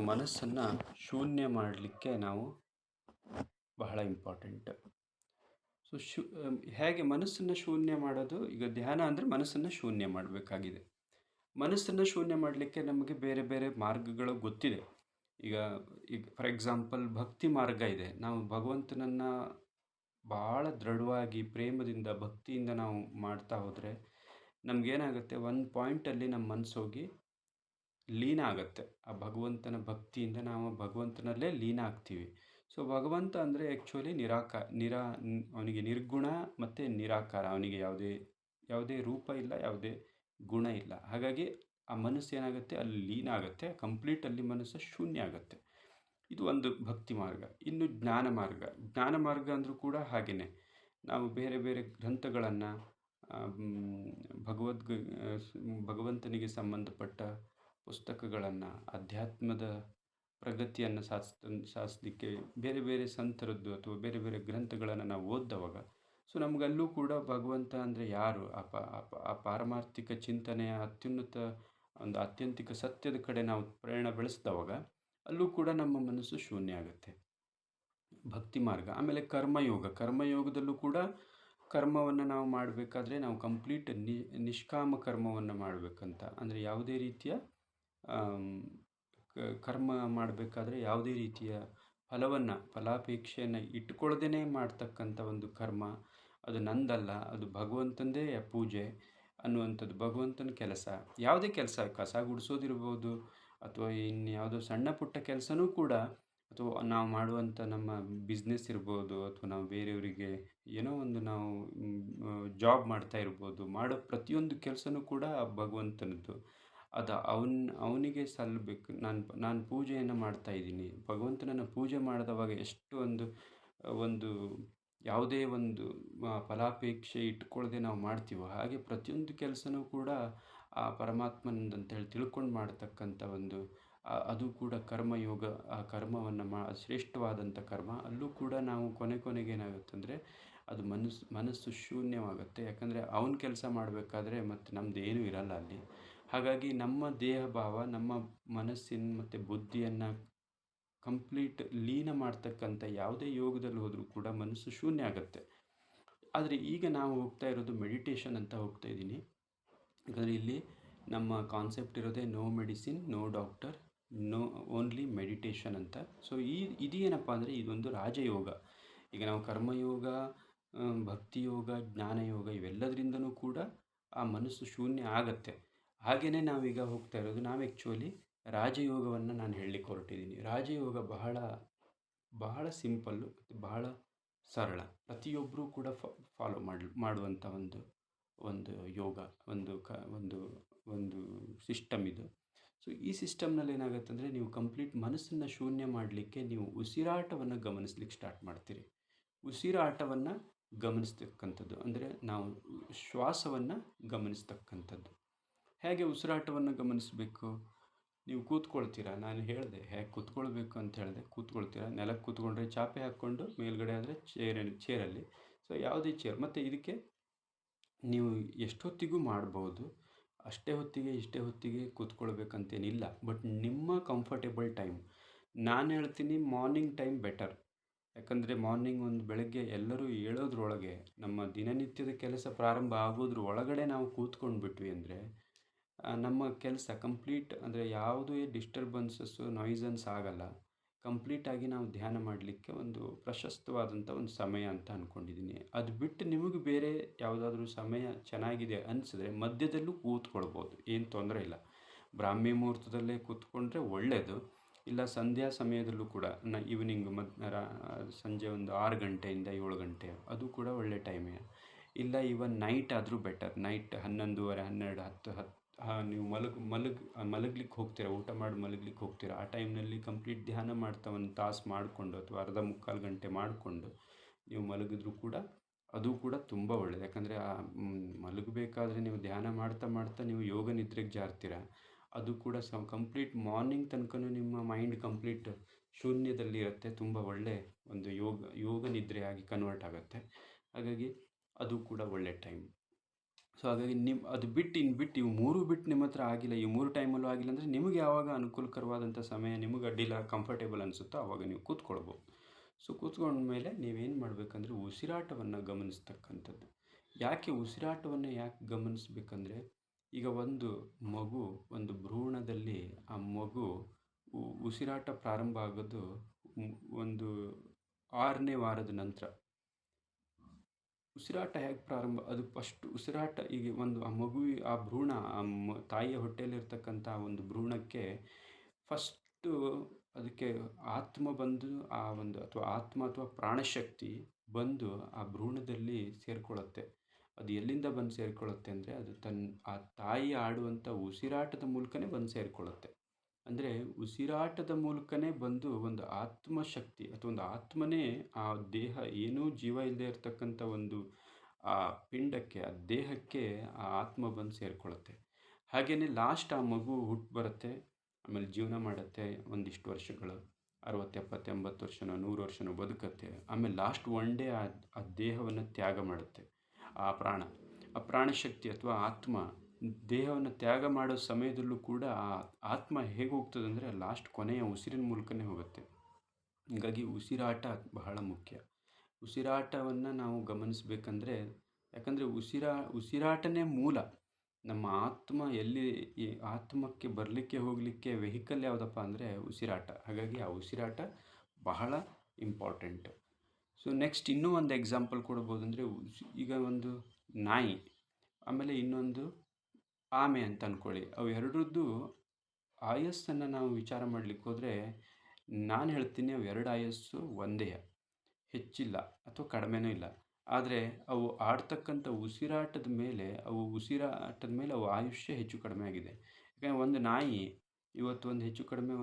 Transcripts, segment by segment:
ಮನಸ್ಸನ್ನು ಶೂನ್ಯ ಮಾಡಲಿಕ್ಕೆ ನಾವು ಬಹಳ ಇಂಪಾರ್ಟೆಂಟ್. ಹೇಗೆ ಮನಸ್ಸನ್ನು ಶೂನ್ಯ ಮಾಡೋದು? ಈಗ ಧ್ಯಾನ ಅಂದರೆ ಮನಸ್ಸನ್ನು ಶೂನ್ಯ ಮಾಡಬೇಕಾಗಿದೆ. ಮನಸ್ಸನ್ನು ಶೂನ್ಯ ಮಾಡಲಿಕ್ಕೆ ನಮಗೆ ಬೇರೆ ಬೇರೆ ಮಾರ್ಗಗಳು ಗೊತ್ತಿದೆ. ಈಗ ಈಗ ಫಾರ್ ಎಕ್ಸಾಂಪಲ್ ಭಕ್ತಿ ಮಾರ್ಗ ಇದೆ. ನಾವು ಭಗವಂತನನ್ನು ಭಾಳ ದೃಢವಾಗಿ ಪ್ರೇಮದಿಂದ ಭಕ್ತಿಯಿಂದ ನಾವು ಮಾಡ್ತಾ ಹೋದರೆ ನಮಗೇನಾಗುತ್ತೆ, ಒಂದು ಪಾಯಿಂಟಲ್ಲಿ ನಮ್ಮ ಮನಸ್ಸು ಹೋಗಿ ಲೀನ ಆಗುತ್ತೆ. ಆ ಭಗವಂತನ ಭಕ್ತಿಯಿಂದ ನಾವು ಭಗವಂತನಲ್ಲೇ ಲೀನ ಆಗ್ತೀವಿ. ಭಗವಂತ ಅಂದರೆ ಆ್ಯಕ್ಚುಲಿ ಅವನಿಗೆ ನಿರ್ಗುಣ ಮತ್ತು ನಿರಾಕಾರ. ಅವನಿಗೆ ಯಾವುದೇ ಯಾವುದೇ ರೂಪ ಇಲ್ಲ, ಯಾವುದೇ ಗುಣ ಇಲ್ಲ. ಹಾಗಾಗಿ ಆ ಮನಸ್ಸು ಏನಾಗುತ್ತೆ, ಅಲ್ಲಿ ಲೀನ ಆಗುತ್ತೆ. ಅಲ್ಲಿ ಮನಸ್ಸು ಶೂನ್ಯ ಆಗುತ್ತೆ. ಇದು ಒಂದು ಭಕ್ತಿ ಮಾರ್ಗ. ಇನ್ನು ಜ್ಞಾನ ಮಾರ್ಗ. ಜ್ಞಾನ ಮಾರ್ಗ ಅಂದರೂ ಕೂಡ ಹಾಗೆಯೇ. ನಾವು ಬೇರೆ ಬೇರೆ ಗ್ರಂಥಗಳನ್ನು ಭಗವಂತನಿಗೆ ಸಂಬಂಧಪಟ್ಟ ಪುಸ್ತಕಗಳನ್ನು, ಅಧ್ಯಾತ್ಮದ ಪ್ರಗತಿಯನ್ನು ಸಾಧಿಸಲಿಕ್ಕೆ ಬೇರೆ ಬೇರೆ ಸಂತರದ್ದು ಅಥವಾ ಬೇರೆ ಬೇರೆ ಗ್ರಂಥಗಳನ್ನು ನಾವು ಓದಿದವಾಗ ನಮಗಲ್ಲೂ ಕೂಡ ಭಗವಂತ ಅಂದರೆ ಯಾರು, ಆ ಪಾರಮಾರ್ಥಿಕ ಚಿಂತನೆಯ ಒಂದು ಆತ್ಯಂತಿಕ ಸತ್ಯದ ಕಡೆ ನಾವು ಪ್ರಯಾಣ ಬೆಳೆಸಿದವಾಗ ಅಲ್ಲೂ ಕೂಡ ನಮ್ಮ ಮನಸ್ಸು ಶೂನ್ಯ ಆಗುತ್ತೆ. ಭಕ್ತಿ ಮಾರ್ಗ. ಆಮೇಲೆ ಕರ್ಮಯೋಗದಲ್ಲೂ ಕೂಡ ಕರ್ಮವನ್ನು ನಾವು ಮಾಡಬೇಕಾದ್ರೆ ನಾವು ಕಂಪ್ಲೀಟ್ ನಿಷ್ಕಾಮ ಕರ್ಮವನ್ನು ಮಾಡಬೇಕಂತ. ಅಂದರೆ ಯಾವುದೇ ರೀತಿಯ ಕರ್ಮ ಮಾಡಬೇಕಾದ್ರೆ ಯಾವುದೇ ರೀತಿಯ ಫಲಾಪೇಕ್ಷೆಯನ್ನು ಇಟ್ಕೊಳ್ಳದೇ ಮಾಡ್ತಕ್ಕಂಥ ಒಂದು ಕರ್ಮ, ಅದು ನಂದಲ್ಲ, ಅದು ಭಗವಂತಂದೇ ಪೂಜೆ ಅನ್ನುವಂಥದ್ದು, ಭಗವಂತನ ಕೆಲಸ. ಯಾವುದೇ ಕೆಲಸ, ಕಸ ಗುಡಿಸೋದಿರ್ಬೋದು ಅಥವಾ ಇನ್ಯಾವುದೋ ಸಣ್ಣ ಪುಟ್ಟ ಕೆಲಸನೂ ಕೂಡ, ಅಥವಾ ನಾವು ಮಾಡುವಂಥ ನಮ್ಮ ಬಿಸ್ನೆಸ್ ಇರ್ಬೋದು, ಅಥವಾ ನಾವು ಬೇರೆಯವರಿಗೆ ಏನೋ ಒಂದು ನಾವು ಜಾಬ್ ಮಾಡ್ತಾ ಇರ್ಬೋದು, ಮಾಡೋ ಪ್ರತಿಯೊಂದು ಕೆಲಸನೂ ಕೂಡ ಭಗವಂತನದ್ದು. ಅದು ಅವನಿಗೆ ಸಲ್ಲಬೇಕು. ನಾನು ಪೂಜೆಯನ್ನು ಮಾಡ್ತಾಯಿದ್ದೀನಿ. ಭಗವಂತನನ್ನು ಪೂಜೆ ಮಾಡಿದವಾಗ ಎಷ್ಟು ಒಂದು ಯಾವುದೇ ಒಂದು ಫಲಾಪೇಕ್ಷೆ ಇಟ್ಕೊಳ್ಳದೆ ನಾವು ಮಾಡ್ತೀವೋ, ಹಾಗೆ ಪ್ರತಿಯೊಂದು ಕೆಲಸನೂ ಕೂಡ ಆ ಪರಮಾತ್ಮನಂತೇಳಿ ತಿಳ್ಕೊಂಡು ಮಾಡತಕ್ಕಂಥ ಅದು ಕೂಡ ಕರ್ಮಯೋಗ. ಆ ಕರ್ಮವನ್ನು ಶ್ರೇಷ್ಠವಾದಂಥ ಕರ್ಮ. ಅಲ್ಲೂ ಕೂಡ ನಾವು ಕೊನೆಗೆ ಏನಾಗುತ್ತಂದರೆ ಅದು ಮನಸ್ಸು ಶೂನ್ಯವಾಗುತ್ತೆ. ಯಾಕಂದರೆ ಅವನ ಕೆಲಸ ಮಾಡಬೇಕಾದ್ರೆ ಮತ್ತು ನಮ್ಮದು ಏನೂ ಇರಲ್ಲ ಅಲ್ಲಿ. ಹಾಗಾಗಿ ನಮ್ಮ ದೇಹ ಭಾವ, ನಮ್ಮ ಮನಸ್ಸಿನ ಮತ್ತು ಬುದ್ಧಿಯನ್ನು ಕಂಪ್ಲೀಟ್ ಲೀನ ಮಾಡ್ತಕ್ಕಂಥ ಯಾವುದೇ ಯೋಗದಲ್ಲಿ ಹೋದರೂ ಕೂಡ ಮನಸ್ಸು ಶೂನ್ಯ ಆಗುತ್ತೆ. ಆದರೆ ಈಗ ನಾವು ಹೋಗ್ತಾ ಇರೋದು ಮೆಡಿಟೇಷನ್ ಅಂತ ಹೋಗ್ತಾ ಇದ್ದೀನಿ. ಯಾಕಂದರೆ ಇಲ್ಲಿ ನಮ್ಮ ಕಾನ್ಸೆಪ್ಟ್ ಇರೋದೇ no medicine, no doctor, only meditation ಅಂತ. ಇದೇನಪ್ಪ ಅಂದರೆ ಇದೊಂದು ರಾಜಯೋಗ. ಈಗ ನಾವು ಕರ್ಮಯೋಗ, ಭಕ್ತಿಯೋಗ, ಜ್ಞಾನಯೋಗ ಇವೆಲ್ಲದರಿಂದನೂ ಕೂಡ ಆ ಮನಸ್ಸು ಶೂನ್ಯ ಆಗತ್ತೆ. ಹಾಗೆಯೇ ನಾವೀಗ ಹೋಗ್ತಾ ಇರೋದು, ನಾವು ಆ್ಯಕ್ಚುಲಿ ರಾಜಯೋಗವನ್ನು ನಾನು ಹೇಳಲಿಕ್ಕೆ ಹೊರಟಿದ್ದೀನಿ. ರಾಜಯೋಗ ಬಹಳ ಬಹಳ ಸಿಂಪಲ್ಲು, ಬಹಳ ಸರಳ. ಪ್ರತಿಯೊಬ್ಬರೂ ಕೂಡ ಫಾಲೋ ಮಾಡುವಂಥ ಒಂದು ಯೋಗ, ಒಂದು ಸಿಸ್ಟಮ್ ಇದು. ಈ ಸಿಸ್ಟಮ್ನಲ್ಲಿ ಏನಾಗುತ್ತೆ ಅಂದರೆ, ನೀವು ಕಂಪ್ಲೀಟ್ ಮನಸ್ಸನ್ನು ಶೂನ್ಯ ಮಾಡಲಿಕ್ಕೆ ನೀವು ಉಸಿರಾಟವನ್ನು ಗಮನಿಸ್ಲಿಕ್ಕೆ ಸ್ಟಾರ್ಟ್ ಮಾಡ್ತೀರಿ. ಉಸಿರಾಟವನ್ನು ಗಮನಿಸ್ತಕ್ಕಂಥದ್ದು ಅಂದರೆ ನಾವು ಶ್ವಾಸವನ್ನು ಗಮನಿಸ್ತಕ್ಕಂಥದ್ದು. ಹೇಗೆ ಉಸಿರಾಟವನ್ನು ಗಮನಿಸಬೇಕು? ನೀವು ಕೂತ್ಕೊಳ್ತೀರಾ, ನಾನು ಹೇಳಿದೆ ಹೇಗೆ ಕೂತ್ಕೊಳ್ಬೇಕು ಅಂತ ಹೇಳಿದೆ. ಕೂತ್ಕೊಳ್ತೀರಾ, ನೆಲಕ್ಕೆ ಕೂತ್ಕೊಂಡ್ರೆ ಚಾಪೆ ಹಾಕ್ಕೊಂಡು, ಮೇಲ್ಗಡೆ ಆದರೆ ಚೇರಲ್ಲಿ. ಯಾವುದೇ ಚೇರ್. ಮತ್ತು ಇದಕ್ಕೆ ನೀವು ಎಷ್ಟೊತ್ತಿಗೂ ಮಾಡ್ಬೋದು. ಇಷ್ಟೇ ಹೊತ್ತಿಗೆ ಕೂತ್ಕೊಳ್ಬೇಕಂತೇನಿಲ್ಲ. ಬಟ್ ನಿಮ್ಮ ಕಂಫರ್ಟೇಬಲ್ ಟೈಮ್. ನಾನು ಹೇಳ್ತೀನಿ ಮಾರ್ನಿಂಗ್ ಟೈಮ್ ಬೆಟರ್. ಯಾಕಂದರೆ ಮಾರ್ನಿಂಗ್ ಬೆಳಗ್ಗೆ ಎಲ್ಲರೂ ಏಳೋದ್ರೊಳಗೆ, ನಮ್ಮ ದಿನನಿತ್ಯದ ಕೆಲಸ ಪ್ರಾರಂಭ ಆಗೋದ್ರ ಒಳಗಡೆ ನಾವು ಕೂತ್ಕೊಂಡ್ಬಿಟ್ವಿ ಅಂದರೆ ನಮ್ಮ ಕೆಲಸ ಕಂಪ್ಲೀಟ್, ಅಂದರೆ ಯಾವುದೇ ಡಿಸ್ಟರ್ಬೆನ್ಸಸ್ಸು, ನಾಯ್ಸನ್ಸ್ ಆಗಲ್ಲ. ಕಂಪ್ಲೀಟಾಗಿ ನಾವು ಧ್ಯಾನ ಮಾಡಲಿಕ್ಕೆ ಒಂದು ಪ್ರಶಸ್ತವಾದಂಥ ಒಂದು ಸಮಯ ಅಂತ ಅಂದ್ಕೊಂಡಿದ್ದೀನಿ. ಅದು ಬಿಟ್ಟು ನಿಮಗೆ ಬೇರೆ ಯಾವುದಾದ್ರೂ ಸಮಯ ಚೆನ್ನಾಗಿದೆ ಅನಿಸಿದ್ರೆ ಮಧ್ಯದಲ್ಲೂ ಕೂತ್ಕೊಳ್ಬೋದು, ಏನು ತೊಂದರೆ ಇಲ್ಲ. ಬ್ರಾಹ್ಮಿ ಮುಹೂರ್ತದಲ್ಲೇ ಕೂತ್ಕೊಂಡ್ರೆ ಒಳ್ಳೆಯದು. ಇಲ್ಲ ಸಂಧ್ಯಾ ಸಮಯದಲ್ಲೂ ಕೂಡ, ಈವ್ನಿಂಗ್ ಸಂಜೆ ಒಂದು 6 ಗಂಟೆಯಿಂದ 7 ಗಂಟೆ, ಅದು ಕೂಡ ಒಳ್ಳೆ ಟೈಮೇ. ಇಲ್ಲ ಈವನ್ ನೈಟ್ ಆದರೂ ಬೆಟರ್. ನೈಟ್ 11:30, 12, 10 ನೀವು ಮಲಗಲಿಕ್ಕೆ ಹೋಗ್ತೀರಾ, ಊಟ ಮಾಡಿ ಮಲಗಲಿಕ್ಕೆ ಹೋಗ್ತೀರಾ. ಆ ಟೈಮ್ನಲ್ಲಿ ಕಂಪ್ಲೀಟ್ ಧ್ಯಾನ ಮಾಡ್ತಾ ಒಂದು ತಾಸು ಮಾಡಿಕೊಂಡು ಅಥವಾ ಅರ್ಧ ಮುಕ್ಕಾಲು ಗಂಟೆ ಮಾಡಿಕೊಂಡು ನೀವು ಮಲಗಿದ್ರೂ ಕೂಡ ಅದು ಕೂಡ ತುಂಬ ಒಳ್ಳೆಯದು. ಯಾಕಂದರೆ ಮಲಗಬೇಕಾದ್ರೆ ನೀವು ಧ್ಯಾನ ಮಾಡ್ತಾ ನೀವು ಯೋಗ ನಿದ್ರೆಗೆ ಜಾರ್ತೀರ. ಅದು ಕೂಡ ಕಂಪ್ಲೀಟ್ ಮಾರ್ನಿಂಗ್ ತನಕನೂ ನಿಮ್ಮ ಮೈಂಡ್ ಕಂಪ್ಲೀಟ್ ಶೂನ್ಯದಲ್ಲಿ ಇರುತ್ತೆ. ತುಂಬ ಒಳ್ಳೆ ಒಂದು ಯೋಗ ನಿದ್ರೆಯಾಗಿ ಕನ್ವರ್ಟ್ ಆಗುತ್ತೆ. ಹಾಗಾಗಿ ಅದು ಕೂಡ ಒಳ್ಳೆ ಟೈಮ್. ಸೊ ಹಾಗಾಗಿ ಅದು ಬಿಟ್ಟು ಇನ್ನು ಬಿಟ್ಟು ಇವು ಮೂರು ಬಿಟ್ಟು ನಿಮ್ಮ ಹತ್ರ ಆಗಿಲ್ಲ, ಈ ಮೂರು ಟೈಮಲ್ಲೂ ಆಗಿಲ್ಲ ಅಂದರೆ ನಿಮಗೆ ಯಾವಾಗ ಅನುಕೂಲಕರವಾದಂಥ ಸಮಯ ನಿಮಗೆ ಅಡ್ಡಿಲ್ಲ ಕಂಫರ್ಟೇಬಲ್ ಅನಿಸುತ್ತೋ ಆವಾಗ ನೀವು ಕೂತ್ಕೊಳ್ಬೋದು. ಸೊ ಕೂತ್ಕೊಂಡ್ಮೇಲೆ ನೀವೇನು ಮಾಡಬೇಕಂದ್ರೆ ಉಸಿರಾಟವನ್ನು ಗಮನಿಸ್ತಕ್ಕಂಥದ್ದು. ಯಾಕೆ ಉಸಿರಾಟವನ್ನು ಯಾಕೆ ಗಮನಿಸ್ಬೇಕಂದ್ರೆ, ಈಗ ಒಂದು ಮಗು ಒಂದು ಭ್ರೂಣದಲ್ಲಿ ಆ ಮಗು ಉಸಿರಾಟ ಪ್ರಾರಂಭ ಆಗೋದು ಒಂದು 6ನೇ ವಾರದ ನಂತರ. ಉಸಿರಾಟ ಹೇಗೆ ಪ್ರಾರಂಭ, ಅದು ಫಸ್ಟ್ ಉಸಿರಾಟ ಈಗ ಒಂದು ಆ ಮಗುವಿಗೆ ಆ ಭ್ರೂಣ ತಾಯಿಯ ಹೊಟ್ಟೆಯಲ್ಲಿರ್ತಕ್ಕಂಥ ಒಂದು ಭ್ರೂಣಕ್ಕೆ ಫಸ್ಟು ಅದಕ್ಕೆ ಆತ್ಮ ಬಂದು ಆ ಒಂದು ಅಥವಾ ಆತ್ಮ ಅಥವಾ ಪ್ರಾಣಶಕ್ತಿ ಬಂದು ಆ ಭ್ರೂಣದಲ್ಲಿ ಸೇರಿಕೊಳ್ಳುತ್ತೆ. ಅದು ಎಲ್ಲಿಂದ ಬಂದು ಸೇರಿಕೊಳ್ಳುತ್ತೆ ಅಂದರೆ ಅದು ಆ ತಾಯಿ ಆಡುವಂಥ ಉಸಿರಾಟದ ಮೂಲಕನೇ ಬಂದು ಸೇರಿಕೊಳ್ಳುತ್ತೆ. ಅಂದರೆ ಉಸಿರಾಟದ ಮೂಲಕನೇ ಬಂದು ಒಂದು ಆತ್ಮಶಕ್ತಿ ಅಥವಾ ಒಂದು ಆತ್ಮನೇ ಆ ದೇಹ, ಏನೂ ಜೀವ ಇಲ್ಲದೆ ಇರತಕ್ಕಂಥ ಒಂದು ಆ ಪಿಂಡಕ್ಕೆ, ಆ ದೇಹಕ್ಕೆ ಆ ಆತ್ಮ ಬಂದು ಸೇರಿಕೊಳ್ಳುತ್ತೆ. ಹಾಗೆಯೇ ಲಾಸ್ಟ್ ಆ ಮಗು ಹುಟ್ಟು ಬರುತ್ತೆ, ಆಮೇಲೆ ಜೀವನ ಮಾಡುತ್ತೆ ಒಂದಿಷ್ಟು ವರ್ಷಗಳು, 60 70 80 ವರ್ಷನೋ 100 ವರ್ಷನೋ ಬದುಕುತ್ತೆ. ಆಮೇಲೆ ಲಾಸ್ಟ್ ಒನ್ ಡೇ ಆ ದೇಹವನ್ನು ತ್ಯಾಗ ಮಾಡುತ್ತೆ. ಆ ಪ್ರಾಣಶಕ್ತಿ ಅಥವಾ ಆತ್ಮ ದೇಹವನ್ನು ತ್ಯಾಗ ಮಾಡೋ ಸಮಯದಲ್ಲೂ ಕೂಡ ಆ ಆತ್ಮ ಹೇಗೆ ಹೋಗ್ತದೆ ಅಂದರೆ ಲಾಸ್ಟ್ ಕೊನೆಯ ಉಸಿರಿನ ಮೂಲಕನೇ ಹೋಗುತ್ತೆ. ಹೀಗಾಗಿ ಉಸಿರಾಟ ಬಹಳ ಮುಖ್ಯ. ಉಸಿರಾಟವನ್ನು ನಾವು ಗಮನಿಸಬೇಕಂದ್ರೆ, ಯಾಕಂದರೆ ಉಸಿರಾಟನೇ ಮೂಲ. ನಮ್ಮ ಆತ್ಮ ಈ ಆತ್ಮಕ್ಕೆ ಬರಲಿಕ್ಕೆ ಹೋಗಲಿಕ್ಕೆ ವೆಹಿಕಲ್ ಯಾವುದಪ್ಪ ಅಂದರೆ ಉಸಿರಾಟ. ಹಾಗಾಗಿ ಆ ಉಸಿರಾಟ ಬಹಳ ಇಂಪಾರ್ಟೆಂಟ್. ಸೊ ನೆಕ್ಸ್ಟ್ ಇನ್ನೂ ಒಂದು ಎಕ್ಸಾಂಪಲ್ ಕೊಡ್ಬೋದು ಅಂದರೆ, ಈಗ ಒಂದು ನಾಯಿ ಆಮೇಲೆ ಇನ್ನೊಂದು ಆಮೆ ಅಂತ ಅಂದ್ಕೊಳ್ಳಿ. ಅವು ಎರಡರದ್ದು ಆಯಸ್ಸನ್ನು ನಾವು ವಿಚಾರ ಮಾಡಲಿಕ್ಕೆ ಹೋದರೆ, ನಾನು ಹೇಳ್ತೀನಿ ಅವು ಎರಡು ಆಯಸ್ಸು ಒಂದೇ, ಹೆಚ್ಚಿಲ್ಲ ಅಥವಾ ಕಡಿಮೆನೂ ಇಲ್ಲ. ಆದರೆ ಅವು ಆಡ್ತಕ್ಕಂಥ ಉಸಿರಾಟದ ಮೇಲೆ ಅವು ಆಯುಷ್ಯ ಹೆಚ್ಚು ಕಡಿಮೆ ಆಗಿದೆ. ಯಾಕಂದರೆ ಒಂದು ನಾಯಿ ಇವತ್ತು ಒಂದು ಹೆಚ್ಚು ಕಡಿಮೆ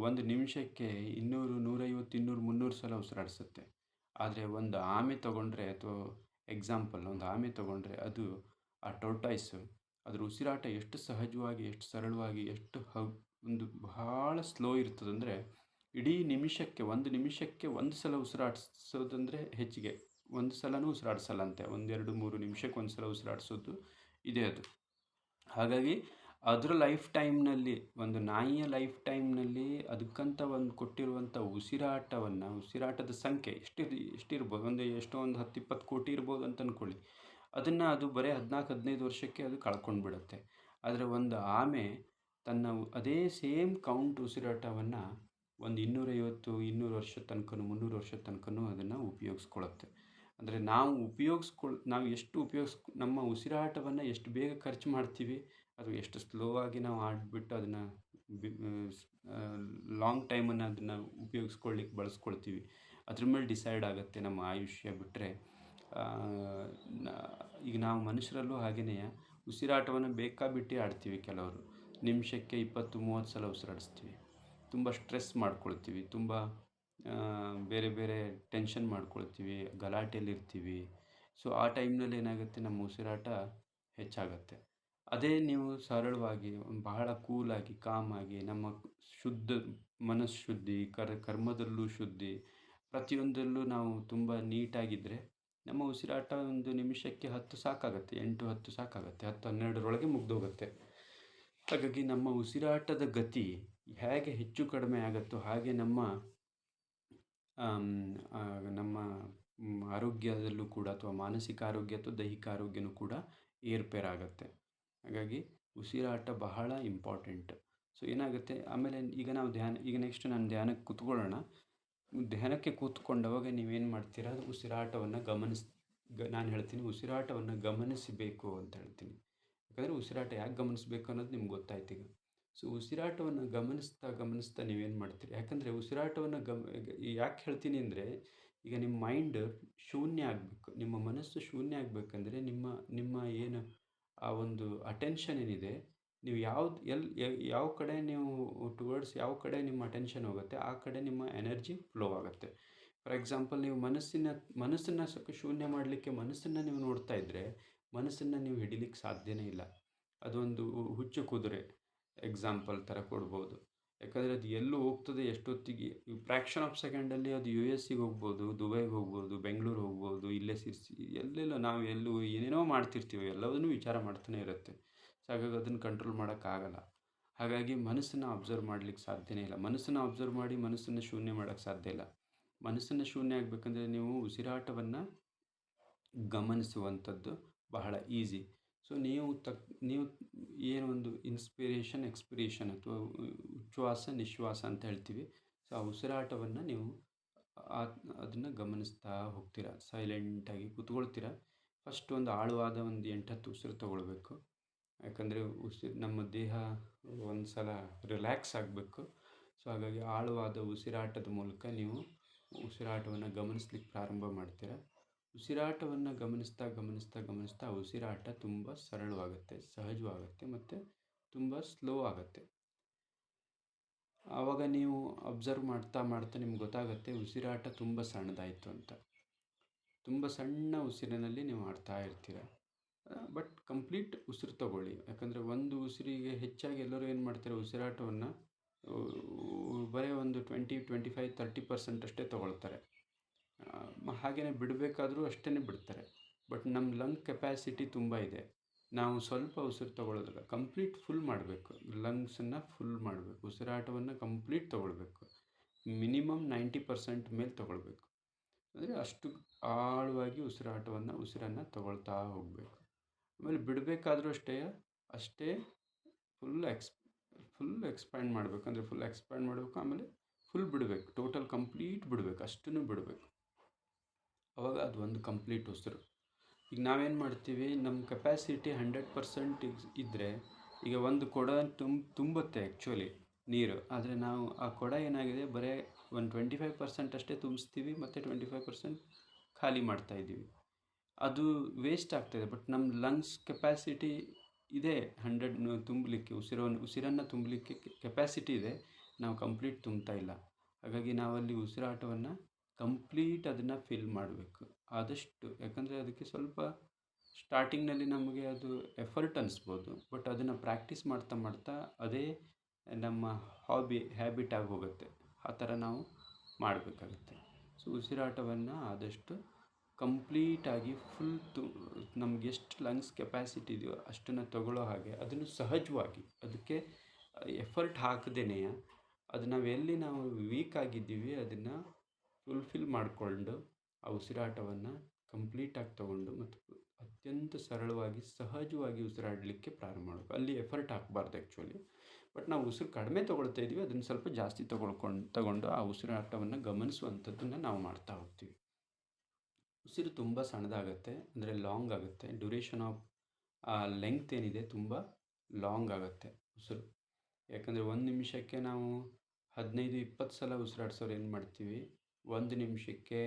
ಒಂದು ನಿಮಿಷಕ್ಕೆ 200 150 200 300 ಸಲ ಉಸಿರಾಡಿಸುತ್ತೆ. ಆದರೆ ಒಂದು ಆಮೆ ತೊಗೊಂಡ್ರೆ, ಅಥವಾ ಎಕ್ಸಾಂಪಲ್ ಒಂದು ಆಮೆ ತೊಗೊಂಡ್ರೆ, ಅದು ಆ ಟೋರ್ಟಾಯ್ಸು ಅದ್ರ ಉಸಿರಾಟ ಎಷ್ಟು ಸಹಜವಾಗಿ, ಎಷ್ಟು ಸರಳವಾಗಿ, ಎಷ್ಟು ಒಂದು ಬಹಳ ಸ್ಲೋ ಇರ್ತದಂದರೆ, ಇಡೀ ನಿಮಿಷಕ್ಕೆ ಒಂದು ಸಲ ಉಸಿರಾಡಿಸೋದಂದರೆ ಹೆಚ್ಚಿಗೆ, ಒಂದು ಸಲನೂ ಉಸಿರಾಡಿಸಲ್ಲಂತೆ. 1 2 3 ನಿಮಿಷಕ್ಕೆ ಒಂದು ಸಲ ಉಸಿರಾಡಿಸೋದು ಇದೆ ಅದು. ಹಾಗಾಗಿ ಅದರ ಲೈಫ್ ಟೈಮ್ನಲ್ಲಿ, ಒಂದು ನಾಯಿಯ ಲೈಫ್ ಟೈಮ್ನಲ್ಲಿ ಅದಕ್ಕಂತ ಒಂದು ಕೊಟ್ಟಿರುವಂಥ ಉಸಿರಾಟದ ಸಂಖ್ಯೆ ಎಷ್ಟಿರ್ಬೋದು, ಒಂದು 10-20 ಕೋಟಿ ಇರ್ಬೋದು ಅಂತ ಅಂದ್ಕೊಳ್ಳಿ. ಅದನ್ನು ಅದು ಬರೀ 14-15 ವರ್ಷಕ್ಕೆ ಅದು ಕಳ್ಕೊಂಡು ಬಿಡುತ್ತೆ. ಆದರೆ ಒಂದು ಆಮೆ ತನ್ನ ಅದೇ ಸೇಮ್ ಕೌಂಟ್ ಉಸಿರಾಟವನ್ನು ಒಂದು 250-200 ವರ್ಷದ ತನಕನೂ 300 ವರ್ಷದ ತನಕನೂ ಅದನ್ನು ಉಪಯೋಗಿಸ್ಕೊಳ್ಳುತ್ತೆ. ಅಂದರೆ ನಾವು ಎಷ್ಟು ನಮ್ಮ ಉಸಿರಾಟವನ್ನು ಎಷ್ಟು ಬೇಗ ಖರ್ಚು ಮಾಡ್ತೀವಿ, ಅದು ಎಷ್ಟು ಸ್ಲೋ ಆಗಿ ನಾವು ಆಡಿಬಿಟ್ಟು ಅದನ್ನು ಲಾಂಗ್ ಟೈಮನ್ನು ಅದನ್ನು ಬಳಸ್ಕೊಳ್ತೀವಿ, ಅದ್ರ ಮೇಲೆ ಡಿಸೈಡ್ ಆಗುತ್ತೆ ನಮ್ಮ ಆಯುಷ್ಯ. ಬಿಟ್ಟರೆ ಈಗ ನಾವು ಮನುಷ್ಯರಲ್ಲೂ ಹಾಗೆಯೇ ಉಸಿರಾಟವನ್ನು ಬೇಕಾಬಿಟ್ಟು ಆಡ್ತೀವಿ. ಕೆಲವರು ನಿಮಿಷಕ್ಕೆ 20-30 ಸಲ ಉಸಿರಾಡಿಸ್ತೀವಿ. ತುಂಬ ಸ್ಟ್ರೆಸ್ ಮಾಡ್ಕೊಳ್ತೀವಿ, ತುಂಬ ಬೇರೆ ಬೇರೆ ಟೆನ್ಷನ್ ಮಾಡ್ಕೊಳ್ತೀವಿ, ಗಲಾಟೆಯಲ್ಲಿರ್ತೀವಿ. ಸೊ ಆ ಟೈಮ್ನಲ್ಲಿ ಏನಾಗುತ್ತೆ, ನಮ್ಮ ಉಸಿರಾಟ ಹೆಚ್ಚಾಗತ್ತೆ. ಅದೇ ನೀವು ಸರಳವಾಗಿ ಬಹಳ ಕೂಲಾಗಿ ಕಾಮಾಗಿ ನಮ್ಮ ಮನಸ್ಸು ಶುದ್ಧಿ, ಕರ್ಮದಲ್ಲೂ ಶುದ್ಧಿ, ಪ್ರತಿಯೊಂದರಲ್ಲೂ ನಾವು ತುಂಬ ನೀಟಾಗಿದ್ದರೆ ನಮ್ಮ ಉಸಿರಾಟ ಒಂದು ನಿಮಿಷಕ್ಕೆ 10 ಸಾಕಾಗತ್ತೆ, 8-10 ಸಾಕಾಗತ್ತೆ, 10-12ರೊಳಗೆ ಮುಗ್ದೋಗುತ್ತೆ. ಹಾಗಾಗಿ ನಮ್ಮ ಉಸಿರಾಟದ ಗತಿ ಹೇಗೆ ಹೆಚ್ಚು ಕಡಿಮೆ ಆಗುತ್ತೋ ಹಾಗೆ ನಮ್ಮ ಆರೋಗ್ಯದಲ್ಲೂ ಕೂಡ, ಅಥವಾ ಮಾನಸಿಕ ಆರೋಗ್ಯ ಅಥವಾ ದೈಹಿಕ ಆರೋಗ್ಯನೂ ಕೂಡ ಏರ್ಪೇರಾಗತ್ತೆ. ಹಾಗಾಗಿ ಉಸಿರಾಟ ಬಹಳ ಇಂಪಾರ್ಟೆಂಟ್. ಸೊ ಏನಾಗುತ್ತೆ, ಆಮೇಲೆ ಈಗ ನೆಕ್ಸ್ಟ್ ನಾನು ಧ್ಯಾನಕ್ಕೆ ಕೂತ್ಕೊಳ್ಳೋಣ. ಧ್ಯಾನಕ್ಕೆ ಕೂತ್ಕೊಂಡವಾಗ ನೀವೇನು ಮಾಡ್ತೀರಾ, ಉಸಿರಾಟವನ್ನು ನಾನು ಹೇಳ್ತೀನಿ ಉಸಿರಾಟವನ್ನು ಗಮನಿಸಬೇಕು ಅಂತ ಹೇಳ್ತೀನಿ. ಯಾಕಂದರೆ ಉಸಿರಾಟ ಯಾಕೆ ಗಮನಿಸಬೇಕು ಅನ್ನೋದು ನಿಮ್ಗೆ ಗೊತ್ತಾಯ್ತು ಈಗ. ಸೊ ಉಸಿರಾಟವನ್ನು ಗಮನಿಸ್ತಾ ನೀವೇನು ಮಾಡ್ತೀರಿ, ಯಾಕಂದರೆ ಉಸಿರಾಟವನ್ನು ಯಾಕೆ ಹೇಳ್ತೀನಿ ಅಂದರೆ, ಈಗ ನಿಮ್ಮ ಮೈಂಡ್ ಶೂನ್ಯ ಆಗಬೇಕು, ನಿಮ್ಮ ಮನಸ್ಸು ಶೂನ್ಯ ಆಗಬೇಕಂದ್ರೆ ನಿಮ್ಮ ಏನು ಆ ಒಂದು ಅಟೆನ್ಷನ್ ಏನಿದೆ, ನೀವು ಯಾವ ಕಡೆ ನೀವು ಟುವರ್ಡ್ಸ್ ಯಾವ ಕಡೆ ನಿಮ್ಮ ಅಟೆನ್ಷನ್ ಹೋಗುತ್ತೆ, ಆ ಕಡೆ ನಿಮ್ಮ ಎನರ್ಜಿ ಫ್ಲೋ ಆಗುತ್ತೆ. ಫಾರ್ ಎಕ್ಸಾಂಪಲ್, ನೀವು ಮನಸ್ಸನ್ನು ಸ್ವಲ್ಪ ಶೂನ್ಯ ಮಾಡಲಿಕ್ಕೆ ಮನಸ್ಸನ್ನು ನೀವು ನೋಡ್ತಾ ಇದ್ದರೆ, ಮನಸ್ಸನ್ನು ನೀವು ಹಿಡಿಲಿಕ್ಕೆ ಸಾಧ್ಯನೇ ಇಲ್ಲ. ಅದೊಂದು ಹುಚ್ಚು ಕುದುರೆ ಎಕ್ಸಾಂಪಲ್ ಥರ ಕೊಡ್ಬೋದು. ಯಾಕಂದರೆ ಅದು ಎಲ್ಲೂ ಹೋಗ್ತದೆ ಎಷ್ಟೊತ್ತಿಗೆ, ಫ್ರ್ಯಾಕ್ಷನ್ ಆಫ್ ಸೆಕೆಂಡಲ್ಲಿ ಅದು ಯು ಎಸ್ ಸಿಗೆ ಹೋಗ್ಬೋದು, ದುಬೈಗೆ ಹೋಗ್ಬೋದು, ಬೆಂಗಳೂರು ಹೋಗ್ಬೋದು, ಇಲ್ಲೇ ಸಿರ್ಸಿ ಎಲ್ಲೆಲ್ಲ ನಾವು ಎಲ್ಲೂ ಏನೇನೋ ಮಾಡ್ತಿರ್ತೀವಿ, ಎಲ್ಲವನ್ನೂ ವಿಚಾರ ಮಾಡ್ತಾನೆ ಇರುತ್ತೆ. ಸೊ ಹಾಗಾಗಿ ಅದನ್ನು ಕಂಟ್ರೋಲ್ ಮಾಡೋಕ್ಕಾಗಲ್ಲ. ಹಾಗಾಗಿ ಮನಸ್ಸನ್ನು ಅಬ್ಸರ್ವ್ ಮಾಡಲಿಕ್ಕೆ ಸಾಧ್ಯನೇ ಇಲ್ಲ. ಮನಸ್ಸನ್ನು ಅಬ್ಸರ್ವ್ ಮಾಡಿ ಮನಸ್ಸನ್ನು ಶೂನ್ಯ ಮಾಡೋಕ್ಕೆ ಸಾಧ್ಯ ಇಲ್ಲ. ಮನಸ್ಸನ್ನು ಶೂನ್ಯ ಆಗಬೇಕಂದ್ರೆ ನೀವು ಉಸಿರಾಟವನ್ನು ಗಮನಿಸುವಂಥದ್ದು ಬಹಳ ಈಸಿ. ಸೊ ನೀವು ಏನು ಒಂದು ಇನ್ಸ್ಪಿರೇಷನ್ ಎಕ್ಸ್ಪಿರೇಷನ್ ಅಥವಾ ಉಚ್ಛ್ವಾಸ ನಿಶ್ವಾಸ ಅಂತ ಹೇಳ್ತೀವಿ. ಸೊ ಆ ಉಸಿರಾಟವನ್ನು ನೀವು ಅದನ್ನು ಗಮನಿಸ್ತಾ ಹೋಗ್ತೀರಾ, ಸೈಲೆಂಟಾಗಿ ಕೂತ್ಕೊಳ್ತೀರಾ. ಫಸ್ಟ್ ಒಂದು ಆಳವಾದ ಒಂದು 8-10 ಉಸಿರು ತಗೊಳ್ಬೇಕು. ಯಾಕಂದರೆ ನಮ್ಮ ದೇಹ ಒಂದು ಸಲ ರಿಲ್ಯಾಕ್ಸ್ ಆಗಬೇಕು. ಸೊ ಹಾಗಾಗಿ ಆಳವಾದ ಉಸಿರಾಟದ ಮೂಲಕ ನೀವು ಉಸಿರಾಟವನ್ನು ಗಮನಿಸ್ಲಿಕ್ಕೆ ಪ್ರಾರಂಭ ಮಾಡ್ತೀರಾ. ಉಸಿರಾಟವನ್ನು ಗಮನಿಸ್ತಾ ಗಮನಿಸ್ತಾ ಗಮನಿಸ್ತಾ ಉಸಿರಾಟ ತುಂಬ ಸರಳವಾಗುತ್ತೆ, ಸಹಜವಾಗುತ್ತೆ ಮತ್ತು ತುಂಬ ಸ್ಲೋ ಆಗುತ್ತೆ. ಆವಾಗ ನೀವು ಅಬ್ಸರ್ವ್ ಮಾಡ್ತಾ ಮಾಡ್ತಾ ನಿಮ್ಗೆ ಗೊತ್ತಾಗುತ್ತೆ ಉಸಿರಾಟ ತುಂಬ ಸಣ್ಣದಾಯಿತು ಅಂತ. ತುಂಬ ಸಣ್ಣ ಉಸಿರಿನಲ್ಲಿ ನೀವು ಆಡ್ತಾ ಇರ್ತೀರ. ಬಟ್ ಕಂಪ್ಲೀಟ್ ಉಸಿರು ತಗೊಳ್ಳಿ. ಯಾಕಂದರೆ ಒಂದು ಉಸಿರಿಗೆ ಹೆಚ್ಚಾಗಿ ಎಲ್ಲರೂ ಏನು ಮಾಡ್ತಾರೆ, ಉಸಿರಾಟವನ್ನು ಬರೀ ಒಂದು 20-25-30% ಅಷ್ಟೇ ತಗೊಳ್ತಾರೆ. ಹಾಗೆಯೇ ಬಿಡಬೇಕಾದ್ರೂ ಅಷ್ಟೇ ಬಿಡ್ತಾರೆ. ಬಟ್ ನಮ್ಮ ಲಂಗ್ ಕೆಪ್ಯಾಸಿಟಿ ತುಂಬ ಇದೆ. ನಾವು ಸ್ವಲ್ಪ ಉಸಿರು ತಗೊಳ್ಳೋದಿಲ್ಲ, ಕಂಪ್ಲೀಟ್ ಫುಲ್ ಮಾಡಬೇಕು. ಲಂಗ್ಸನ್ನು ಫುಲ್ ಮಾಡಬೇಕು, ಉಸಿರಾಟವನ್ನು ಕಂಪ್ಲೀಟ್ ತಗೊಳ್ಬೇಕು. ಮಿನಿಮಮ್ 90% ಮೇಲೆ ತಗೊಳ್ಬೇಕು. ಅಂದರೆ ಅಷ್ಟು ಆಳವಾಗಿ ಉಸಿರನ್ನು ತಗೊಳ್ತಾ ಹೋಗಬೇಕು. ಆಮೇಲೆ ಬಿಡಬೇಕಾದ್ರೂ ಅಷ್ಟೇ ಫುಲ್ ಎಕ್ಸ್ಪ್ಯಾಂಡ್ ಮಾಡಬೇಕು. ಅಂದರೆ ಫುಲ್ ಎಕ್ಸ್ಪ್ಯಾಂಡ್ ಮಾಡಬೇಕು, ಆಮೇಲೆ ಫುಲ್ ಬಿಡಬೇಕು, ಟೋಟಲ್ ಕಂಪ್ಲೀಟ್ ಬಿಡಬೇಕು, ಅಷ್ಟನ್ನು ಬಿಡಬೇಕು. ಆವಾಗ ಅದು ಒಂದು ಕಂಪ್ಲೀಟ್ ಉಸಿರು. ಈಗ ನಾವೇನು ಮಾಡ್ತೀವಿ, ನಮ್ಮ ಕೆಪ್ಯಾಸಿಟಿ 100% ಇದ್ದರೆ, ಈಗ ಒಂದು ಕೊಡ ತುಂಬುತ್ತೆ ಆ್ಯಕ್ಚುಲಿ ನೀರು. ಆದರೆ ನಾವು ಆ ಕೊಡ ಏನಾಗಿದೆ, ಬರೀ ಒಂದು 25% ಅಷ್ಟೇ ತುಂಬಿಸ್ತೀವಿ ಮತ್ತು 25% ಖಾಲಿ ಮಾಡ್ತಾಯಿದ್ದೀವಿ. ಅದು ವೇಸ್ಟ್ ಆಗ್ತಾಯಿದೆ. ಬಟ್ ನಮ್ಮ ಲಂಗ್ಸ್ ಕೆಪ್ಯಾಸಿಟಿ ಇದೆ 100 ತುಂಬಲಿಕ್ಕೆ, ಉಸಿರನ್ನು ತುಂಬಲಿಕ್ಕೆ ಕೆಪ್ಯಾಸಿಟಿ ಇದೆ. ನಾವು ಕಂಪ್ಲೀಟ್ ತುಂಬ್ತಾ ಇಲ್ಲ. ಹಾಗಾಗಿ ನಾವಲ್ಲಿ ಉಸಿರಾಟವನ್ನು ಕಂಪ್ಲೀಟ್ ಅದನ್ನು ಫಿಲ್ ಮಾಡಬೇಕು ಆದಷ್ಟು. ಯಾಕಂದರೆ ಅದಕ್ಕೆ ಸ್ವಲ್ಪ ಸ್ಟಾರ್ಟಿಂಗ್ನಲ್ಲಿ ನಮಗೆ ಅದು ಎಫರ್ಟ್ ಅನಿಸ್ಬೋದು. ಬಟ್ ಅದನ್ನು ಪ್ರಾಕ್ಟೀಸ್ ಮಾಡ್ತಾ ಮಾಡ್ತಾ ಅದೇ ನಮ್ಮ ಹ್ಯಾಬಿಟ್ ಆಗಿ ಹೋಗುತ್ತೆ. ಆ ಥರ ನಾವು ಮಾಡಬೇಕಾಗುತ್ತೆ. ಸೊ ಉಸಿರಾಟವನ್ನು ಆದಷ್ಟು ಕಂಪ್ಲೀಟಾಗಿ ಫುಲ್ ನಮ್ಗೆ ಎಷ್ಟು ಲಂಗ್ಸ್ ಕೆಪ್ಯಾಸಿಟಿ ಇದೆಯೋ ಅಷ್ಟನ್ನು ತಗೊಳ್ಳೋ ಹಾಗೆ, ಅದನ್ನು ಸಹಜವಾಗಿ, ಅದಕ್ಕೆ ಎಫರ್ಟ್ ಹಾಕದೇನೆ, ಅದು ನಾವು ವೀಕ್ ಆಗಿದ್ದೀವಿ ಅದನ್ನು ಫುಲ್ಫಿಲ್ ಮಾಡಿಕೊಂಡು ಆ ಉಸಿರಾಟವನ್ನು ಕಂಪ್ಲೀಟಾಗಿ ತಗೊಂಡು ಮತ್ತು ಅತ್ಯಂತ ಸರಳವಾಗಿ ಸಹಜವಾಗಿ ಉಸಿರಾಡಲಿಕ್ಕೆ ಪ್ರಾರಂಭ ಮಾಡಬೇಕು. ಅಲ್ಲಿ ಎಫರ್ಟ್ ಹಾಕಬಾರ್ದು ಆ್ಯಕ್ಚುಲಿ. ಬಟ್ ನಾವು ಉಸಿರು ಕಡಿಮೆ ತೊಗೊಳ್ತಾ ಇದ್ದೀವಿ, ಅದನ್ನು ಸ್ವಲ್ಪ ಜಾಸ್ತಿ ತಗೊಂಡು ಆ ಉಸಿರಾಟವನ್ನು ಗಮನಿಸುವಂಥದ್ದನ್ನು ನಾವು ಮಾಡ್ತಾ ಹೋಗ್ತೀವಿ. ಉಸಿರು ತುಂಬ ಸಣ್ಣದಾಗುತ್ತೆ, ಅಂದರೆ ಲಾಂಗ್ ಆಗುತ್ತೆ. ಡ್ಯೂರೇಷನ್ ಆಫ್ ಲೆಂಗ್ತ್ ಏನಿದೆ ತುಂಬ ಲಾಂಗ್ ಆಗುತ್ತೆ ಉಸಿರು. ಯಾಕಂದರೆ 1 ನಿಮಿಷಕ್ಕೆ ನಾವು 15-20 ಸಲ ಉಸಿರಾಡ್ಸೋರು ಏನು ಮಾಡ್ತೀವಿ, 1 ನಿಮಿಷಕ್ಕೆ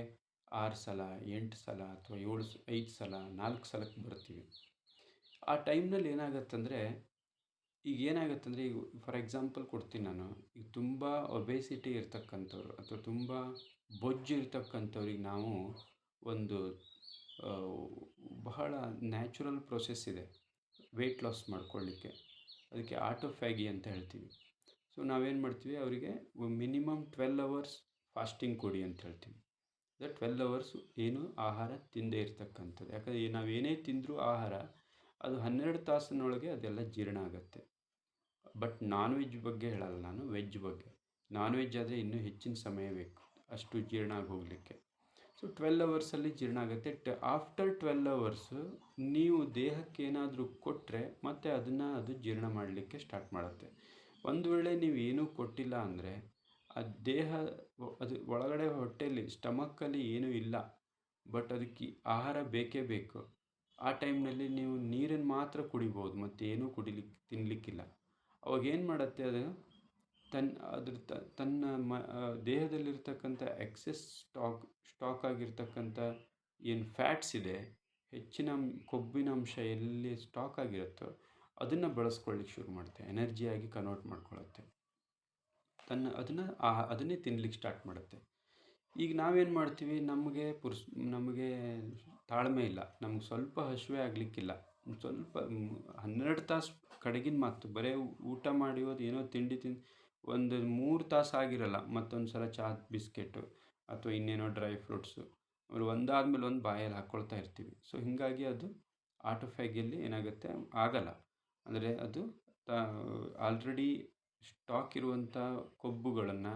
6 ಸಲ 8 ಸಲ ಅಥವಾ 5 ಸಲ 4 ಸಲಕ್ಕೆ ಬರ್ತೀವಿ. ಆ ಟೈಮ್ನಲ್ಲಿ ಏನಾಗುತ್ತಂದರೆ, ಈಗ ಫಾರ್ ಎಕ್ಸಾಂಪಲ್ ಕೊಡ್ತೀನಿ ನಾನು. ಈಗ ತುಂಬ ಒಬೇಸಿಟಿ ಇರ್ತಕ್ಕಂಥವ್ರು ಅಥವಾ ತುಂಬ ಬೊಜ್ಜು ಇರ್ತಕ್ಕಂಥವ್ರಿಗೆ ನಾವು ಒಂದು ಬಹಳ ನ್ಯಾಚುರಲ್ ಪ್ರೊಸೆಸ್ ಇದೆ ವೆಯ್ಟ್ ಲಾಸ್ ಮಾಡ್ಕೊಳ್ಳಿಕ್ಕೆ. ಅದಕ್ಕೆ ಆಟೋಫ್ಯಾಗಿ ಅಂತ ಹೇಳ್ತೀವಿ. ಸೊ ನಾವೇನು ಮಾಡ್ತೀವಿ, ಅವರಿಗೆ ಮಿನಿಮಮ್ 12 ಅವರ್ಸ್ ಫಾಸ್ಟಿಂಗ್ ಕೊಡಿ ಅಂತ ಹೇಳ್ತೀವಿ. 12 ಅವರ್ಸ್ ಏನು ಆಹಾರ ತಿಂದೇ ಇರ್ತಕ್ಕಂಥದ್ದು. ಯಾಕಂದರೆ ನಾವೇನೇ ತಿಂದರೂ ಆಹಾರ ಅದು 12 ತಾಸಿನೊಳಗೆ ಅದೆಲ್ಲ ಜೀರ್ಣ ಆಗುತ್ತೆ. ಬಟ್ ನಾನ್ ವೆಜ್ ಬಗ್ಗೆ ಹೇಳಲ್ಲ ನಾನು, ವೆಜ್ ಬಗ್ಗೆ. ನಾನ್ ವೆಜ್ ಆದರೆ ಇನ್ನೂ ಹೆಚ್ಚಿನ ಸಮಯ ಬೇಕು ಅಷ್ಟು ಜೀರ್ಣ ಆಗಿ ಹೋಗಲಿಕ್ಕೆ. ಸೊ 12 ಅವರ್ಸಲ್ಲಿ ಜೀರ್ಣ ಆಗುತ್ತೆ. ಆಫ್ಟರ್ 12 ಅವರ್ಸು ನೀವು ದೇಹಕ್ಕೆ ಏನಾದರೂ ಕೊಟ್ಟರೆ ಮತ್ತೆ ಅದು ಜೀರ್ಣ ಮಾಡಲಿಕ್ಕೆ ಸ್ಟಾರ್ಟ್ ಮಾಡುತ್ತೆ. ಒಂದು ವೇಳೆ ನೀವು ಏನೂ ಕೊಟ್ಟಿಲ್ಲ ಅಂದರೆ ಆ ದೇಹ ಅದು ಒಳಗಡೆ ಹೊಟ್ಟೆಯಲ್ಲಿ ಸ್ಟಮಕ್ಕಲ್ಲಿ ಏನೂ ಇಲ್ಲ, ಬಟ್ ಅದಕ್ಕೆ ಆಹಾರ ಬೇಕೇ ಬೇಕು. ಆ ಟೈಮ್ನಲ್ಲಿ ನೀವು ನೀರನ್ನು ಮಾತ್ರ ಕುಡಿಬೋದು, ಮತ್ತು ಏನೂ ತಿನ್ನಲಿಕ್ಕಿಲ್ಲ. ಅವಾಗೇನು ಮಾಡುತ್ತೆ, ಅದು ತನ್ನ ದೇಹದಲ್ಲಿರ್ತಕ್ಕಂಥ ಎಕ್ಸೆಸ್ ಸ್ಟಾಕ್ ಆಗಿರ್ತಕ್ಕಂಥ ಏನು ಫ್ಯಾಟ್ಸ್ ಇದೆ, ಹೆಚ್ಚಿನ ಕೊಬ್ಬಿನಾಂಶ ಎಲ್ಲಿ ಸ್ಟಾಕ್ ಆಗಿರುತ್ತೋ ಅದನ್ನು ಬಳಸ್ಕೊಳ್ಳಿಕ್ಕೆ ಶುರು ಮಾಡುತ್ತೆ, ಎನರ್ಜಿಯಾಗಿ ಕನ್ವರ್ಟ್ ಮಾಡ್ಕೊಳ್ಳುತ್ತೆ. ಅದನ್ನೇ ತಿನ್ನಲಿಕ್ಕೆ ಸ್ಟಾರ್ಟ್ ಮಾಡುತ್ತೆ. ಈಗ ನಾವೇನು ಮಾಡ್ತೀವಿ, ನಮಗೆ ತಾಳ್ಮೆ ಇಲ್ಲ, ನಮ್ಗೆ ಸ್ವಲ್ಪ ಹಸಿವೆ ಆಗಲಿಕ್ಕಿಲ್ಲ, ಸ್ವಲ್ಪ 12 ತಾಸು ಕಡೆಗಿನ ಮಾತು, ಬರೀ ಊಟ ಮಾಡಿ ಏನೋ ತಿಂಡಿ ಒಂದು 3 ತಾಸು ಆಗಿರಲ್ಲ ಮತ್ತೊಂದು ಸಲ ಚಹಾ ಬಿಸ್ಕೆಟು ಅಥವಾ ಇನ್ನೇನೋ ಡ್ರೈ ಫ್ರೂಟ್ಸು ಆಮೇಲೆ ಒಂದಾದ್ಮೇಲೆ ಒಂದು ಬಾಯಲ್ಲಿ ಹಾಕ್ಕೊಳ್ತಾ ಇರ್ತೀವಿ. ಸೊ ಹೀಗಾಗಿ ಅದು ಆಟೋಫ್ಯಾಗಿಯಲ್ಲಿ ಏನಾಗುತ್ತೆ ಆಗಲ್ಲ. ಅಂದರೆ ಅದು ಆಲ್ರೆಡಿ ಸ್ಟಾಕ್ ಇರುವಂಥ ಕೊಬ್ಬುಗಳನ್ನು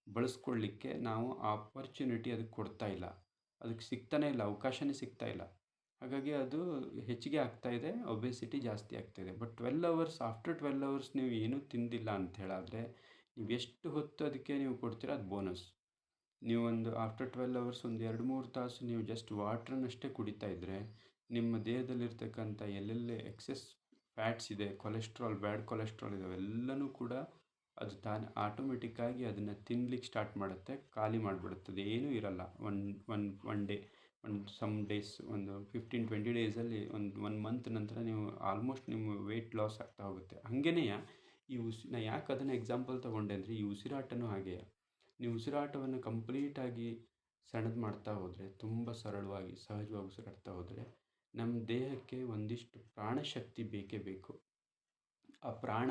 ಬಳಸ್ಕೊಳ್ಳಿಕ್ಕೆ ನಾವು ಆಪರ್ಚುನಿಟಿ ಅದಕ್ಕೆ ಕೊಡ್ತಾ ಇಲ್ಲ, ಅದಕ್ಕೆ ಸಿಗ್ತಾನೆ ಇಲ್ಲ, ಅವಕಾಶನೇ ಸಿಗ್ತಾ ಇಲ್ಲ. ಹಾಗಾಗಿ ಅದು ಹೆಚ್ಚಿಗೆ ಆಗ್ತಾ ಇದೆ, ಒಬೆಸಿಟಿ ಜಾಸ್ತಿ ಆಗ್ತಾ ಇದೆ. ಬಟ್ 12 ಅವರ್ಸ್ ಆಫ್ಟರ್ 12 ಅವರ್ಸ್ ನೀವು ಏನೂ ತಿಂದಿಲ್ಲ ಅಂತ ಹೇಳಿದ್ರೆ ನೀವು ಎಷ್ಟು ಹೊತ್ತು ಅದಕ್ಕೆ ನೀವು ಕೊಡ್ತೀರ ಅದು ಬೋನಸ್. ನೀವು ಒಂದು ಆಫ್ಟರ್ 12 ಅವರ್ಸ್ ಒಂದು 2-3 ತಾಸು ನೀವು ಜಸ್ಟ್ ವಾಟ್ರನ್ನಷ್ಟೇ ಕುಡಿತಾ ಇದ್ದರೆ ನಿಮ್ಮ ದೇಹದಲ್ಲಿರ್ತಕ್ಕಂಥ ಎಲ್ಲೆಲ್ಲಿ ಎಕ್ಸೆಸ್ ಫ್ಯಾಟ್ಸ್ ಇದೆ, ಕೊಲೆಸ್ಟ್ರಾಲ್, ಬ್ಯಾಡ್ ಕೊಲೆಸ್ಟ್ರಾಲ್ ಇದಾವೆ ಎಲ್ಲನೂ ಕೂಡ ಅದು ತಾನೇ ಆಟೋಮೆಟಿಕ್ಕಾಗಿ ಅದನ್ನು ತಿನ್ಲಿಕ್ಕೆ ಸ್ಟಾರ್ಟ್ ಮಾಡುತ್ತೆ, ಖಾಲಿ ಮಾಡಿಬಿಡುತ್ತದೆ. ಏನೂ ಇರಲ್ಲ. ಒನ್ ಡೇ ಸಮ್ ಡೇಸ್ ಒಂದು 15-20 ಡೇಸಲ್ಲಿ ಒಂದು ಮಂತ್ ನಂತರ ನೀವು ಆಲ್ಮೋಸ್ಟ್ ನಿಮ್ಮ ವೆಯ್ಟ್ ಲಾಸ್ ಆಗ್ತಾ ಹೋಗುತ್ತೆ. ಹಾಗೇನೇ ನಾ ಯಾಕೆ ಅದನ್ನು ಎಕ್ಸಾಂಪಲ್ ತೊಗೊಂಡೆ ಅಂದರೆ ಈ ಉಸಿರಾಟನೂ ಹಾಗೆಯೇ. ನೀವು ಉಸಿರಾಟವನ್ನು ಕಂಪ್ಲೀಟಾಗಿ ಸೆಳೆದು ಮಾಡ್ತಾ ಹೋದರೆ, ತುಂಬ ಸರಳವಾಗಿ ಸಹಜವಾಗಿ ಉಸಿರಾಡ್ತಾ ಹೋದರೆ ನಮ್ಮ ದೇಹಕ್ಕೆ ಒಂದಿಷ್ಟು ಪ್ರಾಣಶಕ್ತಿ ಬೇಕೇ ಬೇಕು. ಆ ಪ್ರಾಣ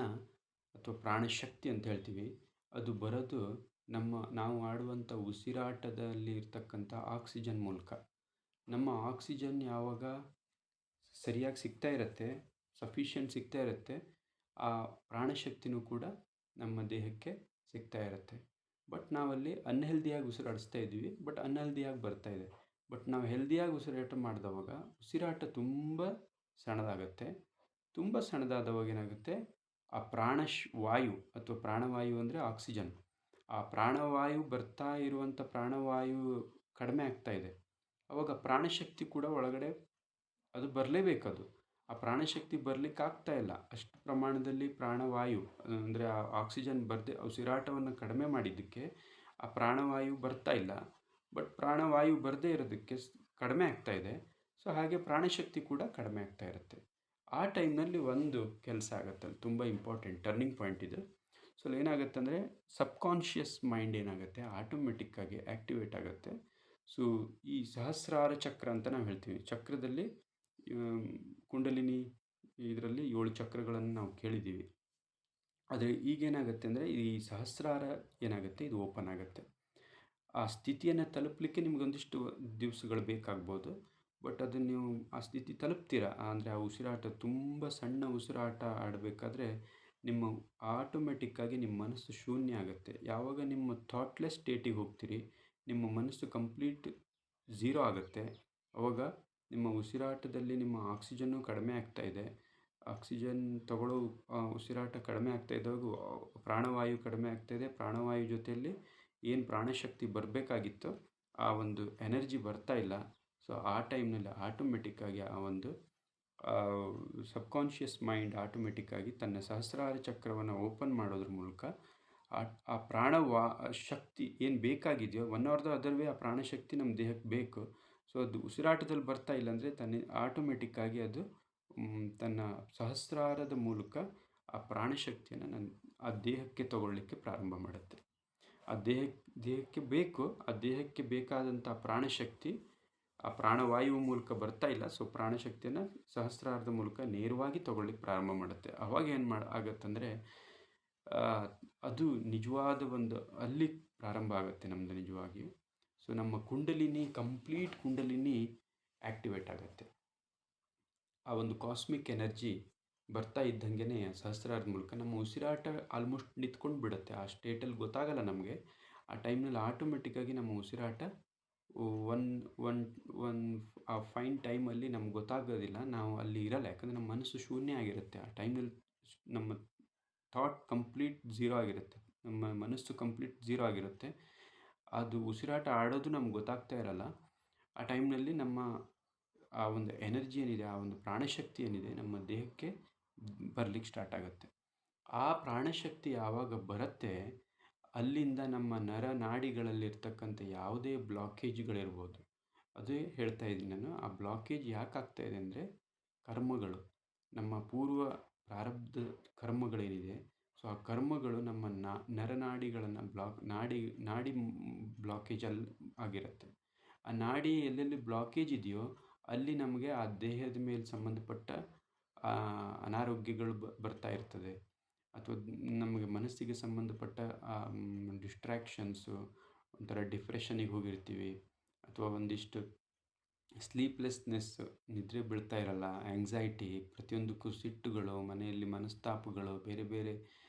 ಅಥವಾ ಪ್ರಾಣಶಕ್ತಿ ಅಂತ ಹೇಳ್ತೀವಿ, ಅದು ಬರೋದು ನಾವು ಆಡುವಂಥ ಉಸಿರಾಟದಲ್ಲಿ ಇರ್ತಕ್ಕಂಥ ಆಕ್ಸಿಜನ್ ಮೂಲಕ. ನಮ್ಮ ಆಕ್ಸಿಜನ್ ಯಾವಾಗ ಸರಿಯಾಗಿ ಸಿಗ್ತಾ ಇರುತ್ತೆ, ಸಫಿಷಿಯೆಂಟ್ ಸಿಗ್ತಾ ಇರುತ್ತೆ, ಆ ಪ್ರಾಣಶಕ್ತಿನೂ ಕೂಡ ನಮ್ಮ ದೇಹಕ್ಕೆ ಸಿಗ್ತಾ ಇರುತ್ತೆ. ಬಟ್ ನಾವಲ್ಲಿ ಅನ್ಹೆಲ್ದಿಯಾಗಿ ಉಸಿರಾಡಿಸ್ತಾ ಇದ್ದೀವಿ, ಬಟ್ ಅನ್ಹೆಲ್ದಿಯಾಗಿ ಬರ್ತಾ ಇದೆ. ಬಟ್ ನಾವು ಹೆಲ್ದಿಯಾಗಿ ಉಸಿರಾಟ ಮಾಡಿದವಾಗ ಉಸಿರಾಟ ತುಂಬ ಸಣ್ಣದಾಗತ್ತೆ. ತುಂಬ ಸಣ್ಣದಾದವಾಗ ಏನಾಗುತ್ತೆ, ಆ ವಾಯು ಅಥವಾ ಪ್ರಾಣವಾಯು ಅಂದರೆ ಆಕ್ಸಿಜನ್, ಆ ಪ್ರಾಣವಾಯು ಬರ್ತಾ ಇರುವಂಥ ಪ್ರಾಣವಾಯು ಕಡಿಮೆ ಆಗ್ತಾ ಇದೆ. ಅವಾಗ ಪ್ರಾಣಶಕ್ತಿ ಕೂಡ ಒಳಗಡೆ ಅದು ಬರಲೇಬೇಕದು. ಆ ಪ್ರಾಣಶಕ್ತಿ ಬರಲಿಕ್ಕೆ ಆಗ್ತಾ ಇಲ್ಲ. ಅಷ್ಟು ಪ್ರಮಾಣದಲ್ಲಿ ಪ್ರಾಣವಾಯು ಅಂದರೆ ಆ ಆಕ್ಸಿಜನ್ ಬರದೆ ಉಸಿರಾಟವನ್ನು ಕಡಿಮೆ ಮಾಡಿದ್ದಕ್ಕೆ ಆ ಪ್ರಾಣವಾಯು ಬರ್ತಾ ಇಲ್ಲ. ಬಟ್ ಪ್ರಾಣವಾಯು ಬರದೇ ಇರೋದಕ್ಕೆ ಕಡಿಮೆ ಆಗ್ತಾ ಇದೆ. ಸೊ ಹಾಗೆ ಪ್ರಾಣಶಕ್ತಿ ಕೂಡ ಕಡಿಮೆ ಆಗ್ತಾ ಇರುತ್ತೆ. ಆ ಟೈಮ್ನಲ್ಲಿ ಒಂದು ಕೆಲಸ ಆಗುತ್ತೆ, ಅಲ್ಲಿ ತುಂಬ ಇಂಪಾರ್ಟೆಂಟ್ ಟರ್ನಿಂಗ್ ಪಾಯಿಂಟ್ ಇದು. ಸೊ ಅಲ್ಲಿ ಏನಾಗುತ್ತೆ ಅಂದರೆ ಸಬ್ಕಾನ್ಷಿಯಸ್ ಮೈಂಡ್ ಏನಾಗುತ್ತೆ ಆಟೋಮೆಟಿಕ್ಕಾಗಿ ಆ್ಯಕ್ಟಿವೇಟ್ ಆಗುತ್ತೆ. ಸೊ ಈ ಸಹಸ್ರಾರ ಚಕ್ರ ಅಂತ ನಾವು ಹೇಳ್ತೀವಿ. ಚಕ್ರದಲ್ಲಿ ಕುಂಡಲಿನಿ ಇದರಲ್ಲಿ 7 ಚಕ್ರಗಳನ್ನು ನಾವು ಕೇಳಿದ್ದೀವಿ. ಆದರೆ ಈಗೇನಾಗುತ್ತೆ ಅಂದರೆ ಈ ಸಹಸ್ರಾರ ಏನಾಗುತ್ತೆ, ಇದು ಓಪನ್ ಆಗುತ್ತೆ. ಆ ಸ್ಥಿತಿಯನ್ನು ತಲುಪಲಿಕ್ಕೆ ನಿಮಗೊಂದಿಷ್ಟು ದಿವಸಗಳು ಬೇಕಾಗ್ಬೋದು. ಬಟ್ ಅದನ್ನು ನೀವು ಆ ಸ್ಥಿತಿ ತಲುಪ್ತೀರಾ ಅಂದರೆ ಆ ಉಸಿರಾಟ ತುಂಬ ಸಣ್ಣ ಉಸಿರಾಟ ಆಡಬೇಕಾದ್ರೆ ನಿಮ್ಮ ಆಟೋಮೆಟಿಕ್ಕಾಗಿ ನಿಮ್ಮ ಮನಸ್ಸು ಶೂನ್ಯ ಆಗುತ್ತೆ. ಯಾವಾಗ ನಿಮ್ಮ ಥಾಟ್ಲೆಸ್ ಸ್ಟೇಟಿಗೆ ಹೋಗ್ತೀರಿ, ನಿಮ್ಮ ಮನಸ್ಸು ಕಂಪ್ಲೀಟ್ ಝೀರೋ ಆಗುತ್ತೆ. ಆವಾಗ ನಿಮ್ಮ ಉಸಿರಾಟದಲ್ಲಿ ನಿಮ್ಮ ಆಕ್ಸಿಜನ್ನು ಕಡಿಮೆ ಆಗ್ತಾ ಇದೆ. ಆಕ್ಸಿಜನ್ ತಗೊಳ್ಳೋ ಉಸಿರಾಟ ಕಡಿಮೆ ಆಗ್ತಾ ಇದ್ದಾಗ ಪ್ರಾಣವಾಯು ಕಡಿಮೆ ಆಗ್ತಾ ಇದೆ. ಪ್ರಾಣವಾಯು ಜೊತೆಯಲ್ಲಿ ಏನು ಪ್ರಾಣಶಕ್ತಿ ಬರಬೇಕಾಗಿತ್ತೋ ಆ ಒಂದು ಎನರ್ಜಿ ಬರ್ತಾ ಇಲ್ಲ. ಸೊ ಆ ಟೈಮ್ನಲ್ಲಿ ಆಟೋಮೆಟಿಕ್ಕಾಗಿ ಆ ಒಂದು ಸಬ್ಕಾನ್ಷಿಯಸ್ ಮೈಂಡ್ ಆಟೋಮೆಟಿಕ್ಕಾಗಿ ತನ್ನ ಸಹಸ್ರಾರ ಚಕ್ರವನ್ನು ಓಪನ್ ಮಾಡೋದ್ರ ಮೂಲಕ ಆ ಶಕ್ತಿ ಏನು ಬೇಕಾಗಿದೆಯೋ 1 ಅವರ್ ದ ಅದರ್ ವೇ ಆ ಪ್ರಾಣಶಕ್ತಿ ನಮ್ಮ ದೇಹಕ್ಕೆ ಬೇಕು. ಸೊ ಅದು ಉಸಿರಾಟದಲ್ಲಿ ಬರ್ತಾ ಇಲ್ಲ ಅಂದರೆ ಆಟೋಮೆಟಿಕ್ಕಾಗಿ ಅದು ತನ್ನ ಸಹಸ್ರಾರದ ಮೂಲಕ ಆ ಪ್ರಾಣಶಕ್ತಿಯನ್ನು ಆ ದೇಹಕ್ಕೆ ತಗೊಳ್ಳಿಕ್ಕೆ ಪ್ರಾರಂಭ ಮಾಡುತ್ತೆ. ಆ ದೇಹಕ್ಕೆ ಬೇಕು, ಆ ದೇಹಕ್ಕೆ ಬೇಕಾದಂಥ ಪ್ರಾಣಶಕ್ತಿ ಆ ಪ್ರಾಣವಾಯು ಮೂಲಕ ಬರ್ತಾ ಇಲ್ಲ. ಸೊ ಪ್ರಾಣಶಕ್ತಿಯನ್ನು ಸಹಸ್ರಾರದ ಮೂಲಕ ನೇರವಾಗಿ ತಗೊಳ್ಳಿಕ್ಕೆ ಪ್ರಾರಂಭ ಮಾಡುತ್ತೆ. ಅವಾಗ ಏನು ಆಗತ್ತಂದರೆ ಅದು ನಿಜವಾದ ಒಂದು ಅಲ್ಲಿ ಪ್ರಾರಂಭ ಆಗುತ್ತೆ ನಮ್ಮದು ನಿಜವಾಗಿಯೂ. ಸೊ ನಮ್ಮ ಕಂಪ್ಲೀಟ್ ಕುಂಡಲಿನಿ ಆ್ಯಕ್ಟಿವೇಟ್ ಆಗುತ್ತೆ. ಆ ಒಂದು ಕಾಸ್ಮಿಕ್ ಎನರ್ಜಿ ಬರ್ತಾ ಇದ್ದಂಗೆ ಸಹಸ್ರಾರದ ಮೂಲಕ ನಮ್ಮ ಉಸಿರಾಟ ಆಲ್ಮೋಸ್ಟ್ ನಿಂತ್ಕೊಂಡು ಬಿಡುತ್ತೆ. ಆ ಸ್ಟೇಟಲ್ಲಿ ಗೊತ್ತಾಗಲ್ಲ ನಮಗೆ. ಆ ಟೈಮ್ನಲ್ಲಿ ಆಟೋಮೆಟಿಕ್ಕಾಗಿ ನಮ್ಮ ಉಸಿರಾಟ ಆ ಫೈನ್ ಟೈಮಲ್ಲಿ ನಮ್ಗೆ ಗೊತ್ತಾಗೋದಿಲ್ಲ, ನಾವು ಅಲ್ಲಿ ಇರಲ್ಲ. ಯಾಕಂದರೆ ನಮ್ಮ ಮನಸ್ಸು ಶೂನ್ಯ ಆಗಿರುತ್ತೆ. ಆ ಟೈಮ್ನಲ್ಲಿ ನಮ್ಮ ಥಾಟ್ ಕಂಪ್ಲೀಟ್ ಝೀರೋ ಆಗಿರುತ್ತೆ, ನಮ್ಮ ಮನಸ್ಸು ಕಂಪ್ಲೀಟ್ ಝೀರೋ ಆಗಿರುತ್ತೆ. ಅದು ಉಸಿರಾಟ ಆಡೋದು ನಮ್ಗೆ ಗೊತ್ತಾಗ್ತಾ ಇರಲ್ಲ. ಆ ಟೈಮ್ನಲ್ಲಿ ನಮ್ಮ ಆ ಒಂದು ಎನರ್ಜಿ ಏನಿದೆ, ಆ ಒಂದು ಪ್ರಾಣಶಕ್ತಿ ಏನಿದೆ ನಮ್ಮ ದೇಹಕ್ಕೆ ಬರಲಿಕ್ಕೆ ಸ್ಟಾರ್ಟ್ ಆಗುತ್ತೆ. ಆ ಪ್ರಾಣಶಕ್ತಿ ಯಾವಾಗ ಬರುತ್ತೆ, ಅಲ್ಲಿಂದ ನಮ್ಮ ನರನಾಡಿಗಳಲ್ಲಿರ್ತಕ್ಕಂಥ ಯಾವುದೇ ಬ್ಲಾಕೇಜ್ಗಳಿರ್ಬೋದು, ಅದೇ ಹೇಳ್ತಾ ಇದ್ದೀನಿ ನಾನು. ಆ ಬ್ಲಾಕೇಜ್ ಯಾಕೆ ಆಗ್ತಾ ಇದೆ ಅಂದರೆ ಕರ್ಮಗಳು, ನಮ್ಮ ಪೂರ್ವ ಪ್ರಾರಬ್ಧ ಕರ್ಮಗಳೇನಿದೆ, ಸೊ ಆ ಕರ್ಮಗಳು ನಮ್ಮ ನರನಾಡಿಗಳನ್ನು ನಾಡಿ ಬ್ಲಾಕೇಜಲ್ಲಿ ಆಗಿರುತ್ತೆ. ಆ ನಾಡಿ ಎಲ್ಲೆಲ್ಲಿ ಬ್ಲಾಕೇಜ್ ಇದೆಯೋ ಅಲ್ಲಿ ನಮಗೆ ಆ ದೇಹದ ಮೇಲೆ ಸಂಬಂಧಪಟ್ಟ ಅನಾರೋಗ್ಯಗಳು ಬರ್ತಾ ಇರ್ತದೆ. ಅಥವಾ ನಮಗೆ ಮನಸ್ಸಿಗೆ ಸಂಬಂಧಪಟ್ಟ ಡಿಸ್ಟ್ರ್ಯಾಕ್ಷನ್ಸು, ಒಂಥರ ಡಿಪ್ರೆಷನಿಗೆ ಹೋಗಿರ್ತೀವಿ, ಅಥವಾ ಒಂದಿಷ್ಟು ಸ್ಲೀಪ್ಲೆಸ್ನೆಸ್, ನಿದ್ರೆ ಬೀಳ್ತಾ ಇರಲ್ಲ, ಆಂಗ್ಸೈಟಿ, ಪ್ರತಿಯೊಂದಕ್ಕೂ ಸಿಟ್ಟುಗಳು, ಮನೆಯಲ್ಲಿ ಮನಸ್ತಾಪಗಳು, ಬೇರೆ ಬೇರೆ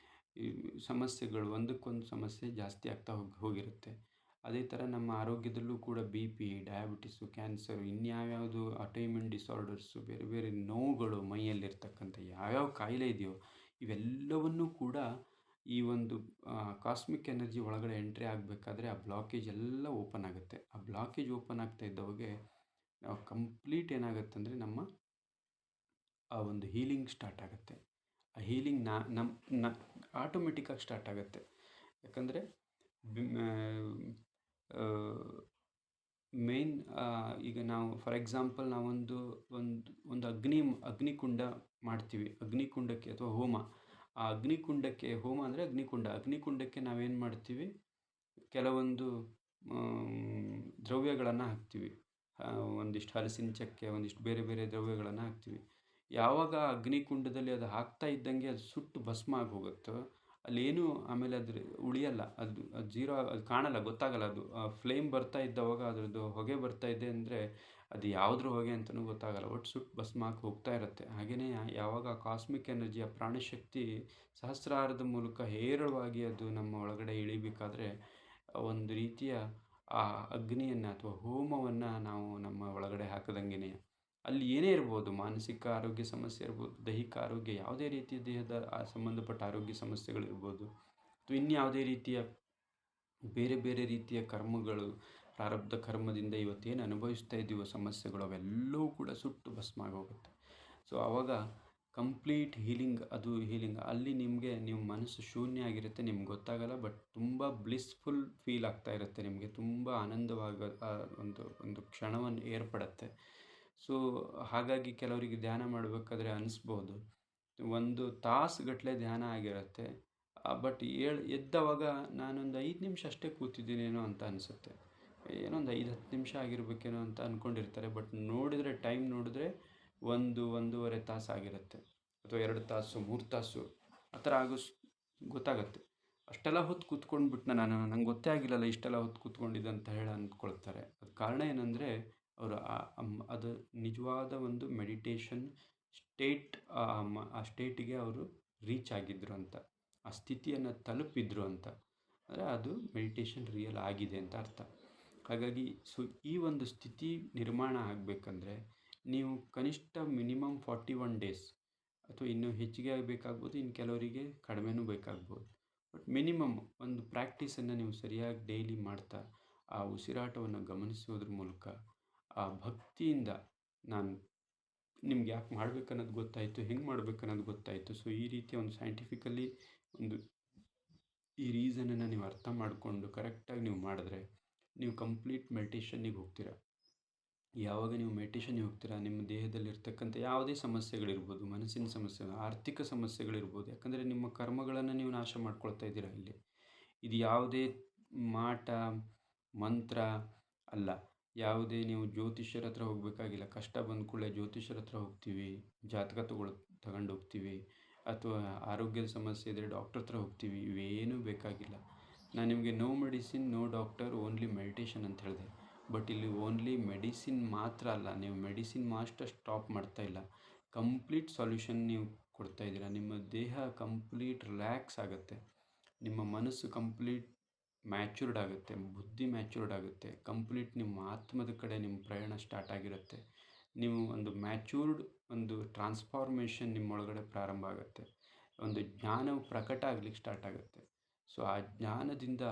ಈ ಸಮಸ್ಯೆಗಳು, ಒಂದಕ್ಕೊಂದು ಸಮಸ್ಯೆ ಜಾಸ್ತಿ ಆಗ್ತಾ ಹೋಗಿರುತ್ತೆ. ಅದೇ ಥರ ನಮ್ಮ ಆರೋಗ್ಯದಲ್ಲೂ ಕೂಡ ಬಿ ಪಿ, ಡಯಾಬಿಟಿಸು, ಕ್ಯಾನ್ಸರು, ಇನ್ಯಾವ್ಯಾವುದು ಆಟೋಇಮ್ಯೂನ್ ಡಿಸಾರ್ಡರ್ಸು, ಬೇರೆ ಬೇರೆ ನೋವುಗಳು, ಮೈಯಲ್ಲಿರ್ತಕ್ಕಂಥ ಯಾವ್ಯಾವ ಕಾಯಿಲೆ ಇದೆಯೋ ಇವೆಲ್ಲವನ್ನೂ ಕೂಡ ಈ ಒಂದು ಕಾಸ್ಮಿಕ್ ಎನರ್ಜಿ ಒಳಗಡೆ ಎಂಟ್ರಿ ಆಗಬೇಕಾದ್ರೆ ಆ ಬ್ಲಾಕೇಜ್ ಎಲ್ಲ ಓಪನ್ ಆಗುತ್ತೆ. ಆ ಬ್ಲಾಕೇಜ್ ಓಪನ್ ಆಗ್ತಾ ಇದ್ದವಾಗೆ ನಾವು ಕಂಪ್ಲೀಟ್ ಏನಾಗುತ್ತೆ ಅಂದರೆ ನಮ್ಮ ಆ ಒಂದು ಹೀಲಿಂಗ್ ಸ್ಟಾರ್ಟ್ ಆಗುತ್ತೆ. ಆ ಹೀಲಿಂಗ್ ಆಟೋಮೆಟಿಕ್ಕಾಗಿ ಸ್ಟಾರ್ಟ್ ಆಗುತ್ತೆ. ಯಾಕಂದರೆ ಮೇನ್ ಈಗ ನಾವು ಫಾರ್ ಎಕ್ಸಾಂಪಲ್ ನಾವೊಂದು ಒಂದು ಒಂದು ಅಗ್ನಿಕುಂಡ ಮಾಡ್ತೀವಿ. ಅಗ್ನಿಕುಂಡಕ್ಕೆ ಅಥವಾ ಹೋಮ, ಆ ಅಗ್ನಿಕುಂಡಕ್ಕೆ, ಹೋಮ ಅಂದರೆ ಅಗ್ನಿಕುಂಡಕ್ಕೆ ನಾವೇನು ಮಾಡ್ತೀವಿ, ಕೆಲವೊಂದು ದ್ರವ್ಯಗಳನ್ನು ಹಾಕ್ತೀವಿ. ಒಂದಿಷ್ಟು ಹಲಸಿನ ಚಕ್ಕೆ, ಒಂದಿಷ್ಟು ಬೇರೆ ಬೇರೆ ದ್ರವ್ಯಗಳನ್ನು ಹಾಕ್ತೀವಿ. ಯಾವಾಗ ಅಗ್ನಿಕುಂಡದಲ್ಲಿ ಅದು ಹಾಕ್ತಾ ಇದ್ದಂಗೆ ಅದು ಸುಟ್ಟು ಭಸ್ಮ ಆಗಿ ಹೋಗುತ್ತೋ ಅಲ್ಲೇನು ಆಮೇಲೆ ಅದ್ರ ಉಳಿಯಲ್ಲ, ಅದು ಜೀರೋ, ಅದು ಕಾಣಲ್ಲ, ಗೊತ್ತಾಗಲ್ಲ. ಅದು ಫ್ಲೇಮ್ ಬರ್ತಾ ಇದ್ದವಾಗ ಅದರದ್ದು ಹೊಗೆ ಬರ್ತಾ ಇದೆ ಅಂದರೆ ಅದು ಯಾವುದ್ರ ಹೊಗೆ ಅಂತಲೂ ಗೊತ್ತಾಗಲ್ಲ, ಒಟ್ಟು ಸುಟ್ಟು ಭಸ್ಮ ಆಗಿ ಹೋಗ್ತಾ ಇರುತ್ತೆ. ಹಾಗೆಯೇ ಯಾವಾಗ ಕಾಸ್ಮಿಕ್ ಎನರ್ಜಿ, ಆ ಪ್ರಾಣಶಕ್ತಿ ಸಹಸ್ರಾರದ ಮೂಲಕ ಹೇರಳವಾಗಿ ಅದು ನಮ್ಮ ಒಳಗಡೆ ಇಳಿಬೇಕಾದ್ರೆ ಒಂದು ರೀತಿಯ ಆ ಅಗ್ನಿಯನ್ನು ಅಥವಾ ಹೋಮವನ್ನು ನಾವು ನಮ್ಮ ಒಳಗಡೆ ಹಾಕಿದಂಗೆಯೇ ಅಲ್ಲಿ ಏನೇ ಇರ್ಬೋದು, ಮಾನಸಿಕ ಆರೋಗ್ಯ ಸಮಸ್ಯೆ ಇರ್ಬೋದು, ದೈಹಿಕ ಆರೋಗ್ಯ, ಯಾವುದೇ ರೀತಿಯ ದೇಹದ ಸಂಬಂಧಪಟ್ಟ ಆರೋಗ್ಯ ಸಮಸ್ಯೆಗಳಿರ್ಬೋದು, ಅಥವಾ ಇನ್ಯಾವುದೇ ರೀತಿಯ ಬೇರೆ ಬೇರೆ ರೀತಿಯ ಕರ್ಮಗಳು, ಪ್ರಾರಬ್ಧ ಕರ್ಮದಿಂದ ಇವತ್ತೇನು ಅನುಭವಿಸ್ತಾ ಇದ್ದೀವೋ ಸಮಸ್ಯೆಗಳು, ಅವೆಲ್ಲವೂ ಕೂಡ ಸುಟ್ಟು ಭಸ್ಮ ಆಗೋಗುತ್ತೆ. ಸೊ ಆವಾಗ ಕಂಪ್ಲೀಟ್ ಹೀಲಿಂಗ್, ಅದು ಹೀಲಿಂಗ್. ಅಲ್ಲಿ ನಿಮಗೆ, ನಿಮ್ಮ ಮನಸ್ಸು ಶೂನ್ಯ ಆಗಿರುತ್ತೆ, ನಿಮ್ಗೆ ಗೊತ್ತಾಗಲ್ಲ, ಬಟ್ ತುಂಬ ಬ್ಲಿಸ್ಫುಲ್ ಫೀಲ್ ಆಗ್ತಾ ಇರುತ್ತೆ, ನಿಮಗೆ ತುಂಬ ಆನಂದವಾಗ ಒಂದು ಒಂದು ಕ್ಷಣವನ್ನು ಏರ್ಪಡುತ್ತೆ. ಸೊ ಹಾಗಾಗಿ ಕೆಲವರಿಗೆ ಧ್ಯಾನ ಮಾಡಬೇಕಾದ್ರೆ ಅನಿಸ್ಬೋದು, 1 ತಾಸುಗಟ್ಟಲೆ ಧ್ಯಾನ ಆಗಿರುತ್ತೆ, ಬಟ್ ಎದ್ದವಾಗ ನಾನೊಂದು 5 ನಿಮಿಷ ಅಷ್ಟೇ ಕೂತಿದ್ದೀನೇನೋ ಅಂತ ಅನಿಸುತ್ತೆ, ಏನೋ ಒಂದು 5-10 ನಿಮಿಷ ಆಗಿರಬೇಕೇನೋ ಅಂತ ಅಂದ್ಕೊಂಡಿರ್ತಾರೆ. ಬಟ್ ನೋಡಿದರೆ, ಟೈಮ್ ನೋಡಿದ್ರೆ 1-1.5 ತಾಸು ಆಗಿರುತ್ತೆ, ಅಥವಾ 2 ತಾಸು, 3 ತಾಸು ಆ ಥರ ಗೊತ್ತಾಗತ್ತೆ. ಅಷ್ಟೆಲ್ಲ ಹೊತ್ತು ಕೂತ್ಕೊಂಡ್ಬಿಟ್ನ ನಾನು, ನಂಗೆ ಗೊತ್ತೇ ಆಗಿಲ್ಲಲ್ಲ ಇಷ್ಟೆಲ್ಲ ಹೊತ್ತು ಕೂತ್ಕೊಂಡಿದ್ದೆ ಅಂತ ಹೇಳಿ ಅಂದ್ಕೊಳ್ತಾರೆ. ಅದು ಕಾರಣ ಏನಂದರೆ ಅವರು ಅದು ನಿಜವಾದ ಒಂದು ಮೆಡಿಟೇಷನ್ ಸ್ಟೇಟ್, ಆ ಸ್ಟೇಟಿಗೆ ಅವರು ರೀಚ್ ಆಗಿದ್ದರು ಅಂತ, ಆ ಸ್ಥಿತಿಯನ್ನು ತಲುಪಿದ್ರು ಅಂತ, ಅಂದರೆ ಅದು ಮೆಡಿಟೇಷನ್ ರಿಯಲ್ ಆಗಿದೆ ಅಂತ ಅರ್ಥ. ಹಾಗಾಗಿ ಈ ಒಂದು ಸ್ಥಿತಿ ನಿರ್ಮಾಣ ಆಗಬೇಕಂದ್ರೆ ನೀವು ಕನಿಷ್ಠ ಮಿನಿಮಮ್ 41 ಡೇಸ್, ಅಥವಾ ಇನ್ನೂ ಹೆಚ್ಚಿಗೆ ಬೇಕಾಗ್ಬೋದು, ಇನ್ನು ಕೆಲವರಿಗೆ ಕಡಿಮೆನೂ ಬೇಕಾಗ್ಬೋದು, ಬಟ್ ಮಿನಿಮಮ್ ಒಂದು ಪ್ರಾಕ್ಟೀಸನ್ನು ನೀವು ಸರಿಯಾಗಿ ಡೈಲಿ ಮಾಡ್ತಾ ಆ ಉಸಿರಾಟವನ್ನು ಗಮನಿಸೋದ್ರ ಮೂಲಕ, ಆ ಭಕ್ತಿಯಿಂದ, ನಾನು ನಿಮ್ಗೆ ಯಾಕೆ ಮಾಡಬೇಕನ್ನೋದು ಗೊತ್ತಾಯಿತು, ಹೆಂಗೆ ಮಾಡಬೇಕನ್ನೋದು ಗೊತ್ತಾಯಿತು. ಸೊ ಈ ರೀತಿಯ ಒಂದು ಸೈಂಟಿಫಿಕಲಿ ಒಂದು ಈ ರೀಸನನ್ನು ನೀವು ಅರ್ಥ ಮಾಡಿಕೊಂಡು ಕರೆಕ್ಟಾಗಿ ನೀವು ಮಾಡಿದ್ರೆ ನೀವು ಕಂಪ್ಲೀಟ್ ಮೆಡಿಟೇಷನ್ನಿಗೆ ಹೋಗ್ತೀರಾ. ಯಾವಾಗ ನೀವು ಮೆಡಿಟೇಷನ್ನಿಗೆ ಹೋಗ್ತೀರಾ, ನಿಮ್ಮ ದೇಹದಲ್ಲಿರ್ತಕ್ಕಂಥ ಯಾವುದೇ ಸಮಸ್ಯೆಗಳಿರ್ಬೋದು, ಮನಸ್ಸಿನ ಸಮಸ್ಯೆ, ಆರ್ಥಿಕ ಸಮಸ್ಯೆಗಳಿರ್ಬೋದು, ಯಾಕಂದರೆ ನಿಮ್ಮ ಕರ್ಮಗಳನ್ನು ನೀವು ನಾಶ ಮಾಡ್ಕೊಳ್ತಾ ಇದ್ದೀರಾ ಇಲ್ಲಿ. ಇದು ಯಾವುದೇ ಮಾಟ ಮಂತ್ರ ಅಲ್ಲ, ಯಾವುದೇ ನೀವು ಜ್ಯೋತಿಷ್ಯರ ಹತ್ರ ಹೋಗಬೇಕಾಗಿಲ್ಲ. ಕಷ್ಟ ಬಂದ ಕೂಡಲೇ ಜ್ಯೋತಿಷ್ಯರ ಹತ್ರ ಹೋಗ್ತೀವಿ, ಜಾತಕ ತಗೊಂಡು ಹೋಗ್ತೀವಿ, ಅಥವಾ ಆರೋಗ್ಯದ ಸಮಸ್ಯೆ ಇದ್ದರೆ ಡಾಕ್ಟ್ರ್ ಹತ್ರ ಹೋಗ್ತೀವಿ, ಇವೇನೂ ಬೇಕಾಗಿಲ್ಲ. ನಾನು ನಿಮಗೆ no medicine no doctor, only meditation ಅಂತ ಹೇಳಿದೆ. ಬಟ್ ಇಲ್ಲಿ ಓನ್ಲಿ ಮೆಡಿಸಿನ್ ಮಾತ್ರ ಅಲ್ಲ, ನೀವು ಮೆಡಿಸಿನ್ ಮಾತ್ರ ಸ್ಟಾಪ್ ಮಾಡ್ತಾ ಇಲ್ಲ, ಕಂಪ್ಲೀಟ್ ಸೊಲ್ಯೂಷನ್ ನೀವು ಕೊಡ್ತಾ ಇದ್ದೀರಾ. ನಿಮ್ಮ ದೇಹ ಕಂಪ್ಲೀಟ್ ರಿಲ್ಯಾಕ್ಸ್ ಆಗುತ್ತೆ, ನಿಮ್ಮ ಮನಸ್ಸು ಕಂಪ್ಲೀಟ್ ಮ್ಯಾಚೂರ್ಡ್ ಆಗುತ್ತೆ, ಬುದ್ಧಿ ಮ್ಯಾಚೂರ್ಡ್ ಆಗುತ್ತೆ, ಕಂಪ್ಲೀಟ್ ನಿಮ್ಮ ಆತ್ಮದ ಕಡೆ ನಿಮ್ಮ ಪ್ರಯಾಣ ಸ್ಟಾರ್ಟ್ ಆಗಿರುತ್ತೆ. ನೀವು ಒಂದು ಮ್ಯಾಚೂರ್ಡ್ ಒಂದು ಟ್ರಾನ್ಸ್ಫಾರ್ಮೇಷನ್ ನಿಮ್ಮೊಳಗಡೆ ಪ್ರಾರಂಭ ಆಗುತ್ತೆ, ಒಂದು ಜ್ಞಾನವು ಪ್ರಕಟ ಆಗಲಿಕ್ಕೆ ಸ್ಟಾರ್ಟ್ ಆಗುತ್ತೆ. ಸೊ ಆ ಜ್ಞಾನದಿಂದ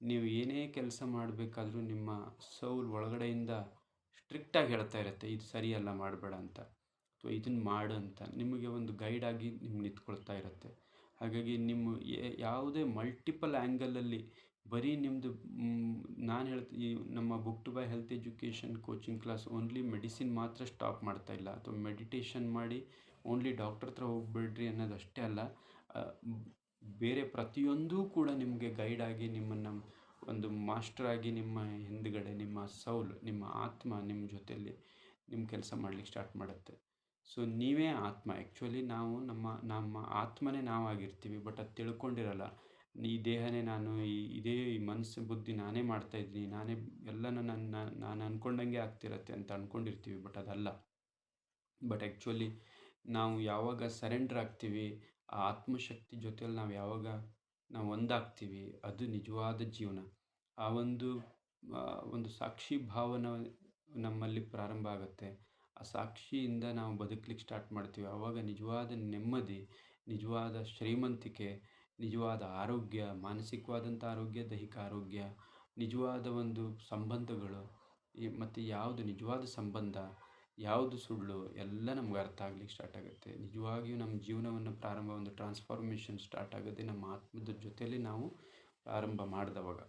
ನೀವು ಏನೇ ಕೆಲಸ ಮಾಡಬೇಕಾದ್ರೂ ನಿಮ್ಮ ಸೌಲ್ ಒಳಗಡೆಯಿಂದ ಸ್ಟ್ರಿಕ್ಟಾಗಿ ಹೇಳ್ತಾ ಇರುತ್ತೆ, ಇದು ಸರಿಯಲ್ಲ, ಮಾಡಬೇಡ ಅಂತ, ಅಥವಾ ಇದನ್ನು ಮಾಡು ಅಂತ ನಿಮಗೆ ಒಂದು ಗೈಡಾಗಿ ನಿಮ್ಗೆ ನಿಂತ್ಕೊಳ್ತಾ ಇರುತ್ತೆ. ಹಾಗಾಗಿ ನಿಮ್ಮ ಯಾವುದೇ ಮಲ್ಟಿಪಲ್ ಆ್ಯಂಗಲಲ್ಲಿ ಬರೀ ನಿಮ್ಮದು, ನಾನು ಈ ನಮ್ಮ book to buy health education coaching class only medicine ಮಾತ್ರ ಸ್ಟಾಪ್ ಮಾಡ್ತಾ ಇಲ್ಲ, ಅಥವಾ ಮೆಡಿಟೇಷನ್ ಮಾಡಿ ಓನ್ಲಿ ಡಾಕ್ಟರ್ ಹತ್ರ ಹೋಗ್ಬೇಡ್ರಿ ಅನ್ನೋದು ಅಷ್ಟೇ ಅಲ್ಲ, ಬೇರೆ ಪ್ರತಿಯೊಂದೂ ಕೂಡ ನಿಮಗೆ ಗೈಡಾಗಿ, ನಿಮ್ಮನ್ನು ಒಂದು ಮಾಸ್ಟರಾಗಿ ನಿಮ್ಮ ಹಿಂದುಗಡೆ ನಿಮ್ಮ ಸೌಲ್, ನಿಮ್ಮ ಆತ್ಮ ನಿಮ್ಮ ಜೊತೆಯಲ್ಲಿ ನಿಮ್ಮ ಕೆಲಸ ಮಾಡಲಿಕ್ಕೆ ಸ್ಟಾರ್ಟ್ ಮಾಡುತ್ತೆ. ಸೊ ನೀವೇ ಆತ್ಮ. ಆ್ಯಕ್ಚುಲಿ ನಾವು ನಮ್ಮ ನಮ್ಮ ಆತ್ಮನೇ ನಾವಾಗಿರ್ತೀವಿ, ಬಟ್ ಅದು ತಿಳ್ಕೊಂಡಿರಲ್ಲ. ಈ ದೇಹನೇ ನಾನು, ಇದೇ ಈ ಮನಸ್ಸು ಬುದ್ಧಿ ನಾನೇ ಮಾಡ್ತಾಯಿದ್ದೀನಿ, ನಾನೇ ಎಲ್ಲನೂ ನಾನು ಅಂದ್ಕೊಂಡಂಗೆ ಆಗ್ತಿರತ್ತೆ ಅಂತ ಅಂದ್ಕೊಂಡಿರ್ತೀವಿ, ಬಟ್ ಅದಲ್ಲ. ಬಟ್ ಆ್ಯಕ್ಚುಲಿ ನಾವು ಯಾವಾಗ ಸರೆಂಡರ್ ಆಗ್ತೀವಿ, ಆ ಆತ್ಮಶಕ್ತಿ ಜೊತೆಯಲ್ಲಿ ನಾವು ಒಂದಾಗ್ತೀವಿ, ಅದು ನಿಜವಾದ ಜೀವನ. ಆ ಒಂದು ಸಾಕ್ಷಿ ಭಾವನ ನಮ್ಮಲ್ಲಿ ಪ್ರಾರಂಭ ಆಗುತ್ತೆ. ಆ ಸಾಕ್ಷಿಯಿಂದ ನಾವು ಬದುಕಲಿಕ್ಕೆ ಸ್ಟಾರ್ಟ್ ಮಾಡ್ತೀವಿ. ಆವಾಗ ನಿಜವಾದ ನೆಮ್ಮದಿ, ನಿಜವಾದ ಶ್ರೀಮಂತಿಕೆ, ನಿಜವಾದ ಆರೋಗ್ಯ, ಮಾನಸಿಕವಾದಂಥ ಆರೋಗ್ಯ, ದೈಹಿಕ ಆರೋಗ್ಯ, ನಿಜವಾದ ಒಂದು ಸಂಬಂಧಗಳು, ಮತ್ತು ಯಾವುದು ನಿಜವಾದ ಸಂಬಂಧ, ಯಾವುದು ಸುಳ್ಳು, ಎಲ್ಲ ನಮ್ಗೆ ಅರ್ಥ ಆಗ್ಲಿಕ್ಕೆ ಸ್ಟಾರ್ಟ್ ಆಗುತ್ತೆ. ನಿಜವಾಗಿಯೂ ನಮ್ಮ ಜೀವನವನ್ನು ಒಂದು ಟ್ರಾನ್ಸ್ಫಾರ್ಮೇಷನ್ ಸ್ಟಾರ್ಟ್ ಆಗುತ್ತೆ ನಮ್ಮ ಆತ್ಮದ ಜೊತೆಯಲ್ಲಿ ನಾವು ಪ್ರಾರಂಭ ಮಾಡಿದವಾಗ.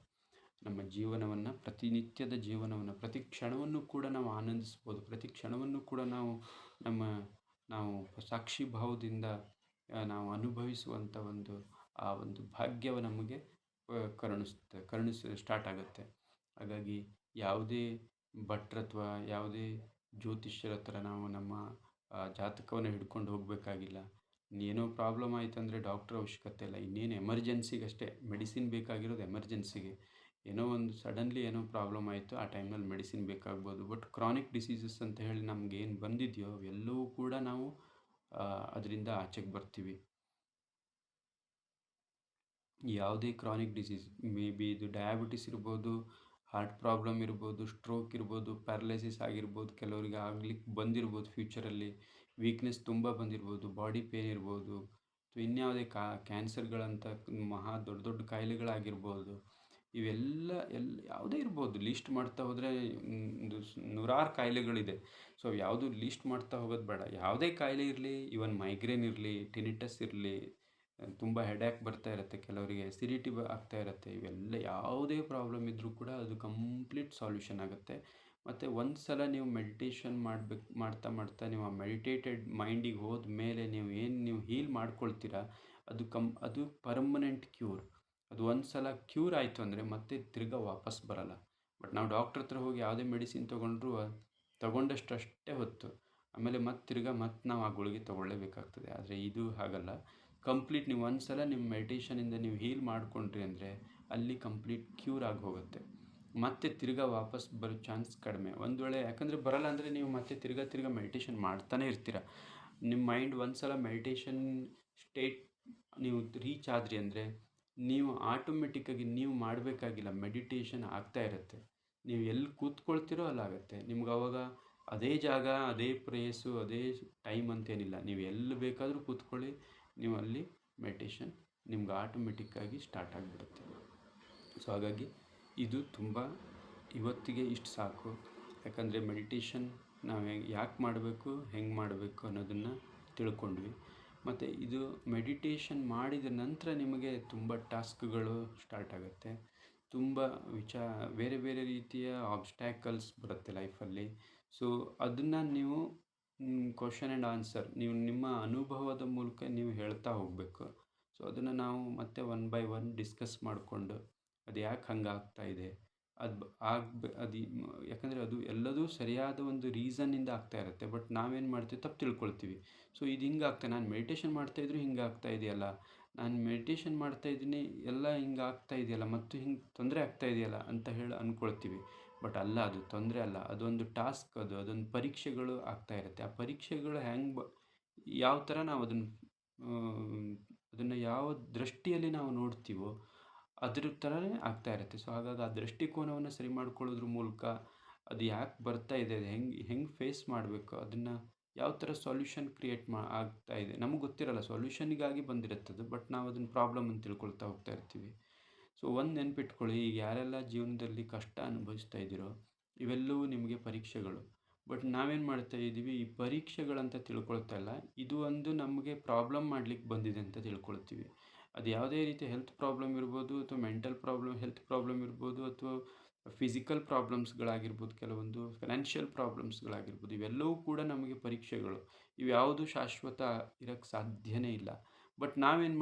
ನಮ್ಮ ಜೀವನವನ್ನು, ಪ್ರತಿನಿತ್ಯದ ಜೀವನವನ್ನು, ಪ್ರತಿ ಕ್ಷಣವನ್ನು ಕೂಡ ನಾವು ಆನಂದಿಸ್ಬೋದು. ಪ್ರತಿ ಕ್ಷಣವನ್ನು ಕೂಡ ನಾವು ಸಾಕ್ಷಿ ಭಾವದಿಂದ ನಾವು ಅನುಭವಿಸುವಂಥ ಆ ಒಂದು ಭಾಗ್ಯವು ನಮಗೆ ಸ್ಟಾರ್ಟ್ ಆಗುತ್ತೆ. ಹಾಗಾಗಿ ಯಾವುದೇ ಭಟ್ರ ಅಥವಾ ಯಾವುದೇ ಜ್ಯೋತಿಷ್ಯರ ಹತ್ರ ನಾವು ನಮ್ಮ ಜಾತಕವನ್ನು ಹಿಡ್ಕೊಂಡು ಹೋಗಬೇಕಾಗಿಲ್ಲ. ಏನೋ ಪ್ರಾಬ್ಲಮ್ ಆಯಿತು ಅಂದರೆ ಡಾಕ್ಟ್ರ್ ಅವಶ್ಯಕತೆ ಇಲ್ಲ. ಇನ್ನೇನು ಎಮರ್ಜೆನ್ಸಿಗಷ್ಟೇ ಮೆಡಿಸಿನ್ ಬೇಕಾಗಿರೋದು. ಎಮರ್ಜೆನ್ಸಿಗೆ ಏನೋ ಒಂದು ಸಡನ್ಲಿ ಏನೋ ಪ್ರಾಬ್ಲಮ್ ಆಯಿತು, ಆ ಟೈಮ್ನಲ್ಲಿ ಮೆಡಿಸಿನ್ ಬೇಕಾಗ್ಬೋದು. ಬಟ್ ಕ್ರಾನಿಕ್ ಡಿಸೀಸಸ್ ಅಂತ ಹೇಳಿ ನಮಗೇನು ಬಂದಿದೆಯೋ ಅವೆಲ್ಲವೂ ಕೂಡ ನಾವು ಅದರಿಂದ ಆಚೆಗೆ ಬರ್ತೀವಿ. ಯಾವುದೇ ಕ್ರಾನಿಕ್ ಡಿಸೀಸ್, ಮೇ ಬಿ ಇದು ಡಯಾಬಿಟಿಸ್ ಇರ್ಬೋದು, ಹಾರ್ಟ್ ಪ್ರಾಬ್ಲಮ್ ಇರ್ಬೋದು, ಸ್ಟ್ರೋಕ್ ಇರ್ಬೋದು, ಪ್ಯಾರಲೈಸಿಸ್ ಆಗಿರ್ಬೋದು, ಕೆಲವರಿಗೆ ಆಗ್ಲಿಕ್ಕೆ ಬಂದಿರ್ಬೋದು, ಫ್ಯೂಚರಲ್ಲಿ ವೀಕ್ನೆಸ್ ತುಂಬ ಬಂದಿರ್ಬೋದು, ಬಾಡಿ ಪೇನ್ ಇರ್ಬೋದು, ಅಥವಾ ಇನ್ಯಾವುದೇ ಕ್ಯಾನ್ಸರ್ಗಳಂಥ ಮಹಾ ದೊಡ್ಡ ದೊಡ್ಡ ಕಾಯಿಲೆಗಳಾಗಿರ್ಬೋದು. ಇವೆಲ್ಲ ಯಾವುದೇ ಇರ್ಬೋದು. ಲೀಸ್ಟ್ ಮಾಡ್ತಾ ಹೋದರೆ ನೂರಾರು ಕಾಯಿಲೆಗಳಿದೆ. ಸೊ ಯಾವುದು ಲೀಸ್ಟ್ ಮಾಡ್ತಾ ಹೋಗೋದು ಬೇಡ. ಯಾವುದೇ ಕಾಯಿಲೆ ಇರಲಿ, ಇವನ್ ಮೈಗ್ರೇನ್ ಇರಲಿ, ಟಿನಿಟಸ್ ಇರಲಿ, ತುಂಬ ಹೆಡ್ಯಾಕ್ ಬರ್ತಾ ಇರುತ್ತೆ, ಕೆಲವರಿಗೆ ಎಸಿಡಿಟಿ ಆಗ್ತಾ ಇರುತ್ತೆ, ಇವೆಲ್ಲ ಯಾವುದೇ ಪ್ರಾಬ್ಲಮ್ ಇದ್ದರೂ ಕೂಡ ಅದು ಕಂಪ್ಲೀಟ್ ಸಾಲ್ಯೂಷನ್ ಆಗುತ್ತೆ. ಮತ್ತು ಒಂದು ಸಲ ನೀವು ಮೆಡಿಟೇಷನ್ ಮಾಡ್ತಾ ಮಾಡ್ತಾ ನೀವು ಆ ಮೆಡಿಟೇಟೆಡ್ ಮೈಂಡಿಗೆ ಹೋದ ಮೇಲೆ ನೀವು ಹೀಲ್ ಮಾಡ್ಕೊಳ್ತೀರಾ, ಅದು ಪರ್ಮನೆಂಟ್ ಕ್ಯೂರ್. ಅದು ಒಂದು ಸಲ ಕ್ಯೂರ್ ಆಯಿತು ಅಂದರೆ ಮತ್ತೆ ತಿರ್ಗಾ ವಾಪಸ್ ಬರಲ್ಲ. ಬಟ್ ನಾವು ಡಾಕ್ಟ್ರ್ ಹತ್ರ ಹೋಗಿ ಯಾವುದೇ ಮೆಡಿಸಿನ್ ತೊಗೊಂಡ್ರೂ ತೊಗೊಂಡಷ್ಟೇ ಹೊತ್ತು, ಆಮೇಲೆ ಮತ್ತೆ ನಾವು ಆ ಗುಳಿಗೆ ತೊಗೊಳ್ಳೇಬೇಕಾಗ್ತದೆ. ಆದರೆ ಇದು ಹಾಗಲ್ಲ. ಕಂಪ್ಲೀಟ್ ನೀವು ಒಂದು ಸಲ ನಿಮ್ಮ ಮೆಡಿಟೇಷನಿಂದ ನೀವು ಹೀಲ್ ಮಾಡಿಕೊಂಡ್ರಿ ಅಂದರೆ ಅಲ್ಲಿ ಕಂಪ್ಲೀಟ್ ಕ್ಯೂರ್ ಆಗಿ ಹೋಗುತ್ತೆ. ಮತ್ತೆ ತಿರ್ಗಾ ವಾಪಸ್ ಬರೋ ಚಾನ್ಸ್ ಕಡಿಮೆ. ಒಂದು ವೇಳೆ ಯಾಕಂದರೆ ಬರಲ್ಲ ಅಂದರೆ ನೀವು ಮತ್ತೆ ತಿರ್ಗಾ ಮೆಡಿಟೇಷನ್ ಮಾಡ್ತಾನೆ ಇರ್ತೀರ. ನಿಮ್ಮ ಮೈಂಡ್ ಒಂದು ಸಲ ಮೆಡಿಟೇಷನ್ ಸ್ಟೇಟ್ ನೀವು ರೀಚ್ ಆದ್ರಿ ಅಂದರೆ ನೀವು ಆಟೋಮೆಟಿಕ್ಕಾಗಿ ನೀವು ಮಾಡಬೇಕಾಗಿಲ್ಲ, ಮೆಡಿಟೇಷನ್ ಆಗ್ತಾ ಇರುತ್ತೆ. ನೀವು ಎಲ್ಲಿ ಕೂತ್ಕೊಳ್ತೀರೋ ಅಲ್ಲಾಗುತ್ತೆ. ನಿಮ್ಗೆ ಅವಾಗ ಅದೇ ಜಾಗ, ಅದೇ ಪ್ಲೇಸು, ಅದೇ ಟೈಮ್ ಅಂತೇನಿಲ್ಲ. ನೀವು ಎಲ್ಲಿ ಬೇಕಾದರೂ ಕೂತ್ಕೊಳ್ಳಿ, ನೀವು ಅಲ್ಲಿ ಮೆಡಿಟೇಷನ್ ನಿಮ್ಗೆ ಆಟೋಮೆಟಿಕ್ಕಾಗಿ ಸ್ಟಾರ್ಟ್ ಆಗಿಬಿಡುತ್ತೆ. ಸೊ ಹಾಗಾಗಿ ಇದು ತುಂಬ ಇವತ್ತಿಗೆ ಇಷ್ಟು ಸಾಕು. ಯಾಕಂದರೆ ಮೆಡಿಟೇಷನ್ ನಾವು ಯಾಕೆ ಮಾಡಬೇಕು, ಹೆಂಗೆ ಮಾಡಬೇಕು ಅನ್ನೋದನ್ನು ತಿಳ್ಕೊಂಡ್ವಿ. ಮತ್ತು ಇದು ಮೆಡಿಟೇಷನ್ ಮಾಡಿದ ನಂತರ ನಿಮಗೆ ತುಂಬ ಟಾಸ್ಕ್ಗಳು ಸ್ಟಾರ್ಟ್ ಆಗುತ್ತೆ. ತುಂಬ ಬೇರೆ ಬೇರೆ ರೀತಿಯ ಆಬ್ಸ್ಟ್ಯಾಕಲ್ಸ್ ಬರುತ್ತೆ ಲೈಫಲ್ಲಿ. ಸೊ ಅದನ್ನು ನೀವು ಕ್ವಶನ್ ಆ್ಯಂಡ್ ಆನ್ಸರ್ ನೀವು ನಿಮ್ಮ ಅನುಭವದ ಮೂಲಕ ನೀವು ಹೇಳ್ತಾ ಹೋಗಬೇಕು. ಸೊ ಅದನ್ನು ನಾವು ಮತ್ತೆ ಒನ್ ಬೈ ಒನ್ ಡಿಸ್ಕಸ್ ಮಾಡಿಕೊಂಡು ಅದು ಯಾಕೆ ಹಂಗಾಗ್ತಾ ಇದೆ, ಯಾಕಂದರೆ ಅದು ಎಲ್ಲದೂ ಸರಿಯಾದ ಒಂದು ರೀಸನ್ನಿಂದ ಆಗ್ತಾ ಇರುತ್ತೆ. ಬಟ್ ನಾವೇನು ಮಾಡ್ತೀವಿ, ತಪ್ಪು ತಿಳ್ಕೊಳ್ತೀವಿ. ಸೊ ಇದು ಹಿಂಗಾಗ್ತಾ, ನಾನು ಮೆಡಿಟೇಷನ್ ಮಾಡ್ತಾಯಿದ್ರು ಹಿಂಗಾಗ್ತಾ ಇದೆಯಲ್ಲ, ನಾನು ಮೆಡಿಟೇಷನ್ ಮಾಡ್ತಾಯಿದ್ದೀನಿ ಎಲ್ಲ ಹಿಂಗಾಗ್ತಾ ಇದೆಯಲ್ಲ, ಮತ್ತು ಹಿಂಗೆ ತೊಂದರೆ ಆಗ್ತಾ ಇದೆಯಲ್ಲ ಅಂತ ಹೇಳಿ ಅಂದ್ಕೊಳ್ತೀವಿ. ಬಟ್ ಅಲ್ಲ, ಅದು ತೊಂದರೆ ಅಲ್ಲ, ಅದೊಂದು ಟಾಸ್ಕ್, ಅದೊಂದು ಪರೀಕ್ಷೆಗಳು ಆಗ್ತಾ ಇರುತ್ತೆ. ಆ ಪರೀಕ್ಷೆಗಳು ಯಾವ ಥರ ನಾವು ಅದನ್ನು ಯಾವ ದೃಷ್ಟಿಯಲ್ಲಿ ನಾವು ನೋಡ್ತೀವೋ ಅದ್ರ ಥರನೇ ಆಗ್ತಾ ಇರುತ್ತೆ. ಸೊ ಹಾಗಾಗಿ ಆ ದೃಷ್ಟಿಕೋನವನ್ನು ಸರಿ ಮಾಡ್ಕೊಳ್ಳೋದ್ರ ಮೂಲಕ ಅದು ಯಾಕೆ ಬರ್ತಾ ಇದೆ, ಅದು ಹೆಂಗೆ ಫೇಸ್ ಮಾಡಬೇಕು, ಅದನ್ನು ಯಾವ ಥರ ಸೊಲ್ಯೂಷನ್ ಕ್ರಿಯೇಟ್ ಆಗ್ತಾ ಇದೆ, ನಮಗೆ ಗೊತ್ತಿರಲ್ಲ. ಸೊಲ್ಯೂಷನಿಗಾಗಿ ಬಂದಿರುತ್ತದು, ಬಟ್ ನಾವು ಅದನ್ನು ಪ್ರಾಬ್ಲಮ್ ಅಂತ ತಿಳ್ಕೊಳ್ತಾ ಹೋಗ್ತಾ ಇರ್ತೀವಿ. ಸೊ ಒಂದು ನೆನ್ಪಿಟ್ಕೊಳ್ಳಿ, ಈಗ ಯಾರೆಲ್ಲ ಜೀವನದಲ್ಲಿ ಕಷ್ಟ ಅನುಭವಿಸ್ತಾ ಇದ್ದೀರೋ ಇವೆಲ್ಲವೂ ನಿಮಗೆ ಪರೀಕ್ಷೆಗಳು. ಬಟ್ ನಾವೇನು ಮಾಡ್ತಾ ಇದ್ದೀವಿ, ಈ ಪರೀಕ್ಷೆಗಳಂತ ತಿಳ್ಕೊಳ್ತಾ ಇಲ್ಲ, ಇದು ಒಂದು ನಮಗೆ ಪ್ರಾಬ್ಲಮ್ ಮಾಡಲಿಕ್ಕೆ ಬಂದಿದೆ ಅಂತ ತಿಳ್ಕೊಳ್ತೀವಿ. ಅದು ಯಾವುದೇ ರೀತಿ ಹೆಲ್ತ್ ಪ್ರಾಬ್ಲಮ್ ಇರ್ಬೋದು, ಅಥವಾ ಮೆಂಟಲ್ ಹೆಲ್ತ್ ಪ್ರಾಬ್ಲಮ್ ಇರ್ಬೋದು, ಅಥವಾ ಫಿಸಿಕಲ್ ಪ್ರಾಬ್ಲಮ್ಸ್ಗಳಾಗಿರ್ಬೋದು, ಕೆಲವೊಂದು ಫಿನಾನ್ಷಿಯಲ್ ಪ್ರಾಬ್ಲಮ್ಸ್ಗಳಾಗಿರ್ಬೋದು, ಇವೆಲ್ಲವೂ ಕೂಡ ನಮಗೆ ಪರೀಕ್ಷೆಗಳು. ಇವ್ಯಾವುದು ಶಾಶ್ವತ ಇರೋಕ್ಕೆ ಸಾಧ್ಯನೇ ಇಲ್ಲ. ಬಟ್ ನಾವೇನು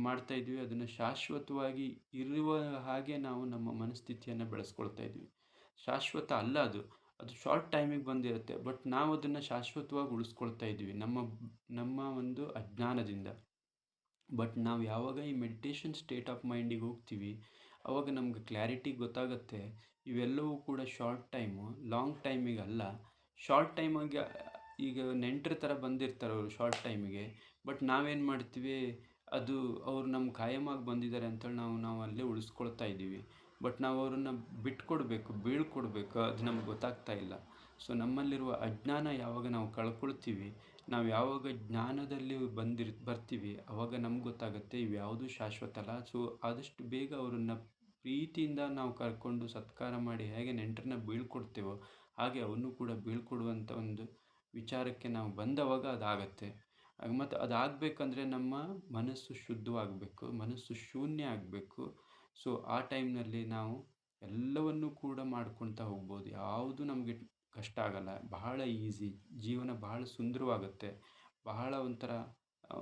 ಮಾಡ್ತಾಯಿದ್ವಿ, ಅದನ್ನು ಶಾಶ್ವತವಾಗಿ ಇರುವ ಹಾಗೆ ನಾವು ನಮ್ಮ ಮನಸ್ಥಿತಿಯನ್ನು ಬೆಳೆಸ್ಕೊಳ್ತಾ ಇದ್ವಿ. ಶಾಶ್ವತ ಅಲ್ಲ ಅದು ಅದು ಶಾರ್ಟ್ ಟೈಮಿಗೆ ಬಂದಿರುತ್ತೆ, ಬಟ್ ನಾವು ಅದನ್ನು ಶಾಶ್ವತವಾಗಿ ಉಳಿಸ್ಕೊಳ್ತಾ ಇದ್ದೀವಿ ನಮ್ಮ ಒಂದು ಅಜ್ಞಾನದಿಂದ. ಬಟ್ ನಾವು ಯಾವಾಗ ಈ ಮೆಡಿಟೇಷನ್ ಸ್ಟೇಟ್ ಆಫ್ ಮೈಂಡಿಗೆ ಹೋಗ್ತೀವಿ, ಆವಾಗ ನಮ್ಗೆ ಕ್ಲಾರಿಟಿ ಗೊತ್ತಾಗುತ್ತೆ ಇವೆಲ್ಲವೂ ಕೂಡ ಶಾರ್ಟ್ ಟೈಮು, ಲಾಂಗ್ ಟೈಮಿಗಲ್ಲ. ಶಾರ್ಟ್ ಟೈಮಿಗೆ ಈಗ ನೆಂಟರ ಥರ ಬಂದಿರ್ತಾರೆ ಅವರು ಶಾರ್ಟ್ ಟೈಮಿಗೆ, ಬಟ್ ನಾವೇನು ಮಾಡ್ತೀವಿ, ಅದು ಅವ್ರು ನಮ್ಮ ಕಾಯಮಾಗಿ ಬಂದಿದ್ದಾರೆ ಅಂತೇಳಿ ನಾವು ಅಲ್ಲೇ ಉಳಿಸ್ಕೊಳ್ತಾ ಇದ್ದೀವಿ. ಬಟ್ ನಾವು ಅವರನ್ನು ಬಿಟ್ಕೊಡ್ಬೇಕು, ಬೀಳ್ಕೊಡ್ಬೇಕು, ಅದು ನಮ್ಗೆ ಗೊತ್ತಾಗ್ತಾ ಇಲ್ಲ. ಸೊ ನಮ್ಮಲ್ಲಿರುವ ಅಜ್ಞಾನ ಯಾವಾಗ ನಾವು ಕಳ್ಕೊಳ್ತೀವಿ, ನಾವು ಯಾವಾಗ ಜ್ಞಾನದಲ್ಲಿ ಬರ್ತೀವಿ, ಅವಾಗ ನಮ್ಗೆ ಗೊತ್ತಾಗುತ್ತೆ ಇವ್ಯಾವುದೂ ಶಾಶ್ವತ ಅಲ್ಲ. ಸೊ ಆದಷ್ಟು ಬೇಗ ಅವರನ್ನು ಪ್ರೀತಿಯಿಂದ ನಾವು ಕರ್ಕೊಂಡು ಸತ್ಕಾರ ಮಾಡಿ ಹೇಗೆ ನೆಂಟರನ್ನ ಬೀಳ್ಕೊಡ್ತೇವೋ, ಹಾಗೆ ಅವನು ಕೂಡ ಬೀಳ್ಕೊಡುವಂಥ ಒಂದು ವಿಚಾರಕ್ಕೆ ನಾವು ಬಂದವಾಗ ಅದಾಗತ್ತೆ. ಮತ್ತು ಅದಾಗಬೇಕಂದ್ರೆ ನಮ್ಮ ಮನಸ್ಸು ಶುದ್ಧವಾಗಬೇಕು, ಮನಸ್ಸು ಶೂನ್ಯ ಆಗಬೇಕು. ಸೊ ಆ ಟೈಮ್ನಲ್ಲಿ ನಾವು ಎಲ್ಲವನ್ನೂ ಕೂಡ ಮಾಡ್ಕೊಳ್ತಾ ಹೋಗ್ಬೋದು. ಯಾವುದು ನಮಗೆ ಕಷ್ಟ ಆಗಲ್ಲ, ಬಹಳ ಈಸಿ, ಜೀವನ ಬಹಳ ಸುಂದರವಾಗುತ್ತೆ. ಬಹಳ ಒಂಥರ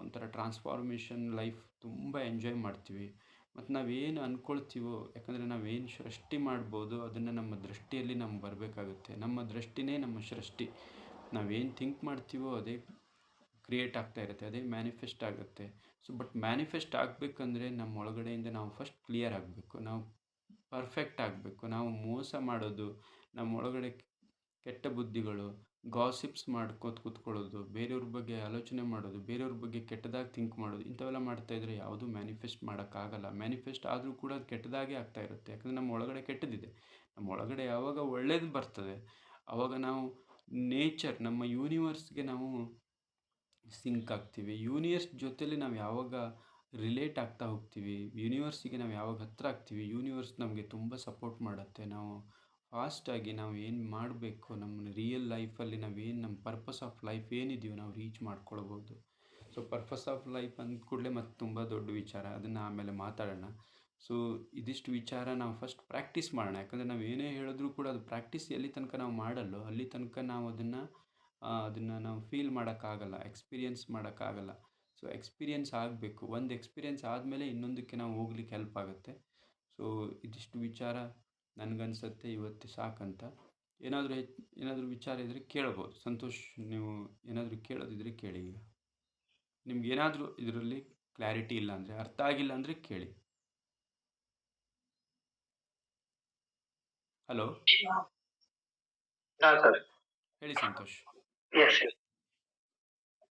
ಒಂಥರ ಟ್ರಾನ್ಸ್ಫಾರ್ಮೇಷನ್ ಲೈಫ್ ತುಂಬ ಎಂಜಾಯ್ ಮಾಡ್ತೀವಿ. ಮತ್ತು ನಾವೇನು ಅಂದ್ಕೊಳ್ತೀವೋ, ಯಾಕಂದರೆ ನಾವೇನು ಸೃಷ್ಟಿ ಮಾಡ್ಬೋದು ಅದನ್ನು ನಮ್ಮ ದೃಷ್ಟಿಯಲ್ಲಿ ನಮ್ಗೆ ಬರಬೇಕಾಗುತ್ತೆ. ನಮ್ಮ ದೃಷ್ಟಿನೇ ನಮ್ಮ ಸೃಷ್ಟಿ. ನಾವೇನು ಥಿಂಕ್ ಮಾಡ್ತೀವೋ ಅದೇ ಕ್ರಿಯೇಟ್ ಆಗ್ತಾ ಇರುತ್ತೆ, ಅದೇ ಮ್ಯಾನಿಫೆಸ್ಟ್ ಆಗುತ್ತೆ. ಸೊ ಬಟ್ ಮ್ಯಾನಿಫೆಸ್ಟ್ ಆಗಬೇಕಂದ್ರೆ ನಮ್ಮ ಒಳಗಡೆಯಿಂದ ನಾವು ಫಸ್ಟ್ ಕ್ಲಿಯರ್ ಆಗಬೇಕು, ನಾವು ಪರ್ಫೆಕ್ಟ್ ಆಗಬೇಕು. ನಾವು ಮೋಸ ಮಾಡೋದು, ನಮ್ಮ ಒಳಗಡೆ ಕೆಟ್ಟ ಬುದ್ಧಿಗಳು, ಗಾಸಿಪ್ಸ್ ಮಾಡ್ಕೋತ ಕೂತ್ಕೊಳ್ಳೋದು, ಬೇರೆಯವ್ರ ಬಗ್ಗೆ ಆಲೋಚನೆ ಮಾಡೋದು, ಬೇರೆಯವ್ರ ಬಗ್ಗೆ ಕೆಟ್ಟದಾಗಿ ಥಿಂಕ್ ಮಾಡೋದು, ಇಂಥವೆಲ್ಲ ಮಾಡ್ತಾಯಿದ್ರೆ ಯಾವುದೂ ಮ್ಯಾನಿಫೆಸ್ಟ್ ಮಾಡೋಕ್ಕಾಗಲ್ಲ. ಮ್ಯಾನಿಫೆಸ್ಟ್ ಆದರೂ ಕೂಡ ಅದು ಕೆಟ್ಟದಾಗೇ ಆಗ್ತಾ ಇರುತ್ತೆ, ಯಾಕಂದರೆ ನಮ್ಮ ಒಳಗಡೆ ಕೆಟ್ಟದಿದೆ. ನಮ್ಮ ಒಳಗಡೆ ಯಾವಾಗ ಒಳ್ಳೇದು ಬರ್ತದೆ, ಆವಾಗ ನಾವು ನೇಚರ್, ನಮ್ಮ ಯೂನಿವರ್ಸ್ಗೆ ನಾವು ಸಿಂಕ್ ಆಗ್ತೀವಿ. ಯೂನಿವರ್ಸ್ ಜೊತೆಲಿ ನಾವು ಯಾವಾಗ ರಿಲೇಟ್ ಆಗ್ತಾ ಹೋಗ್ತೀವಿ, ಯೂನಿವರ್ಸಿಗೆ ನಾವು ಯಾವಾಗ ಹತ್ತಿರ ಆಗ್ತೀವಿ, ಯೂನಿವರ್ಸ್ ನಮಗೆ ತುಂಬ ಸಪೋರ್ಟ್ ಮಾಡುತ್ತೆ. ನಾವು ಫಾಸ್ಟಾಗಿ ನಾವು ಏನು ಮಾಡಬೇಕು, ನಮ್ಮ ರಿಯಲ್ ಲೈಫಲ್ಲಿ ನಾವೇನು ನಮ್ಮ ಪರ್ಪಸ್ ಆಫ್ ಲೈಫ್ ಏನಿದೆಯೋ ನಾವು ರೀಚ್ ಮಾಡ್ಕೊಳ್ಬೋದು. ಸೊ ಪರ್ಪಸ್ ಆಫ್ ಲೈಫ್ ಅಂದ ಕೂಡಲೇ ಮತ್ತು ತುಂಬ ದೊಡ್ಡ ವಿಚಾರ, ಅದನ್ನು ಆಮೇಲೆ ಮಾತಾಡೋಣ. ಸೊ ಇದಿಷ್ಟು ವಿಚಾರ ನಾವು ಫಸ್ಟ್ ಪ್ರಾಕ್ಟೀಸ್ ಮಾಡೋಣ, ಯಾಕಂದರೆ ನಾವು ಏನೇ ಹೇಳಿದ್ರೂ ಕೂಡ ಅದು ಪ್ರಾಕ್ಟೀಸ್ ಎಲ್ಲಿ ತನಕ ನಾವು ಮಾಡಲ್ಲೋ ಅಲ್ಲಿ ತನಕ ನಾವು ಅದನ್ನು ನಾವು ಫೀಲ್ ಮಾಡೋಕ್ಕಾಗಲ್ಲ, ಎಕ್ಸ್ಪೀರಿಯೆನ್ಸ್ ಮಾಡೋಕ್ಕಾಗಲ್ಲ. ಸೊ ಎಕ್ಸ್ಪೀರಿಯೆನ್ಸ್ ಆಗಬೇಕು, ಒಂದು ಎಕ್ಸ್ಪೀರಿಯೆನ್ಸ್ ಆದಮೇಲೆ ಇನ್ನೊಂದಕ್ಕೆ ನಾವು ಹೋಗ್ಲಿಕ್ಕೆ ಹೆಲ್ಪ್ ಆಗುತ್ತೆ. ಸೊ ಇದಿಷ್ಟು ವಿಚಾರ ನನಗನ್ಸುತ್ತೆ ಇವತ್ತು ಸಾಕಂತ. ಏನಾದರೂ ವಿಚಾರ ಇದ್ದರೆ ಕೇಳ್ಬೋದು. ಸಂತೋಷ್, ನೀವು ಏನಾದರೂ ಕೇಳೋದಿದ್ರೆ ಕೇಳಿ. ಈಗ ನಿಮ್ಗೆ ಏನಾದರೂ ಇದರಲ್ಲಿ ಕ್ಲಾರಿಟಿ ಇಲ್ಲ ಅಂದರೆ, ಅರ್ಥ ಆಗಿಲ್ಲ ಅಂದರೆ ಕೇಳಿ. ಹಲೋ, ಹಾಂ ಸರ್. ಹೇಳಿ ಸಂತೋಷ್. S S.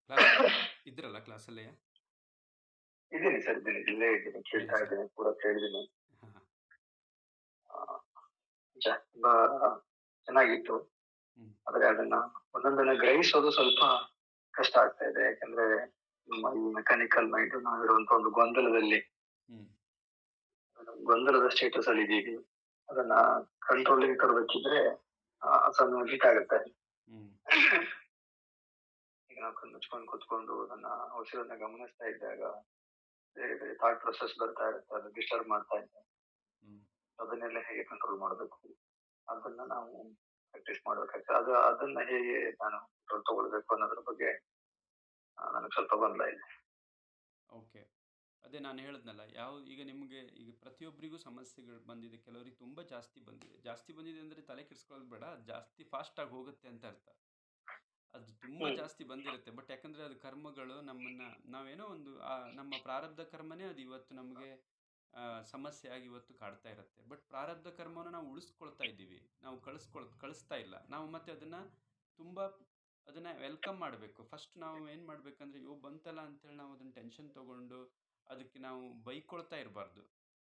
ಕ್ಲಾಸ್ ಇದ್ರಲ್ಲ ಕ್ಲಾಸಲ್ಲೇ? ಇದ್ದೀನಿ ಸರ್, ಇದ್ದೀನಿ, ಇಲ್ಲೇ ಇದ್ದೀನಿ, ಹೇಳಿ ಕೇಳ್ತಾ ಸರ್. ಇದ್ದೀನಿ, ಕೂಡ ಕೇಳಿದ್ದೀನಿ. ಹಾಂ ಹಾಂ. ತುಂಬಾ ಚೆನ್ನಾಗಿತ್ತು. ಹ್ಞೂ ಆದ್ರೆ ಅದನ್ನ ಒಂದೊಂದನ್ನ ಗ್ರಹಿಸೋದು ಸ್ವಲ್ಪ ಕಷ್ಟ ಆಗ್ತಾ ಇದೆ. ಯಾಕಂದ್ರೆ ನಮ್ಮ ಈ ಮೆಕ್ಯಾನಿಕಲ್ ಮೈಂಡ್ ನಾವಿರುವಂತ ಒಂದು ಹ್ಞೂ ಗೊಂದಲದ ಸ್ಟೇಟಸ್ ಅಲ್ಲಿ ಇದ್ದೀವಿ. ಅದನ್ನ ಕಂಟ್ರೋಲಿಂಗ್ ತರಬೇಕಿದ್ರೆ ಸಮಯ ಬೇಕಾಗುತ್ತೆ. ಹ್ಞೂ ಈಗ ನಾವು ಕಣ್ಣು ಮುಚ್ಕೊಂಡು ಕೂತ್ಕೊಂಡು ನನ್ನ ಉಸಿರನ್ನ ಗಮನಿಸ್ತಾ ಇದ್ದಾಗ ಬೇರೆ ಬೇರೆ ಥಾಟ್ ಪ್ರೊಸೆಸ್ ಬರ್ತಾ ಇರುತ್ತೆ, ಅದು ಡಿಸ್ಟರ್ಬ್ ಮಾಡ್ತಾ ಇದೆ. ಹ್ಞೂ ಅದನ್ನೆಲ್ಲ ಹೇಗೆ ಕಂಟ್ರೋಲ್ ಮಾಡಬೇಕು, ಅದನ್ನ ನಾವು ಪ್ರಾಕ್ಟೀಸ್ ಮಾಡ್ಬೇಕಾಗ್ತದೆ. ಅದನ್ನ ಹೇಗೆ ನಾನು ಕಂಟ್ರೋಲ್ ತಗೊಳ್ಬೇಕು ಅನ್ನೋದ್ರ ಬಗ್ಗೆ ನನಗೆ ಸ್ವಲ್ಪ ಗೊಂದಲ ಇದೆ. ಓಕೆ. ಅದೇ ನಾನು ಹೇಳಿದ್ನಲ್ಲ, ಈಗ ನಿಮಗೆ ಈಗ ಪ್ರತಿಯೊಬ್ಬರಿಗೂ ಸಮಸ್ಯೆಗಳು ಬಂದಿದೆ. ಕೆಲವರಿಗೆ ತುಂಬ ಜಾಸ್ತಿ ಬಂದಿದೆ. ಜಾಸ್ತಿ ಬಂದಿದೆ ಅಂದರೆ ತಲೆ ಕೆಡಿಸ್ಕೊಳ್ಳೋದು ಬೇಡ, ಅದು ಜಾಸ್ತಿ ಫಾಸ್ಟಾಗಿ ಹೋಗುತ್ತೆ ಅಂತ ಅರ್ಥ. ಅದು ತುಂಬ ಹ್ಮ್ ಜಾಸ್ತಿ ಬಂದಿರುತ್ತೆ, ಬಟ್ ಯಾಕಂದರೆ ಅದು ಕರ್ಮಗಳು ನಮ್ಮನ್ನು, ನಾವೇನೋ ಒಂದು ನಮ್ಮ ಪ್ರಾರಬ್ಧ ಕರ್ಮನೇ ಅದು ಇವತ್ತು ನಮಗೆ ಸಮಸ್ಯೆ ಆಗಿ ಇವತ್ತು ಕಾಡ್ತಾ ಇರುತ್ತೆ. ಬಟ್ ಪ್ರಾರಬ್ಧ ಕರ್ಮವನ್ನು ನಾವು ಉಳಿಸ್ಕೊಳ್ತಾ ಇದ್ದೀವಿ, ನಾವು ಕಳಿಸ್ತಾ ಇಲ್ಲ. ನಾವು ಮತ್ತೆ ತುಂಬ ಅದನ್ನು ವೆಲ್ಕಮ್ ಮಾಡಬೇಕು. ಫಸ್ಟ್ ನಾವು ಏನು ಮಾಡಬೇಕಂದ್ರೆ, ಅಯ್ಯೋ ಬಂತಲ್ಲ ಅಂತೇಳಿ ನಾವು ಅದನ್ನು ಟೆನ್ಷನ್ ತೊಗೊಂಡು ಅದಕ್ಕೆ ನಾವು ಬೈಕೊಳ್ತಾ ಇರಬಾರ್ದು.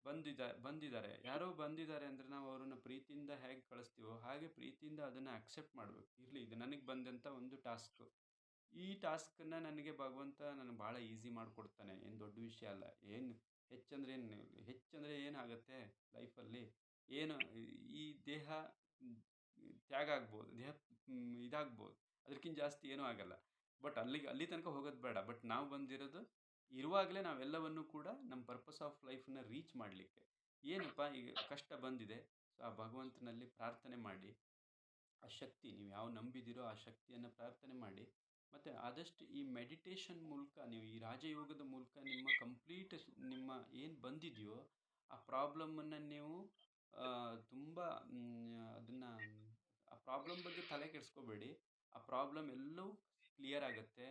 ಬಂದಿದ್ದಾರೆ, ಯಾರೋ ಬಂದಿದ್ದಾರೆ ಅಂದರೆ ನಾವು ಅವರನ್ನು ಪ್ರೀತಿಯಿಂದ ಹೇಗೆ ಕಳಿಸ್ತೀವೋ ಹಾಗೆ ಪ್ರೀತಿಯಿಂದ ಅದನ್ನು ಅಕ್ಸೆಪ್ಟ್ ಮಾಡಬೇಕು. ಇರಲಿ, ಇದು ನನಗೆ ಬಂದಂಥ ಒಂದು ಟಾಸ್ಕು. ಈ ಟಾಸ್ಕನ್ನು ನನಗೆ ಭಗವಂತ ನನಗೆ ಭಾಳ ಈಸಿ ಮಾಡಿಕೊಡ್ತಾನೆ, ಏನು ದೊಡ್ಡ ವಿಷಯ ಅಲ್ಲ. ಹೆಚ್ಚಂದರೆ ಏನಾಗುತ್ತೆ ಲೈಫಲ್ಲಿ, ಏನು ಈ ದೇಹ ಮ್, ತ್ಯಾಗ ಆಗ್ಬೋದು, ದೇಹ ಇದಾಗ್ಬೋದು, ಅದಕ್ಕಿಂತ ಜಾಸ್ತಿ ಏನೂ ಆಗಲ್ಲ. ಬಟ್ ಅಲ್ಲಿ ತನಕ ಹೋಗೋದು ಬೇಡ. ಬಟ್ ನಾವು ಬಂದಿರೋದು ಇರುವಾಗಲೇ ನಾವೆಲ್ಲವನ್ನು ಕೂಡ ನಮ್ಮ ಪರ್ಪಸ್ ಆಫ್ ಲೈಫನ್ನ ರೀಚ್ ಮಾಡಲಿಕ್ಕೆ. ಏನಪ್ಪ ಈಗ ಕಷ್ಟ ಬಂದಿದೆ, ಸೊ ಆ ಭಗವಂತನಲ್ಲಿ ಪ್ರಾರ್ಥನೆ ಮಾಡಿ, ಆ ಶಕ್ತಿ, ನೀವು ಯಾವ ನಂಬಿದಿರೋ ಆ ಶಕ್ತಿಯನ್ನು ಪ್ರಾರ್ಥನೆ ಮಾಡಿ. ಮತ್ತು ಆದಷ್ಟು ಈ ಮೆಡಿಟೇಷನ್ ಮೂಲಕ, ನೀವು ಈ ರಾಜಯೋಗದ ಮೂಲಕ ನಿಮ್ಮ ಏನು ಬಂದಿದೆಯೋ ಆ ಪ್ರಾಬ್ಲಮ್ಮನ್ನು ನೀವು ತುಂಬ ಅದನ್ನು ಆ ಪ್ರಾಬ್ಲಮ್ ಬಗ್ಗೆ ತಲೆ ಕೆಡಿಸ್ಕೋಬೇಡಿ. ಆ ಪ್ರಾಬ್ಲಮ್ ಎಲ್ಲವೂ ಕ್ಲಿಯರ್ ಆಗುತ್ತೆ.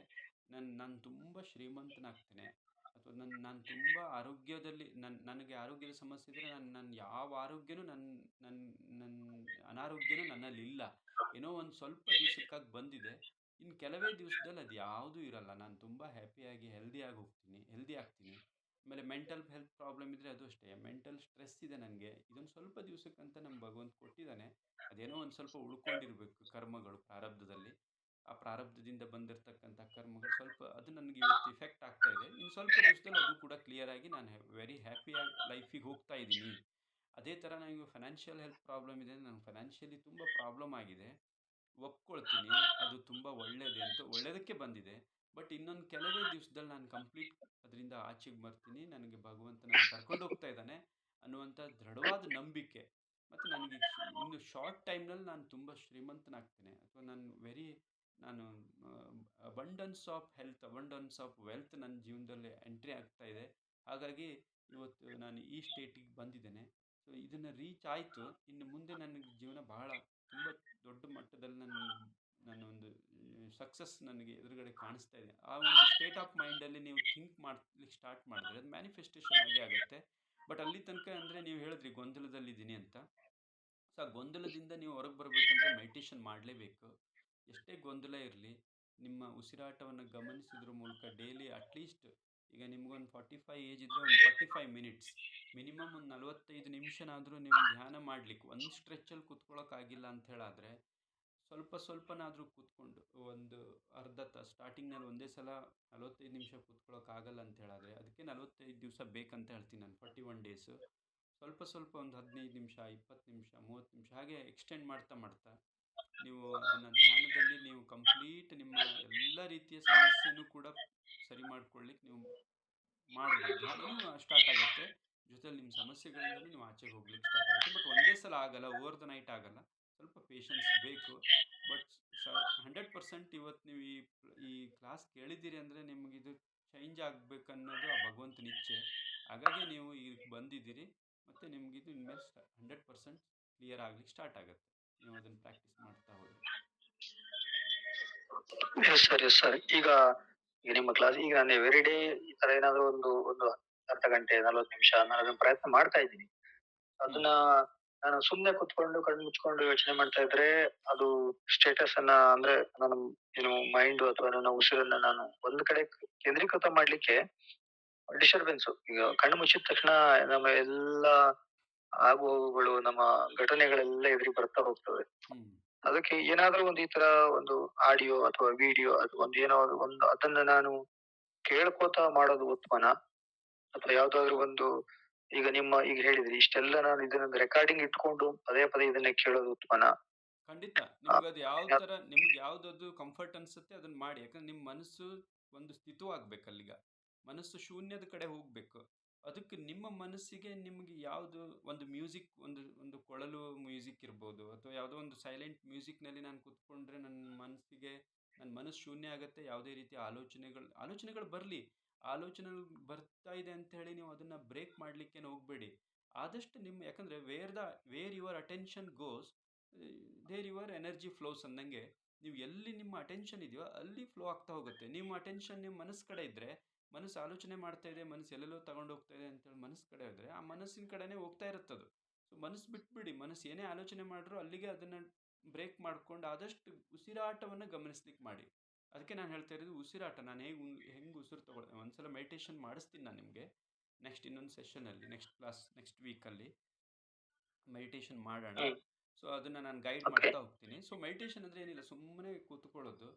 ನಾನು ತುಂಬ ಶ್ರೀಮಂತನಾಗ್ತೇನೆ ಅಥವಾ ನಾನು ತುಂಬ ಆರೋಗ್ಯದಲ್ಲಿ ನನಗೆ ಆರೋಗ್ಯದ ಸಮಸ್ಯೆ ಇದ್ದರೆ ನನ್ನ ಯಾವ ಆರೋಗ್ಯನೂ ನನ್ನ ನನ್ನ ಅನಾರೋಗ್ಯನೂ ನನ್ನಲ್ಲಿಲ್ಲ. ಏನೋ ಒಂದು ಸ್ವಲ್ಪ ದಿವಸಕ್ಕಾಗಿ ಬಂದಿದೆ. ಇನ್ನು ಕೆಲವೇ ದಿವಸದಲ್ಲಿ ಅದು ಯಾವುದೂ ಇರಲ್ಲ. ನಾನು ತುಂಬ ಹ್ಯಾಪಿಯಾಗಿ ಹೆಲ್ದಿ ಆಗ್ತೀನಿ. ಆಮೇಲೆ ಮೆಂಟಲ್ ಹೆಲ್ತ್ ಪ್ರಾಬ್ಲಮ್ ಇದ್ದರೆ ಅದು ಅಷ್ಟೇ. ಮೆಂಟಲ್ ಸ್ಟ್ರೆಸ್ ಇದೆ ನನಗೆ. ಇದೊಂದು ಸ್ವಲ್ಪ ದಿವಸಕ್ಕಂತ ನಮ್ಮ ಭಗವಂತ ಕೊಟ್ಟಿದ್ದಾನೆ. ಅದೇನೋ ಒಂದು ಸ್ವಲ್ಪ ಉಳ್ಕೊಂಡಿರಬೇಕು ಕರ್ಮಗಳು ಪ್ರಾರಬ್ಧದಲ್ಲಿ. ಆ ಪ್ರಾರಬ್ಧದಿಂದ ಬಂದಿರತಕ್ಕಂಥ ಕರ್ಮಗಳು ಸ್ವಲ್ಪ ಅದು ನನಗೆ ಇವತ್ತು ಇಫೆಕ್ಟ್ ಆಗ್ತಾ ಇದೆ. ಇನ್ನು ಸ್ವಲ್ಪ ದಿವಸದಲ್ಲಿ ಅದು ಕೂಡ ಕ್ಲಿಯರ್ ಆಗಿ ನಾನು ವೆರಿ ಹ್ಯಾಪಿಯಾಗಿ ಲೈಫಿಗೆ ಹೋಗ್ತಾ ಇದ್ದೀನಿ. ಅದೇ ಥರ ನನಗೆ ಫೈನಾನ್ಷಿಯಲ್ ಹೆಲ್ತ್ ಪ್ರಾಬ್ಲಮ್ ಇದೆ. ನನಗೆ ಫೈನಾನ್ಷಿಯಲಿ ತುಂಬ ಪ್ರಾಬ್ಲಮ್ ಆಗಿದೆ. ಒಪ್ಕೊಳ್ತೀನಿ. ಅದು ತುಂಬ ಒಳ್ಳೆಯದಕ್ಕೆ ಬಂದಿದೆ. ಬಟ್ ಇನ್ನೊಂದು ಕೆಲವೇ ದಿವಸದಲ್ಲಿ ನಾನು ಕಂಪ್ಲೀಟ್ ಅದರಿಂದ ಆಚೆಗೆ ಬರ್ತೀನಿ. ನನಗೆ ಭಗವಂತ ನನ್ನ ಕರ್ಕೊಂಡು ಹೋಗ್ತಾ ಇದ್ದಾನೆ ಅನ್ನುವಂಥ ದೃಢವಾದ ನಂಬಿಕೆ. ಮತ್ತು ನನಗೆ ಇನ್ನು ಶಾರ್ಟ್ ಟೈಮ್‌ನಲ್ಲಿ ನಾನು ತುಂಬ ಶ್ರೀಮಂತನಾಗ್ತೇನೆ ಅಥವಾ ನಾನು abundance of health, abundance of wealth ನನ್ನ ಜೀವನದಲ್ಲಿ ಎಂಟ್ರಿ ಆಗ್ತಾ ಇದೆ. ಹಾಗಾಗಿ ಇವತ್ತು ನಾನು ಈ ಸ್ಟೇಟಿಗೆ ಬಂದಿದ್ದೇನೆ. ಸೊ ಇದನ್ನು ರೀಚ್ ಆಯಿತು. ಇನ್ನು ಮುಂದೆ ನನಗೆ ಜೀವನ ಬಹಳ ತುಂಬ ದೊಡ್ಡ ಮಟ್ಟದಲ್ಲಿ ನನ್ನೊಂದು ಸಕ್ಸಸ್ ನನಗೆ ಎದುರುಗಡೆ ಕಾಣಿಸ್ತಾ ಇದೆ. ಆ ಒಂದು ಸ್ಟೇಟ್ ಆಫ್ ಮೈಂಡಲ್ಲಿ ನೀವು ಥಿಂಕ್ ಮಾಡ್ಲಿಕ್ಕೆ ಸ್ಟಾರ್ಟ್ ಮಾಡಿದ್ರೆ ಅದು ಮ್ಯಾನಿಫೆಸ್ಟೇಷನ್ ಆಗೇ ಆಗುತ್ತೆ. ಬಟ್ ಅಲ್ಲಿ ತನಕ ಅಂದರೆ ನೀವು ಹೇಳಿದ್ರಿ ಗೊಂದಲದಲ್ಲಿದ್ದೀನಿ ಅಂತ. ಸೊ ಆ ಗೊಂದಲದಿಂದ ನೀವು ಹೊರಗೆ ಬರಬೇಕಂದ್ರೆ ಮೆಡಿಟೇಷನ್ ಮಾಡಲೇಬೇಕು. ಎಷ್ಟೇ ಗೊಂದಲ ಇರಲಿ, ನಿಮ್ಮ ಉಸಿರಾಟವನ್ನು ಗಮನಿಸೋದ್ರ ಮೂಲಕ ಡೈಲಿ ಅಟ್ಲೀಸ್ಟ್ ಈಗ ನಿಮ್ಗೊಂದು 45 ಏಜ್ ಇದ್ದರೆ ಒಂದು 45 ಮಿನಿಟ್ಸ್ ಮಿನಿಮಮ್ ಒಂದು 45 ನಿಮಿಷನಾದರೂ ನೀವು ಧ್ಯಾನ ಮಾಡಲಿಕ್ಕೆ ಒಂದು ಸ್ಟ್ರೆಚ್ಚಲ್ಲಿ ಕೂತ್ಕೊಳ್ಳೋಕ್ಕಾಗಿಲ್ಲ ಅಂತ ಹೇಳಾದರೆ ಸ್ವಲ್ಪನಾದರೂ ಕೂತ್ಕೊಂಡು ಒಂದು ಅರ್ಧ ತಾಸು ಸ್ಟಾರ್ಟಿಂಗ್‌ನಲ್ಲಿ ಒಂದೇ ಸಲ 45 ನಿಮಿಷ ಕೂತ್ಕೊಳ್ಳೋಕ್ಕಾಗಲ್ಲ ಅಂತ ಹೇಳಾದರೆ ಅದಕ್ಕೆ 45 ದಿವಸ ಬೇಕಂತ ಹೇಳ್ತೀನಿ ನಾನು. 41 ಡೇಸು. ಸ್ವಲ್ಪ ಒಂದು 15 ನಿಮಿಷ, 20 ನಿಮಿಷ, 30 ನಿಮಿಷ ಹಾಗೆ ಎಕ್ಸ್ಟೆಂಡ್ ಮಾಡ್ತಾ ನೀವು ಅದನ್ನು ಧ್ಯಾನದಲ್ಲಿ ನೀವು ಕಂಪ್ಲೀಟ್ ನಿಮ್ಮ ಎಲ್ಲ ರೀತಿಯ ಸಮಸ್ಯೆನೂ ಕೂಡ ಸರಿ ಮಾಡ್ಕೊಳ್ಳಿಕ್ಕೆ ನೀವು ಮಾಡ್ಬೋದು. ಧ್ಯಾನನೂ ಸ್ಟಾರ್ಟ್ ಆಗುತ್ತೆ. ಜೊತೆಯಲ್ಲಿ ನಿಮ್ಮ ಸಮಸ್ಯೆಗಳಿಂದನೂ ನೀವು ಆಚೆಗೆ ಹೋಗ್ಲಿಕ್ಕೆ ಸ್ಟಾರ್ಟ್ ಆಗುತ್ತೆ. ಬಟ್ ಒಂದೇ ಸಲ ಆಗಲ್ಲ. ಓವರ್ ದ ನೈಟ್ ಆಗಲ್ಲ. ಸ್ವಲ್ಪ ಪೇಷನ್ಸ್ ಬೇಕು. ಬಟ್ 100% ಇವತ್ತು ನೀವು ಈ ಕ್ಲಾಸ್ ಕೇಳಿದ್ದೀರಿ ಅಂದರೆ ನಿಮಗಿದು ಚೇಂಜ್ ಆಗಬೇಕನ್ನೋದು ಆ ಭಗವಂತನ ಇಚ್ಛೆ. ಹಾಗಾಗಿ ನೀವು ಈಗ ಬಂದಿದ್ದೀರಿ. ಮತ್ತು ನಿಮಗಿದು ಇನ್ಮೇಲೆ 100% ಕ್ಲಿಯರ್ ಆಗ್ಲಿಕ್ಕೆ ಸ್ಟಾರ್ಟ್ ಆಗುತ್ತೆ. ನೀವು ಅದನ್ನು ಪ್ರಾಕ್ಟೀಸ್ ಮಾಡ್ತಾ ಹೋದರೆ. Yes sir, yes sir. ಈಗ ಈಗ ನಿಮ್ಮ ಕ್ಲಾಸ್ ಈಗ ನಾನು ಎವ್ರಿ ಡೇ ಈ ತರ ಏನಾದ್ರು ಒಂದು ಅರ್ಧ ಗಂಟೆ 40 ನಿಮಿಷ ನಾನು ಅದನ್ನ ಪ್ರಯತ್ನ ಮಾಡ್ತಾ ಇದ್ದೀನಿ. ಅದನ್ನ ನಾನು ಸುಮ್ನೆ ಕುತ್ಕೊಂಡು ಕಣ್ಣು ಮುಚ್ಕೊಂಡು ಯೋಚನೆ ಮಾಡ್ತಾ ಇದ್ರೆ ಅದು ಸ್ಟೇಟಸ್ ಅನ್ನ ಅಂದ್ರೆ ನಾನು ಏನು ಮೈಂಡ್ ಅಥವಾ ನನ್ನ ಉಸಿರನ್ನ ನಾನು ಒಂದು ಕಡೆ ಕೇಂದ್ರೀಕೃತ ಮಾಡ್ಲಿಕ್ಕೆ ಡಿಸ್ಟರ್ಬೆನ್ಸ್. ಈಗ ಕಣ್ಣು ಮುಚ್ಚಿದ ತಕ್ಷಣ ನಮ್ಮ ಎಲ್ಲಾ ಆಗು ಹೋಗುಗಳು ನಮ್ಮ ಘಟನೆಗಳೆಲ್ಲ ಎದುರಿಗೆ ಬರ್ತಾ ಹೋಗ್ತವೆ. ಅದಕ್ಕೆ ಏನಾದ್ರೂ ಒಂದು ಈ ತರ ಒಂದು ಆಡಿಯೋ ಅಥವಾ ವಿಡಿಯೋ ಅಥವಾ ಒಂದು ಏನೋ ಒಂದು ಅದನ್ನ ನಾನು ಕೇಳ್ಕೋತಾ ಮಾಡೋದು ಉತ್ತಮನಾ? ಅಥವಾ ಯಾವ್ದಾದ್ರು ಒಂದು ಈಗ ಹೇಳಿದ್ರಿ ಇಷ್ಟೆಲ್ಲ ನಾನು ಇದನ್ನ ರೆಕಾರ್ಡಿಂಗ್ ಇಟ್ಕೊಂಡು ಪದೇ ಪದೇ ಇದನ್ನ ಕೇಳೋದು ಉತ್ತಮನಾ? ಖಂಡಿತ. ನಿಮ್ಗದು ಯಾವ ಥರ ನಿಮ್ಗೆ ಯಾವ್ದದು ಕಂಫರ್ಟ್ ಅನ್ಸುತ್ತೆ ಅದನ್ನ ಮಾಡಿ. ಯಾಕಂದ್ರೆ ನಿಮ್ಮ ಮನಸ್ಸು ಒಂದು ಸ್ಥಿತವಾಗ್ಬೇಕಲ್ಲೀಗ. ಮನಸ್ಸು ಶೂನ್ಯದ ಕಡೆ ಹೋಗ್ಬೇಕು. ಅದಕ್ಕೆ ನಿಮ್ಮ ಮನಸ್ಸಿಗೆ ನಿಮ್ಗೆ ಯಾವುದು ಒಂದು ಮ್ಯೂಸಿಕ್ ಒಂದು ಕೊಳಲು ಮ್ಯೂಸಿಕ್ ಇರ್ಬೋದು ಅಥವಾ ಯಾವುದೋ ಒಂದು ಸೈಲೆಂಟ್ ಮ್ಯೂಸಿಕ್‌ನಲ್ಲಿ ನಾನು ಕೂತ್ಕೊಂಡ್ರೆ ನನ್ನ ಮನಸ್ಸು ಶೂನ್ಯ ಆಗತ್ತೆ. ಯಾವುದೇ ರೀತಿಯ ಆಲೋಚನೆಗಳು ಬರಲಿ. ಆಲೋಚನೆಗಳು ಬರ್ತಾ ಇದೆ ಅಂತ ಹೇಳಿ ನೀವು ಅದನ್ನ ಬ್ರೇಕ್ ಮಾಡ್ಲಿಕ್ಕೇನು ಹೋಗ್ಬೇಡಿ. ಆದಷ್ಟು ಯಾಕಂದ್ರೆ where your attention goes there your energy flows ಅಂದಂಗೆ ನೀವು ಎಲ್ಲಿ ನಿಮ್ಮ ಅಟೆನ್ಷನ್ ಇದೆಯೋ ಅಲ್ಲಿ ಫ್ಲೋ ಆಗ್ತಾ ಹೋಗುತ್ತೆ. ನಿಮ್ಮ ಅಟೆನ್ಷನ್ ನಿಮ್ಮ ಮನಸ್ಸು ಕಡೆ ಇದ್ದರೆ ಮನಸ್ಸು ಆಲೋಚನೆ ಮಾಡ್ತಾ ಇದೆ, ಮನಸ್ಸು ಎಲ್ಲೆಲ್ಲೋ ತಗೊಂಡು ಹೋಗ್ತಾ ಇದೆ ಅಂತೇಳಿ ಮನಸ್ಸು ಕಡೆ ಇದ್ದರೆ ಆ ಮನಸ್ಸಿನ ಕಡೆನೇ ಹೋಗ್ತಾ ಇರುತ್ತದು. ಸೊ ಮನಸ್ಸು ಬಿಟ್ಬಿಡಿ. ಮನಸ್ಸು ಏನೇ ಆಲೋಚನೆ ಮಾಡಿದ್ರು ಅಲ್ಲಿಗೆ ಅದನ್ನು ಬ್ರೇಕ್ ಮಾಡ್ಕೊಂಡು ಆದಷ್ಟು ಉಸಿರಾಟವನ್ನು ಗಮನಿಸ್ಲಿಕ್ಕೆ ಮಾಡಿ. ಅದಕ್ಕೆ ನಾನು ಹೇಳ್ತಾ ಇರೋದು ಉಸಿರಾಟ. ನಾನು ಹೆಂಗೆ ಉಸಿರು ತಗೊಳ್ತೇನೆ ಒಂದ್ಸಲ ಮೆಡಿಟೇಷನ್ ಮಾಡಿಸ್ತೀನಿ ನಾನು ನಿಮಗೆ. ಇನ್ನೊಂದು ಸೆಷನಲ್ಲಿ ನೆಕ್ಸ್ಟ್ ವೀಕಲ್ಲಿ ಮೆಡಿಟೇಷನ್ ಮಾಡೋಣ. ಸೊ ಅದನ್ನು ನಾನು ಗೈಡ್ ಮಾಡ್ತಾ ಹೋಗ್ತೀನಿ. ಸೊ ಮೆಡಿಟೇಷನ್ ಅಂದರೆ ಏನಿಲ್ಲ, ಸುಮ್ಮನೆ ಕೂತ್ಕೊಳ್ಳೋದು.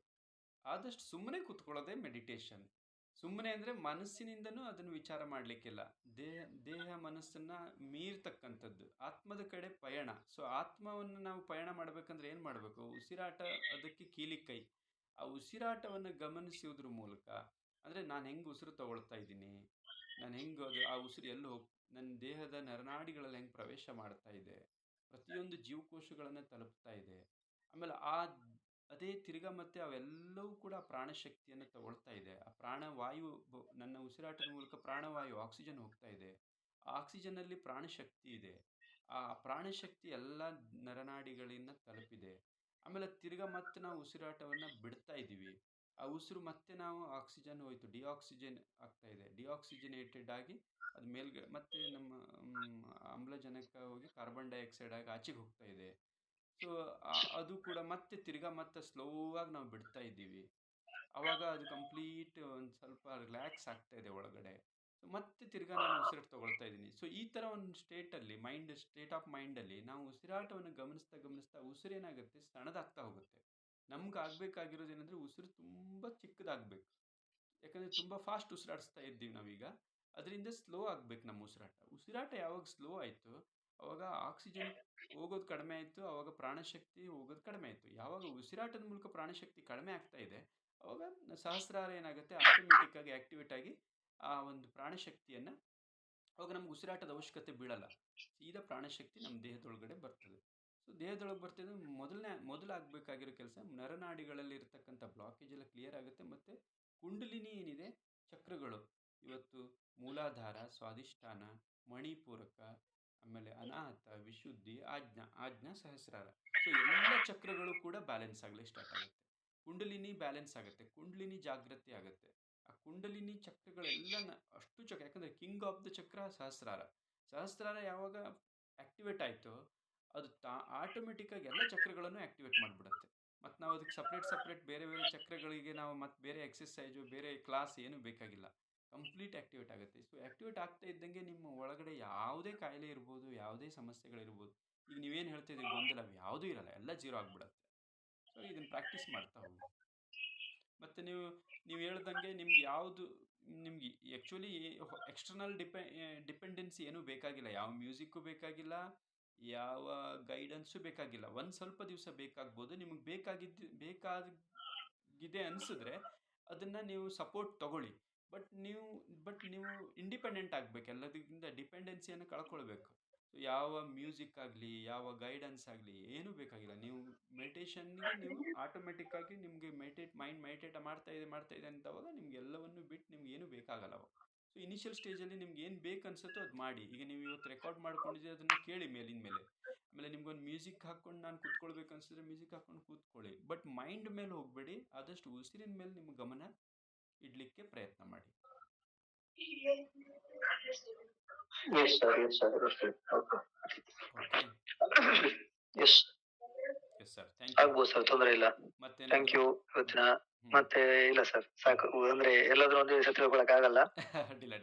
ಆದಷ್ಟು ಸುಮ್ಮನೆ ಕೂತ್ಕೊಳ್ಳೋದೇ ಮೆಡಿಟೇಷನ್. ಸುಮ್ಮನೆ ಅಂದರೆ ಮನಸ್ಸಿನಿಂದನೂ ಅದನ್ನು ವಿಚಾರ ಮಾಡಲಿಕ್ಕಿಲ್ಲ. ದೇಹ ಮನಸ್ಸನ್ನು ಮೀರ್ತಕ್ಕಂಥದ್ದು ಆತ್ಮದ ಕಡೆ ಪಯಣ. ಸೊ ಆತ್ಮವನ್ನು ನಾವು ಪಯಣ ಮಾಡಬೇಕಂದ್ರೆ ಏನು ಮಾಡಬೇಕು? ಉಸಿರಾಟ ಅದಕ್ಕೆ ಕೀಲಿಕೈ. ಆ ಉಸಿರಾಟವನ್ನು ಗಮನಿಸುವುದ್ರ ಮೂಲಕ ಅಂದರೆ ನಾನು ಹೆಂಗೆ ಉಸಿರು ತಗೊಳ್ತಾ ಇದ್ದೀನಿ, ನಾನು ಹೆಂಗೆ ಆ ಉಸಿರು ಎಲ್ಲಿ ನನ್ನ ದೇಹದ ನರನಾಡಿಗಳಲ್ಲಿ ಹೆಂಗೆ ಪ್ರವೇಶ ಮಾಡ್ತಾ ಇದೆ, ಪ್ರತಿಯೊಂದು ಜೀವಕೋಶಗಳನ್ನು ತಲುಪ್ತಾ ಇದೆ. ಆಮೇಲೆ ಅದೇ ತಿರ್ಗಾ ಮತ್ತೆ ಅವೆಲ್ಲವೂ ಕೂಡ ಪ್ರಾಣಶಕ್ತಿಯನ್ನು ತಗೊಳ್ತಾ ಇದೆ. ಆ ಪ್ರಾಣವಾಯು ನನ್ನ ಉಸಿರಾಟದ ಮೂಲಕ ಪ್ರಾಣವಾಯು ಆಕ್ಸಿಜನ್ ಹೋಗ್ತಾ ಇದೆ. ಆಕ್ಸಿಜನ್ನಲ್ಲಿ ಪ್ರಾಣಶಕ್ತಿ ಇದೆ. ಆ ಪ್ರಾಣಶಕ್ತಿ ಎಲ್ಲ ನರನಾಡಿಗಳನ್ನ ತಲುಪಿದೆ. ಆಮೇಲೆ ತಿರ್ಗಾ ಮತ್ತೆ ನಾವು ಉಸಿರಾಟವನ್ನ ಬಿಡ್ತಾ ಇದ್ದೀವಿ. ಆ ಉಸಿರು ಮತ್ತೆ ನಾವು ಆಕ್ಸಿಜನ್ ಹೋಯ್ತು, ಡಿಆಕ್ಸಿಜನ್ ಆಗ್ತಾ ಇದೆ. ಡಿಆಕ್ಸಿಜನೇಟೆಡ್ ಆಗಿ ಅದು ಮತ್ತೆ ನಮ್ಮ ಆಮ್ಲಜನಕ ಹೋಗಿ ಕಾರ್ಬನ್ ಡೈಆಕ್ಸೈಡ್ ಆಗಿ ಆಚೆಗೆ ಹೋಗ್ತಾ ಇದೆ. ಸೊ ಅದು ಕೂಡ ಮತ್ತೆ ತಿರ್ಗಾ ಮತ್ತೆ ಸ್ಲೋ ಆಗಿ ನಾವು ಬಿಡ್ತಾ ಇದ್ದೀವಿ. ಆವಾಗ ಅದು ಕಂಪ್ಲೀಟ್ ಒಂದು ಸ್ವಲ್ಪ ರಿಲ್ಯಾಕ್ಸ್ ಆಗ್ತಾ ಇದೆ ಒಳಗಡೆ. ಸೊ ಮತ್ತೆ ತಿರ್ಗಾ ನಾನು ಉಸಿರಾಟ ತಗೊಳ್ತಾ ಇದ್ದೀನಿ. ಸೊ ಈ ಥರ ಒಂದು ಸ್ಟೇಟಲ್ಲಿ ಸ್ಟೇಟ್ ಆಫ್ ಮೈಂಡಲ್ಲಿ ನಾವು ಉಸಿರಾಟವನ್ನು ಗಮನಿಸ್ತಾ ಗಮನಿಸ್ತಾ ಉಸಿರೇನಾಗುತ್ತೆ ಸಣ್ಣದಾಗ್ತಾ ಹೋಗುತ್ತೆ. ನಮ್ಗೆ ಆಗಬೇಕಾಗಿರೋದೇನೆಂದರೆ ಉಸಿರು ತುಂಬ ಚಿಕ್ಕದಾಗಬೇಕು. ಯಾಕಂದರೆ ತುಂಬ ಫಾಸ್ಟ್ ಉಸಿರಾಡಿಸ್ತಾ ಇದ್ದೀವಿ ನಾವೀಗ. ಅದರಿಂದ ಸ್ಲೋ ಆಗಬೇಕು ನಮ್ಮ ಉಸಿರಾಟ. ಉಸಿರಾಟ ಯಾವಾಗ ಸ್ಲೋ ಆಯಿತು ಆವಾಗ ಆಕ್ಸಿಜನ್ ಹೋಗೋದು ಕಡಿಮೆ ಆಯಿತು, ಆವಾಗ ಪ್ರಾಣಶಕ್ತಿ ಹೋಗೋದು ಕಡಿಮೆ ಆಯಿತು. ಯಾವಾಗ ಉಸಿರಾಟದ ಮೂಲಕ ಪ್ರಾಣಶಕ್ತಿ ಕಡಿಮೆ ಆಗ್ತಾ ಇದೆ ಆವಾಗ ಸಹಸ್ರಾರ ಏನಾಗುತ್ತೆ ಆಟೋಮೆಟಿಕ್ಕಾಗಿ ಆ್ಯಕ್ಟಿವೇಟ್ ಆಗಿ ಆ ಒಂದು ಪ್ರಾಣಶಕ್ತಿಯನ್ನು ಅವಾಗ ನಮ್ಗೆ ಉಸಿರಾಟದ ಅವಶ್ಯಕತೆ ಬೀಳಲ್ಲ. ಸೀದಾ ಪ್ರಾಣಶಕ್ತಿ ನಮ್ಮ ದೇಹದೊಳಗಡೆ ಬರ್ತದೆ. ಸೊ ದೇಹದೊಳಗೆ ಬರ್ತಿದ್ರೆ ಮೊದಲು ಆಗಬೇಕಾಗಿರೋ ಕೆಲಸ ನರನಾಡಿಗಳಲ್ಲಿ ಇರತಕ್ಕಂಥ ಬ್ಲಾಕೇಜ್ ಎಲ್ಲ ಕ್ಲಿಯರ್ ಆಗುತ್ತೆ. ಮತ್ತು ಕುಂಡಲಿನಿ ಏನಿದೆ ಚಕ್ರಗಳು ಇವತ್ತು ಮೂಲಾಧಾರ, ಸ್ವಾಧಿಷ್ಠಾನ, ಮಣಿಪೂರಕ, ಆಮೇಲೆ ಅನಾಹತ, ವಿಶುದ್ಧಿ, ಆಜ್ಞಾ, ಸಹಸ್ರಾರ. ಸೊ ಎಲ್ಲ ಚಕ್ರಗಳು ಕೂಡ ಬ್ಯಾಲೆನ್ಸ್ ಆಗಲಿ ಸ್ಟಾರ್ಟ್ ಆಗುತ್ತೆ. ಕುಂಡಲಿನಿ ಬ್ಯಾಲೆನ್ಸ್ ಆಗುತ್ತೆ, ಕುಂಡಲಿನಿ ಜಾಗೃತಿ ಆಗುತ್ತೆ. ಆ ಕುಂಡಲಿನಿ ಚಕ್ರಗಳೆಲ್ಲ ಅಷ್ಟು ಚಕ್ರ, ಯಾಕಂದರೆ ಕಿಂಗ್ ಆಫ್ ದ ಚಕ್ರ ಸಹಸ್ರಾರ. ಸಹಸ್ರಾರ ಯಾವಾಗ ಆ್ಯಕ್ಟಿವೇಟ್ ಆಯಿತೋ ಅದು ಆಟೋಮೆಟಿಕ್ಕಾಗಿ ಎಲ್ಲ ಚಕ್ರಗಳನ್ನು ಆ್ಯಕ್ಟಿವೇಟ್ ಮಾಡಿಬಿಡುತ್ತೆ. ಮತ್ತು ನಾವು ಅದಕ್ಕೆ ಸಪ್ರೇಟ್ ಬೇರೆ ಬೇರೆ ಚಕ್ರಗಳಿಗೆ ನಾವು ಮತ್ತು ಬೇರೆ ಎಕ್ಸಸೈಜು ಬೇರೆ ಕ್ಲಾಸ್ ಏನೂ ಬೇಕಾಗಿಲ್ಲ. ಕಂಪ್ಲೀಟ್ ಆ್ಯಕ್ಟಿವೇಟ್ ಆಗುತ್ತೆ. ಸೊ ಆ್ಯಕ್ಟಿವೇಟ್ ಆಗ್ತಾ ಇದ್ದಂಗೆ ನಿಮ್ಮ ಒಳಗಡೆ ಯಾವುದೇ ಕಾಯಿಲೆ ಇರ್ಬೋದು, ಯಾವುದೇ ಸಮಸ್ಯೆಗಳಿರ್ಬೋದು, ಈಗ ನೀವೇನು ಹೇಳ್ತಿದ್ದೀರಿ ಗೊಂದಲ ಯಾವುದೂ ಇರಲ್ಲ, ಎಲ್ಲ ಜೀರೋ ಆಗಿಬಿಡುತ್ತೆ. ಸೊ ಇದನ್ನು ಪ್ರಾಕ್ಟೀಸ್ ಮಾಡ್ತಾ ಹೋಗಿ. ಮತ್ತು ನೀವು ಹೇಳ್ದಂಗೆ ನಿಮ್ಗೆ ಯಾವುದು ನಿಮ್ಗೆ ಆ್ಯಕ್ಚುಲಿ ಎಕ್ಸ್ಟರ್ನಲ್ ಡಿಪೆಂಡೆನ್ಸಿ ಏನೂ ಬೇಕಾಗಿಲ್ಲ. ಯಾವ ಮ್ಯೂಸಿಕ್ಕು ಬೇಕಾಗಿಲ್ಲ, ಯಾವ ಗೈಡೆನ್ಸು ಬೇಕಾಗಿಲ್ಲ. ಒಂದು ಸ್ವಲ್ಪ ದಿವಸ ಬೇಕಾಗ್ಬೋದು. ನಿಮಗೆ ಬೇಕಾಗಿದೆ ಅನಿಸಿದ್ರೆ ಅದನ್ನು ನೀವು ಸಪೋರ್ಟ್ ತಗೊಳ್ಳಿ. ಬಟ್ ನೀವು ಇಂಡಿಪೆಂಡೆಂಟ್ ಆಗಬೇಕು. ಎಲ್ಲದಕ್ಕಿಂತ ಡಿಪೆಂಡೆನ್ಸಿಯನ್ನು ಕಳ್ಕೊಳ್ಬೇಕು. ಯಾವ ಮ್ಯೂಸಿಕ್ ಆಗಲಿ, ಯಾವ ಗೈಡೆನ್ಸ್ ಆಗಲಿ ಏನೂ ಬೇಕಾಗಿಲ್ಲ. ನೀವು ಮೆಡಿಟೇಷನ್ಗೆ ನೀವು ಆಟೋಮೆಟಿಕ್ಕಾಗಿ ನಿಮಗೆ ಮೈಂಡ್ ಮೆಡಿಟೇಟ್ ಮಾಡ್ತಾ ಇದೆ ಅಂತವಾಗ ನಿಮ್ಗೆ ಎಲ್ಲವನ್ನು ಬಿಟ್ಟು ನಿಮ್ಗೆ ಏನೂ ಬೇಕಾಗಲ್ಲ ಅವಾಗ. ಸೊ ಇನಿಷಿಯಲ್ ಸ್ಟೇಜಲ್ಲಿ ನಿಮ್ಗೆ ಏನು ಬೇಕು ಅನ್ಸುತ್ತೋ ಅದು ಮಾಡಿ. ಈಗ ನೀವು ಇವತ್ತು ರೆಕಾರ್ಡ್ ಮಾಡ್ಕೊಂಡಿದ್ದೀರಿ ಅದನ್ನು ಕೇಳಿ ಮೇಲಿನ ಮೇಲೆ. ಆಮೇಲೆ ನಿಮ್ಗೊಂದು ಮ್ಯೂಸಿಕ್ ಹಾಕ್ಕೊಂಡು ನಾನು ಕೂತ್ಕೊಳ್ಬೇಕು ಅನಿಸಿದ್ರೆ ಮ್ಯೂಸಿಕ್ ಹಾಕ್ಕೊಂಡು ಕೂತ್ಕೊಳ್ಳಿ. ಬಟ್ ಮೈಂಡ್ ಮೇಲೆ ಹೋಗಬೇಡಿ. ಆದಷ್ಟು ಉಸಿರಿನ ಮೇಲೆ ನಿಮ್ಮ ಗಮನ ಇಡಲಿಕ್ಕೆ ಪ್ರಯತ್ನ ಮಾಡಿ. Yes, sir. Yes, sir. Okay. Okay. Yes. Yes sir, thank you. ಆಗ್ಬೋದು ಸರ್, ತೊಂದರೆ ಇಲ್ಲ. Thank you. ಇವತ್ತಿನ ಮತ್ತೆ ಇಲ್ಲ ಸರ್, ಸಾಕು. ಅಂದ್ರೆ ಎಲ್ಲಾದ್ರೂ ಒಂದೇ ದಿವಸ ತಿಳ್ಕೊಳಕ್ಕಾಗಲ್ಲ. ಅಡ್ಡಿಲ್ಲ.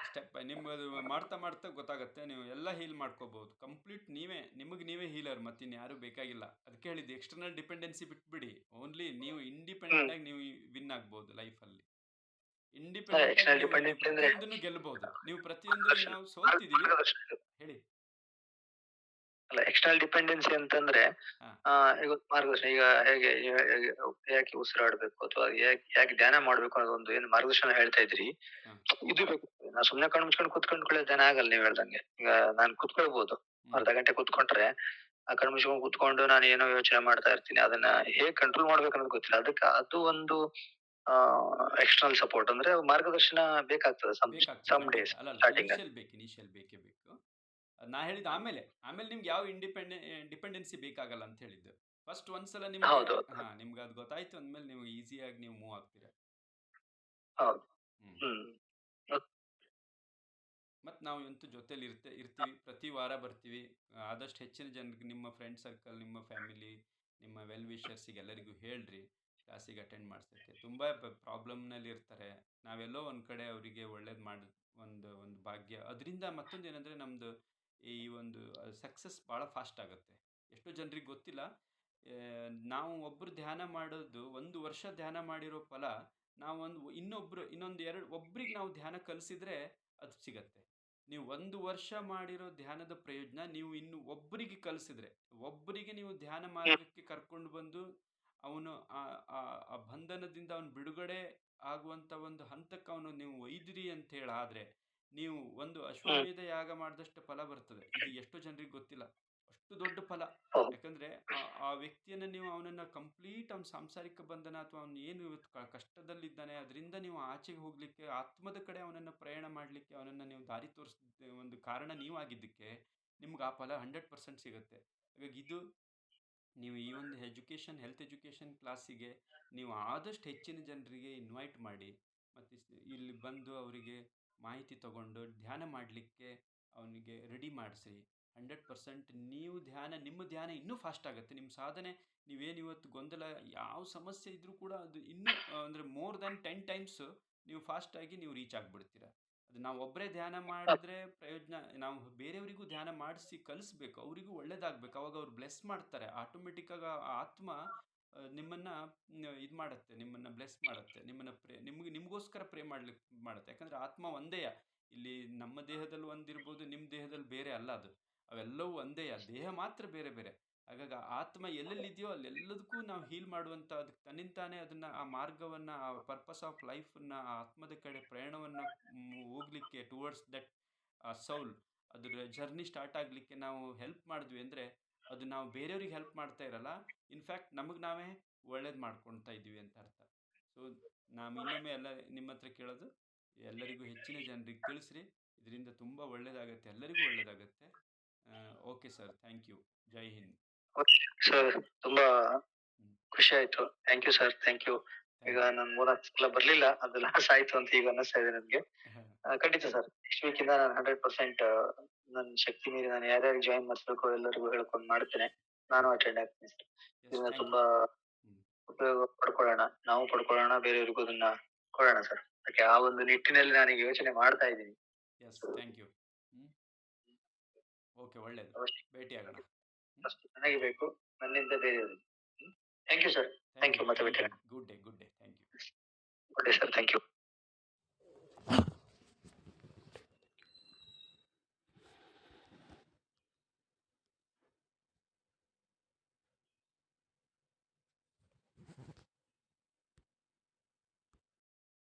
ಸ್ಟೆಪ್ ನಿಮ್ಮದು ಮಾಡ್ತಾ ಮಾಡ್ತಾ ಗೊತ್ತಾಗುತ್ತೆ. ನೀವು ಎಲ್ಲ ಹೀಲ್ ಮಾಡ್ಕೋಬಹುದು. ಕಂಪ್ಲೀಟ್ ನಿಮಗೆ ಹೀಲರ್, ಮತ್ತಿನ್ಯಾರೂ ಬೇಕಾಗಿಲ್ಲ. ಅದಕ್ಕೆ ಹೇಳಿದ್ದು ಎಕ್ಸ್ಟರ್ನಲ್ ಡಿಪೆಂಡೆನ್ಸಿ ಬಿಟ್ಬಿಡಿ. ಓನ್ಲಿ ನೀವು ಇಂಡಿಪೆಂಡೆಂಟ್ ಆಗಿ ನೀವು ವಿನ್ ಆಗ್ಬೋದು ಲೈಫಲ್ಲಿ. ಇಂಡಿಪೆಂಡೆಂಟ್ ಆಗಿ ನೀವು ಪ್ರತಿಯೊಂದನ್ನು ಗೆಲ್ಲಬಹುದು. ನೀವು ಪ್ರತಿಯೊಂದು ನಾವು ಸೋಲ್ತಿದ್ದೀವಿ ಹೇಳಿ. ಅಲ್ಲ, ಎಕ್ಸ್ಟರ್ನಲ್ ಡಿಪೆಂಡೆನ್ಸಿ ಅಂತಂದ್ರೆ ಈಗ ಮಾರ್ಗದರ್ಶನ, ಈಗ ಹೇಗೆ ಯಾಕೆ ಉಸಿರಾಡ್ಬೇಕು ಅಥವಾ ಯಾಕೆ ಧ್ಯಾನ ಮಾಡ್ಬೇಕು ಅನ್ನೋದೊಂದು ಏನು ಮಾರ್ಗದರ್ಶನ ಹೇಳ್ತಾ ಇದ್ರಿ, ಇದು ಬೇಕು. ನಾ ಸುಮ್ನೆ ಕಣ್ ಮುಚ್ಕೊಂಡು ಕುತ್ಕೊಂಡ್ಕೊಳ್ಳೋ ಧ್ಯಾನ ಆಗಲ್ಲ. ನೀವ್ ಹೇಳ್ದಂಗೆ ಈಗ ನಾನ್ ಕುತ್ಕೊಳ್ಬಹುದು, ಅರ್ಧ ಗಂಟೆ ಕುತ್ಕೊಂಡ್ರೆ ಆ ಕಣ್ ಮುಚ್ಕೊಂಡು ಕುತ್ಕೊಂಡು ನಾನು ಏನೋ ಯೋಚನೆ ಮಾಡ್ತಾ ಇರ್ತೀನಿ. ಅದನ್ನ ಹೇಗ್ ಕಂಟ್ರೋಲ್ ಮಾಡ್ಬೇಕು ಅನ್ನೋದು ಗೊತ್ತಿಲ್ಲ. ಅದಕ್ಕೆ ಅದು ಒಂದು ಎಕ್ಸ್ಟರ್ನಲ್ ಸಪೋರ್ಟ್ ಅಂದ್ರೆ ಮಾರ್ಗದರ್ಶನ ಬೇಕಾಗ್ತದೆ ಸಮ್ ಡೇಸ್ ಸ್ಟಾರ್ಟಿಂಗ್. ಇನಿಷಿಯಲ್ ಬೇಕೇ ಬೇಕು. ನಾ ಹೇಳಿದ್ದು ಆಮೇಲೆ ನಿಮ್ಗೆ ಯಾವ ಡಿಪೆಂಡೆನ್ಸಿ ಬೇಕಾಗಲ್ಲ ಅಂತ ಹೇಳಿದ್ದು. ಫಸ್ಟ್ ಒಂದ್ಸಲ ನಿಮ್ಗೆ ಅದು ಗೊತ್ತಾಯ್ತು ಅಂದ್ಮೇಲೆ ನೀವು ಈಸಿಯಾಗಿ ನೀವು ಮೂವ್ ಆಗ್ತೀರಾ. ಹೌದು. ಮತ್ತು ನಾವು ಅಂತೂ ಜೊತೆಲಿ ಇರ್ತೀವಿ. ಪ್ರತಿ ವಾರ ಬರ್ತೀವಿ. ಆದಷ್ಟು ಹೆಚ್ಚಿನ ಜನರಿಗೆ ನಿಮ್ಮ ಫ್ರೆಂಡ್ ಸರ್ಕಲ್, ನಿಮ್ಮ ಫ್ಯಾಮಿಲಿ, ನಿಮ್ಮ ವೆಲ್ ವಿಷರ್ಸಿಗೆ ಎಲ್ಲರಿಗೂ ಹೇಳ್ರಿ ಕ್ಲಾಸಿಗೆ ಅಟೆಂಡ್ ಮಾಡಿಸೋಕ್ಕೆ. ತುಂಬ ಪ್ರಾಬ್ಲಮ್ನಲ್ಲಿ ಇರ್ತಾರೆ. ನಾವೆಲ್ಲೋ ಒಂದು ಕಡೆ ಅವರಿಗೆ ಒಳ್ಳೇದು ಮಾಡಿ ಒಂದು ಭಾಗ್ಯ. ಅದರಿಂದ ಮತ್ತೊಂದು ಏನಂದರೆ ನಮ್ಮದು ಈ ಒಂದು ಸಕ್ಸಸ್ ಭಾಳ ಫಾಸ್ಟ್ ಆಗುತ್ತೆ. ಎಷ್ಟೋ ಜನರಿಗೆ ಗೊತ್ತಿಲ್ಲ. ನಾವು ಒಬ್ಬರು ಧ್ಯಾನ ಮಾಡೋದು 1 ವರ್ಷ ಧ್ಯಾನ ಮಾಡಿರೋ ಫಲ ನಾವು ಒಬ್ರಿಗೆ ನಾವು ಧ್ಯಾನ ಕಲಿಸಿದ್ರೆ ಅದು ಸಿಗತ್ತೆ. ನೀವು 1 ವರ್ಷ ಮಾಡಿರೋ ಧ್ಯಾನದ ಪ್ರಯೋಜನ ನೀವು ಇನ್ನು ಒಬ್ಬರಿಗೆ ಕಲಿಸಿದ್ರೆ, ಒಬ್ಬರಿಗೆ ನೀವು ಧ್ಯಾನ ಮಾರ್ಗಕ್ಕೆ ಕರ್ಕೊಂಡು ಬಂದು ಅವನು ಆ ಬಂಧನದಿಂದ ಅವನು ಬಿಡುಗಡೆ ಆಗುವಂಥ ಒಂದು ಹಂತಕ್ಕೆ ಅವನು ನೀವು ಒಯ್ದಿರಿ ಅಂತ ಹೇಳಾದರೆ ನೀವು ಒಂದು ಅಶ್ವಮೇಧ ಯಾಗ ಮಾಡಿದಷ್ಟು ಫಲ ಬರ್ತದೆ. ಇದು ಎಷ್ಟೋ ಜನರಿಗೆ ಗೊತ್ತಿಲ್ಲ. ಅಷ್ಟು ದೊಡ್ಡ ಫಲ. ಹೌದು. ಯಾಕಂದ್ರೆ ಆ ವ್ಯಕ್ತಿಯನ್ನ ನೀವು ಅವನನ್ನ ಕಂಪ್ಲೀಟ್ ಅವ್ನ ಸಾಂಸಾರಿಕ ಬಂಧನ ಅಥವಾ ಅವ್ನು ಏನು ಇವತ್ತು ಕಷ್ಟದಲ್ಲಿದ್ದಾನೆ ಅದರಿಂದ ನೀವು ಆಚೆಗೆ ಹೋಗ್ಲಿಕ್ಕೆ, ಆತ್ಮದ ಕಡೆ ಅವನನ್ನ ಪ್ರಯಾಣ ಮಾಡ್ಲಿಕ್ಕೆ ಅವನನ್ನ ನೀವು ದಾರಿ ತೋರಿಸಿದ ಒಂದು ಕಾರಣ ನೀವಾಗಿದ್ದಕ್ಕೆ ನಿಮ್ಗೆ ಆ ಫಲ 100% ಸಿಗುತ್ತೆ. ಹಾಗಾಗಿ ಇದು ನೀವು ಈ ಒಂದು ಹೆಲ್ತ್ ಎಜುಕೇಷನ್ ಕ್ಲಾಸಿಗೆ ನೀವು ಆದಷ್ಟು ಹೆಚ್ಚಿನ ಜನರಿಗೆ ಇನ್ವೈಟ್ ಮಾಡಿ, ಮತ್ತು ಇಲ್ಲಿ ಬಂದು ಅವರಿಗೆ ಮಾಹಿತಿ ತಗೊಂಡು ಧ್ಯಾನ ಮಾಡಲಿಕ್ಕೆ ಅವನಿಗೆ ರೆಡಿ ಮಾಡಿಸಿ. 100% ನಿಮ್ಮ ಧ್ಯಾನ ಇನ್ನೂ ಫಾಸ್ಟ್ ಆಗುತ್ತೆ. ನಿಮ್ಮ ಸಾಧನೆ, ನೀವೇನು ಇವತ್ತು ಗೊಂದಲ ಯಾವ ಸಮಸ್ಯೆ ಇದ್ರೂ ಕೂಡ ಅದು ಇನ್ನೂ ಅಂದರೆ ಮೋರ್ ದ್ಯಾನ್ 10 ಟೈಮ್ಸ್ ನೀವು ಫಾಸ್ಟಾಗಿ ನೀವು ರೀಚ್ ಆಗಿಬಿಡ್ತೀರ. ಅದು ನಾವು ಒಬ್ಬರೇ ಧ್ಯಾನ ಮಾಡಿದ್ರೆ ಪ್ರಯೋಜನ, ನಾವು ಬೇರೆಯವರಿಗೂ ಧ್ಯಾನ ಮಾಡಿಸಿ ಕಲಿಸ್ಬೇಕು, ಅವರಿಗೂ ಒಳ್ಳೇದಾಗಬೇಕು. ಅವಾಗ ಅವ್ರು ಬ್ಲೆಸ್ ಮಾಡ್ತಾರೆ ಆಟೋಮೆಟಿಕ್ಕಾಗಿ. ಆ ಆತ್ಮ ನಿಮ್ಮನ್ನ ಇದು ಮಾಡುತ್ತೆ, ನಿಮ್ಮನ್ನ ಬ್ಲೆಸ್ ಮಾಡುತ್ತೆ, ನಿಮ್ಮನ್ನ ನಿಮಗೋಸ್ಕರ ಪ್ರೇ ಮಾಡ್ಲಿಕ್ಕೆ ಮಾಡುತ್ತೆ. ಯಾಕಂದ್ರೆ ಆತ್ಮ ಒಂದೇಯ. ಇಲ್ಲಿ ನಮ್ಮ ದೇಹದಲ್ಲಿ ಒಂದಿರ್ಬೋದು, ನಿಮ್ಮ ದೇಹದಲ್ಲಿ ಬೇರೆ ಅಲ್ಲ ಅದು. ಅವೆಲ್ಲವೂ ಒಂದೇಯ, ದೇಹ ಮಾತ್ರ ಬೇರೆ ಬೇರೆ. ಹಾಗಾಗಿ ಆ ಆತ್ಮ ಎಲ್ಲೆಲ್ಲಿದೆಯೋ ಅಲ್ಲೆಲ್ಲದಕ್ಕೂ ನಾವು ಹೀಲ್ ಮಾಡುವಂಥ, ಅದಕ್ಕೆ ತನ್ನಿಂತಾನೇ ಅದನ್ನ ಆ ಮಾರ್ಗವನ್ನ, ಆ ಪರ್ಪಸ್ ಆಫ್ ಲೈಫನ್ನ, ಆ ಆತ್ಮದ ಕಡೆ ಪ್ರಯಾಣವನ್ನ ಹೋಗ್ಲಿಕ್ಕೆ ಟುವರ್ಡ್ಸ್ ದಟ್ ಸೌಲ್, ಅದ್ರ ಜರ್ನಿ ಸ್ಟಾರ್ಟ್ ಆಗಲಿಕ್ಕೆ ನಾವು ಹೆಲ್ಪ್ ಮಾಡಿದ್ವಿ ಅಂದರೆ ಅದು ನಾವು ಬೇರೆಯವ್ರಿಗೆ ಹೆಲ್ಪ್ ಮಾಡ್ತಾ ಇರಲ್ಲ, ಇನ್ಫ್ಯಾಕ್ಟ್ ನಮಗೆ ನಾವೇ ಒಳ್ಳೇದು ಮಾಡ್ಕೊಳ್ತಾ ಇದ್ದೀವಿ ಅಂತ ಅರ್ಥ. ಸೊ ನಾವು ಇನ್ನೊಮ್ಮೆ ಎಲ್ಲ ನಿಮ್ಮ ಹತ್ರ ಕೇಳೋದು, ಎಲ್ಲರಿಗೂ ಹೆಚ್ಚಿನ ಜನರಿಗೆ ತಿಳಿಸ್ರಿ. ಇದರಿಂದ ತುಂಬ ಒಳ್ಳೆಯದಾಗತ್ತೆ, ಎಲ್ಲರಿಗೂ ಒಳ್ಳೆಯದಾಗತ್ತೆ. Okay sir, thank you. ಜೈ ಹಿಂದ್. ಸರ್, ತುಂಬಾ ಹ್ಮ್. ಖುಷಿ ಆಯ್ತು. Thank you sir, thank you. ಈಗ ಥ್ಯಾಂಕ್ ಯು. ನಾನು 3-4 ಸಲ ಬರ್ಲಿಲ್ಲ, ಅದು ಲಾಸ್ ಆಯ್ತು ಅಂತ ಈಗ ಅನ್ನಿಸ್ತಾ ಇದೆ ನನ್ಗೆ. ಖಂಡಿತ ಸರ್, ನೆಕ್ಸ್ಟ್ ವೀಕ್ ಇಂದ ನಾನು 100% ನನ್ನ ಶಕ್ತಿ ಮೀರಿ ನಾನು ಯಾರ್ಯಾರಿಗೆ ಜಾಯಿನ್ ಮಾಡಿಸ್ಬೇಕು ಎಲ್ಲರಿಗೂ ಹೇಳ್ಕೊಂಡು ಮಾಡ್ತೇನೆ. ನಾನು ಅಟೆಂಡ್ ಆಗ್ತೀನಿ ಸರ್. ಎಸ್, ಇದನ್ನ ಥ್ಯಾಂಕ್ ಯು. ತುಂಬಾ ಉಪಯೋಗ ಪಡ್ಕೊಳ್ಳೋಣ, ನಾವು ಪಡ್ಕೊಳ್ಳೋಣ, ಬೇರೆಯವರಿಗೂ ಅದನ್ನ ಕೊಡೋಣ ಸರ್. ಅದಕ್ಕೆ ಆ ಒಂದು ನಿಟ್ಟಿನಲ್ಲಿ ನಾನೀಗ ಯೋಚನೆ ಮಾಡ್ತಾ ಇದ್ದೀನಿ. S, thank you. ಓಕೆ, ಒಳ್ಳೇದು. ಅವಶ್ಯ ಭೇಟಿಯಾಗೋಣ. ಫಸ್ಟ್ ನನಗೆ ಬೇಕು, ನನ್ನಿಂದ ಬೇರೆಯವರಿಗೆ. Thank you sir. Thank you. ಮತ್ತೆ ಥ್ಯಾಂಕ್ ಯು. ಭೇಟಿಯಾಗೋಣ. Good day. Thank you. Good day sir. Thank you.